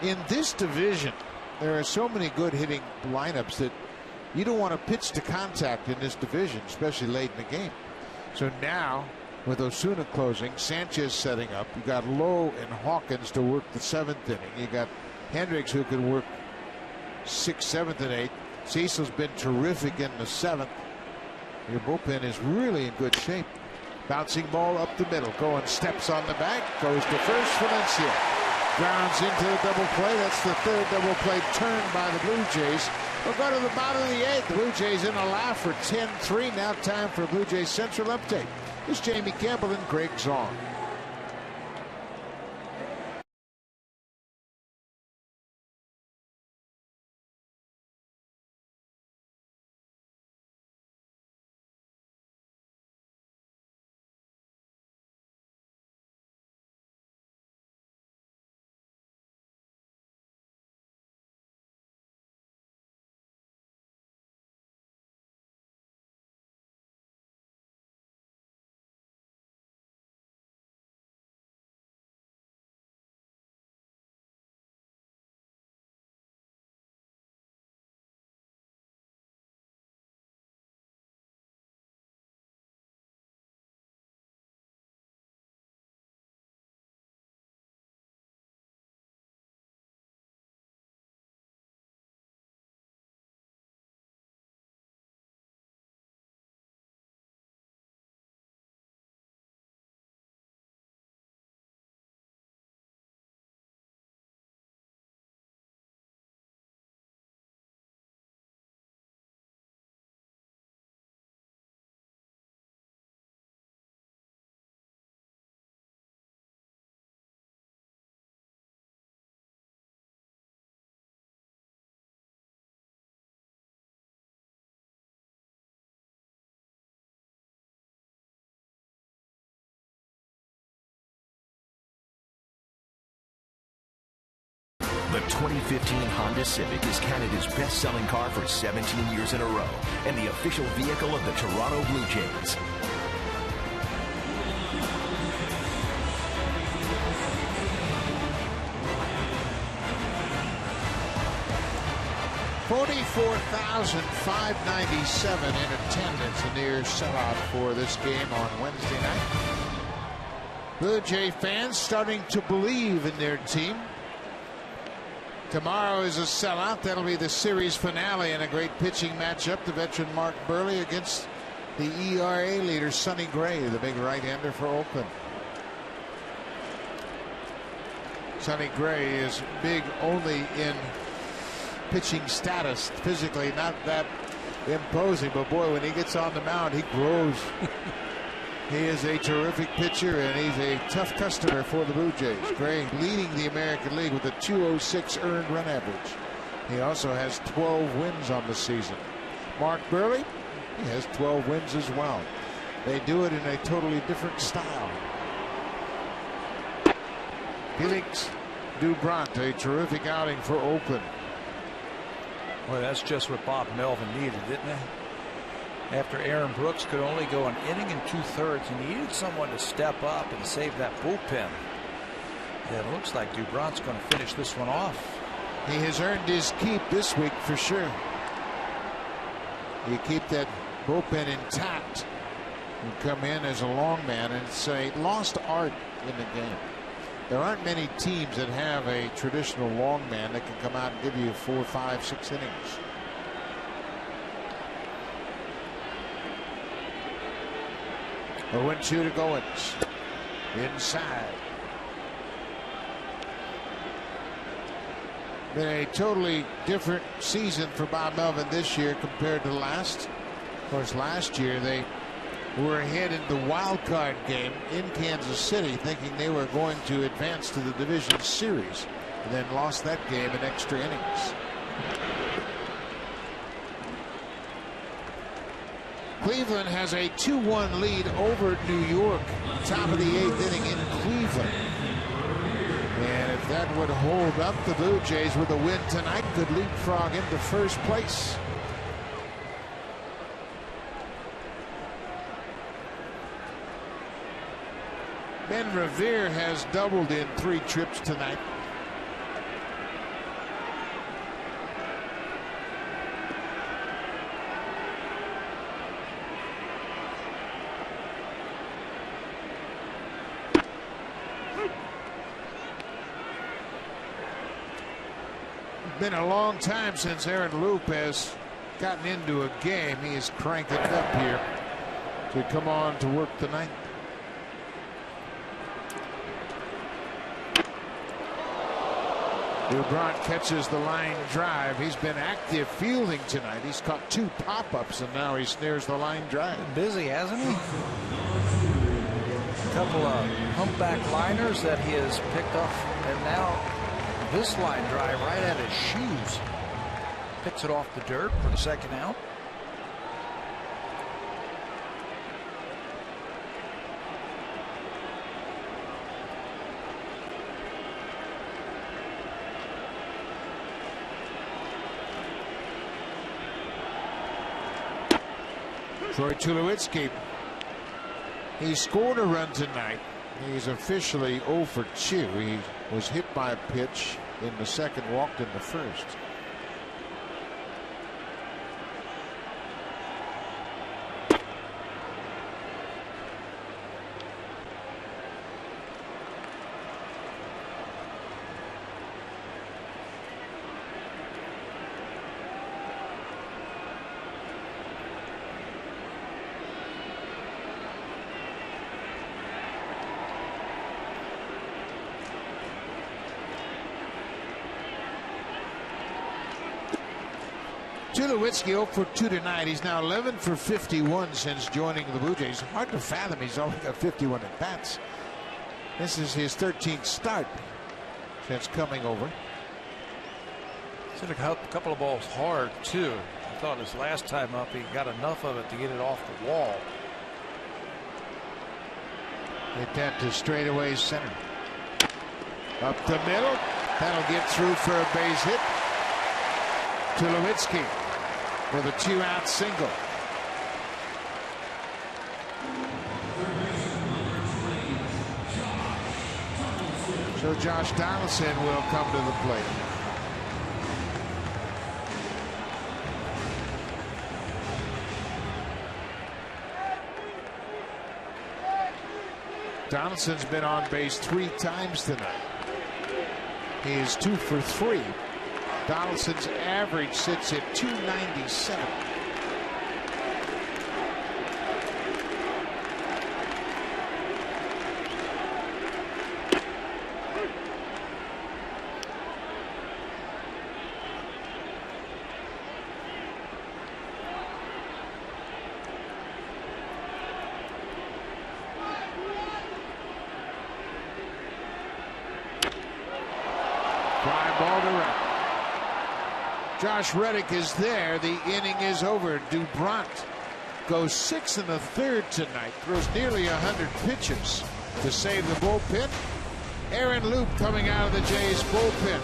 In this division, there are so many good hitting lineups that you don't want to pitch to contact in this division, especially late in the game. So now, with Osuna closing, Sanchez setting up, you got Lowe and Hawkins to work the 7th inning. You got Hendricks who can work 6th, 7th, and 8th. Cecil's been terrific in the 7th. Your bullpen is really in good shape. Bouncing ball up the middle. Going steps on the back. Goes to first. Valencia grounds into the double play. That's the 3rd double play turn by the Blue Jays. We'll go to the bottom of the 8th. The Blue Jays in a laugh for 10-3. Now time for a Blue Jays Central update. This is Jamie Campbell and Greg Zong. The 2015 Honda Civic is Canada's best-selling car for 17 years in a row and the official vehicle of the Toronto Blue Jays. $44,597 in attendance, a near sellout for this game on Wednesday night. Blue Jay fans starting to believe in their team. Tomorrow is a sellout. That'll be the series finale and a great pitching matchup. The veteran Mark Burley against the ERA leader Sonny Gray, the big right-hander for Oakland. Sonny Gray is big only in pitching status, physically not that imposing, but boy, when he gets on the mound, he grows. He is a terrific pitcher, and he's a tough customer for the Blue Jays. Gray leading the American League with a .206 earned run average. He also has 12 wins on the season. Mark Burley, he has 12 wins as well. They do it in a totally different style. Felix Dubront, a terrific outing for Oakland. Well, that's just what Bob Melvin needed, didn't it? After Aaron Brooks could only go an inning and 2/3, he needed someone to step up and save that bullpen. Yeah, it looks like Dubront's going to finish this one off. He has earned his keep this week for sure. You keep that bullpen intact and come in as a long man, and it's a lost art in the game. There aren't many teams that have a traditional long man that can come out and give you 4, 5, 6 innings. A 1-2 to Goins. Inside. Been a totally different season for Bob Melvin this year compared to last. Of course, last year they were ahead in the wild card game in Kansas City, thinking they were going to advance to the division series, and then lost that game in extra innings. Cleveland has a 2-1 lead over New York. Top of the 8th inning in Cleveland. And if that would hold up, the Blue Jays with a win tonight could leapfrog into first place. Ben Revere has doubled in 3 trips tonight. Been a long time since Aaron Loop has gotten into a game. He is cranking it up here to come on to work tonight. Dubront catches the line drive. He's been active fielding tonight. He's caught 2 pop-ups, and now he snares the line drive. Been busy, hasn't he? A couple of humpback liners that he has picked up, and now this line drive right at his shoes. Picks it off the dirt for the second out. Troy Tulowitzki, he scored a run tonight. He's officially 0 for 2. He was hit by a pitch in the second, walked in the first. Tulowitzki 0 for 2 tonight. He's now 11 for 51 since joining the Blue Jays. Hard to fathom he's only got 51 at bats. This is his 13th start since coming over. Hit a couple of balls hard too. I thought his last time up he got enough of it to get it off the wall. Hit that to straightaway center. Up the middle. That'll get through for a base hit. Tulowitzki with a 2-out single. So Josh Donaldson will come to the plate. Donaldson's been on base 3 times tonight. He is 2 for 3. Donaldson's average sits at 297. Josh Reddick is there. The inning is over. Dubront goes 6 1/3 tonight. Throws nearly 100 pitches to save the bullpen. Aaron Loup coming out of the Jays bullpen,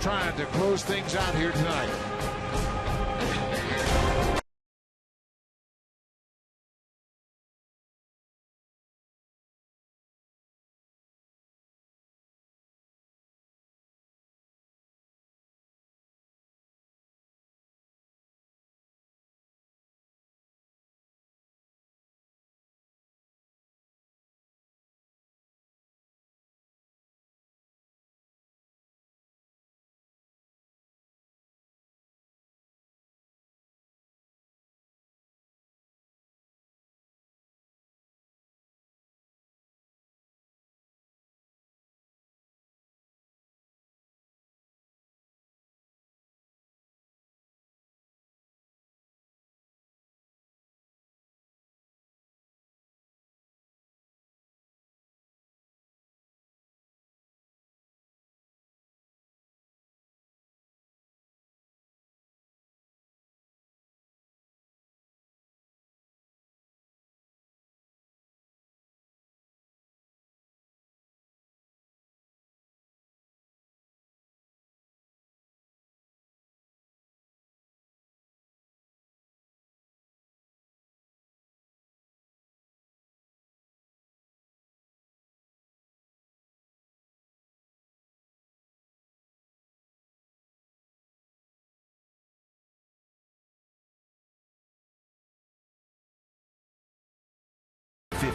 trying to close things out here tonight.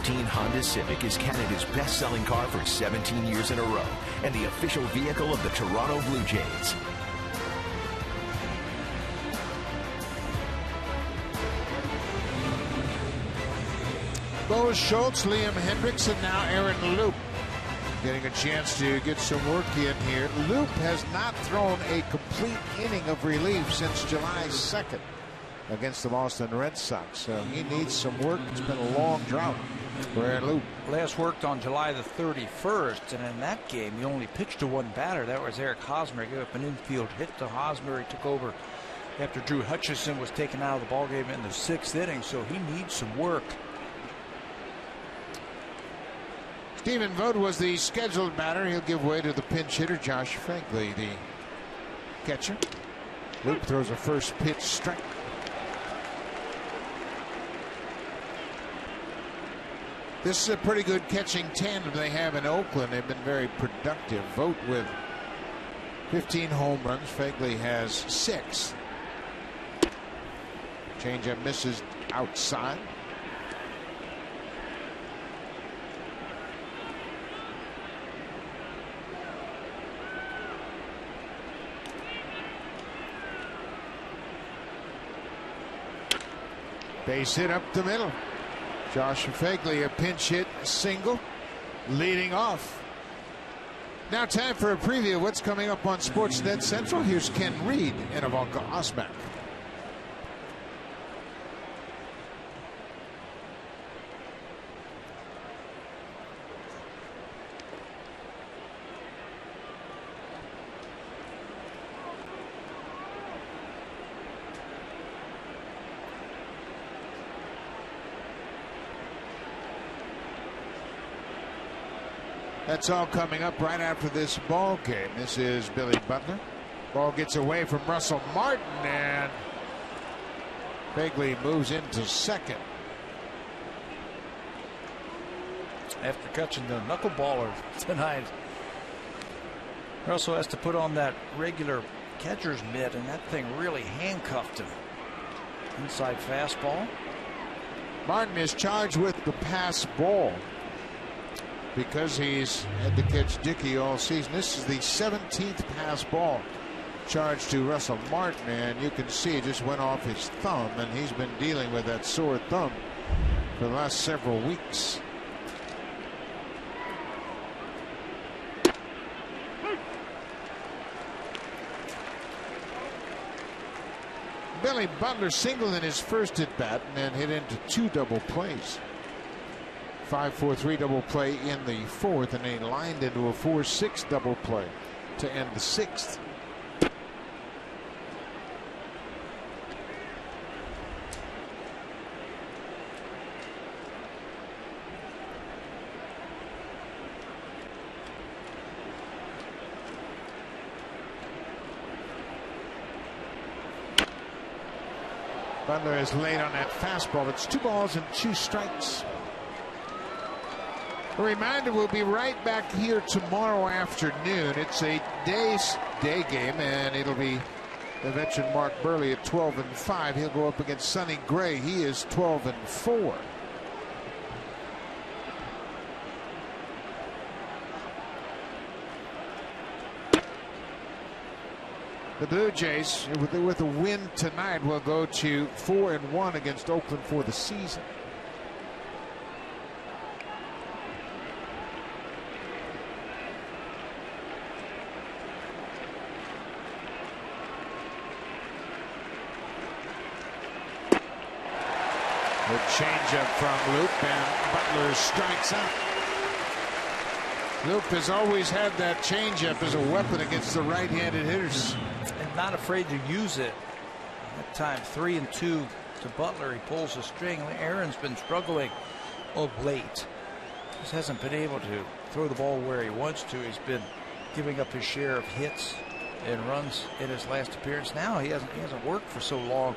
Honda Civic is Canada's best-selling car for 17 years in a row and the official vehicle of the Toronto Blue Jays. Bo Schultz, Liam Hendricks, and now Aaron Loup getting a chance to get some work in here. Loup has not thrown a complete inning of relief since July 2nd against the Boston Red Sox, so he needs some work. It's been a long drought for Aaron Loup. Last worked on July the 31st, and in that game he only pitched to one batter. That was Eric Hosmer. He gave up an infield hit to Hosmer. He took over after Drew Hutchison was taken out of the ballgame in the 6th inning, so he needs some work. Stephen Vogt was the scheduled batter. He'll give way to the pinch hitter Josh Phegley, the catcher. Loup throws a first pitch strike. This is a pretty good catching tandem they have in Oakland. They've been very productive. Vogt with 15 home runs. Phegley has 6. Changeup misses outside. Base hit up the middle. Josh Phegley, a pinch hit single, leading off. Now time for a preview of what's coming up on Sportsnet Central. Here's Ken Reed and Ivanka Osmak. That's all coming up right after this ball game. This is Billy Butler. Ball gets away from Russell Martin, and Begley moves into second. After catching the knuckleballer tonight, Russell has to put on that regular catcher's mitt, and that thing really handcuffed him. Inside fastball. Martin is charged with the pass ball because he's had to catch Dickey all season. This is the 17th pass ball charged to Russell Martin, and you can see it just went off his thumb, and he's been dealing with that sore thumb for the last several weeks. Billy Butler singled in his first at bat and then hit into 2 double plays. 5-4-3 double play in the 4th, and they lined into a 4-6 double play to end the 6th. Butler is late on that fastball. It's 2 balls and 2 strikes. A reminder, we'll be right back here tomorrow afternoon. It's a day game, and it'll be the veteran Mark Burley at 12-5. He'll go up against Sonny Gray. He is 12-4. The Blue Jays, with a win tonight, will go to 4-1 against Oakland for the season. The changeup from Loop, and Butler strikes out. Loop has always had that changeup as a weapon against the right-handed hitters. And not afraid to use it. That time 3-2 to Butler. He pulls the string. Aaron's been struggling of late. Just hasn't been able to throw the ball where he wants to. He's been giving up his share of hits and runs in his last appearance. Now he hasn't worked for so long.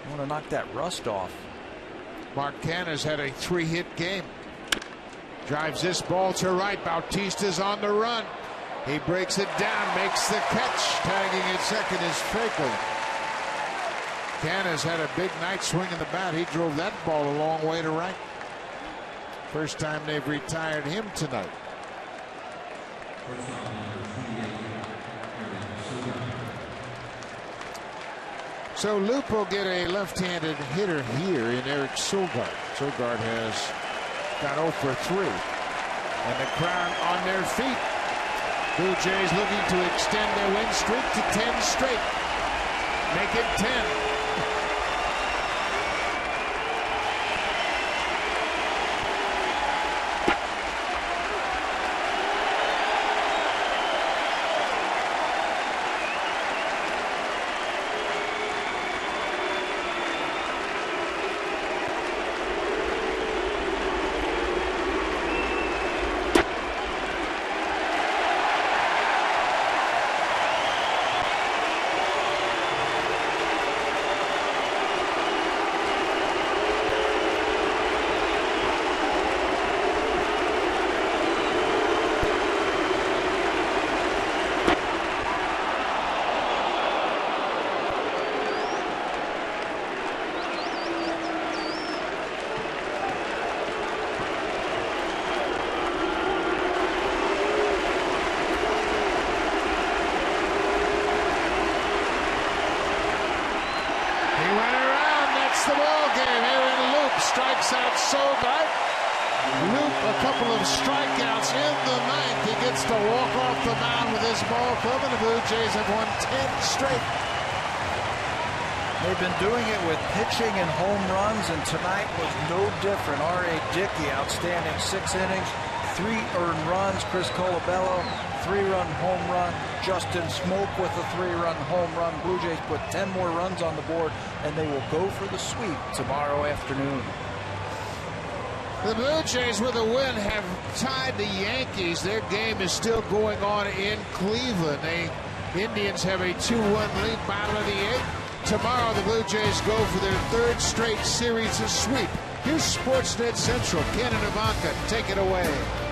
You want to knock that rust off. Mark Canha's had a 3-hit game. Drives this ball to right. Bautista's on the run. He breaks it down, makes the catch. Tagging at second is Fakeley. Canha's had a big night swinging the bat. He drove that ball a long way to right. First time they've retired him tonight. So Loop will get a left-handed hitter here in Eric Sogard. Sogard has got 0 for 3. And the crowd on their feet. Blue Jays looking to extend their win streak to 10 straight. Make it 10. And home runs, and tonight was no different. R.A. Dickey, outstanding 6 innings, 3 earned runs. Chris Colabello, 3-run home run. Justin Smoke with a 3-run home run. Blue Jays put 10 more runs on the board, and they will go for the sweep tomorrow afternoon. The Blue Jays with a win have tied the Yankees. Their game is still going on in Cleveland. The Indians have a 2-1 lead, bottom of the 8th. Tomorrow, the Blue Jays go for their 3rd straight series of sweep. Here's Sportsnet Central. Ken and Ivanka, take it away.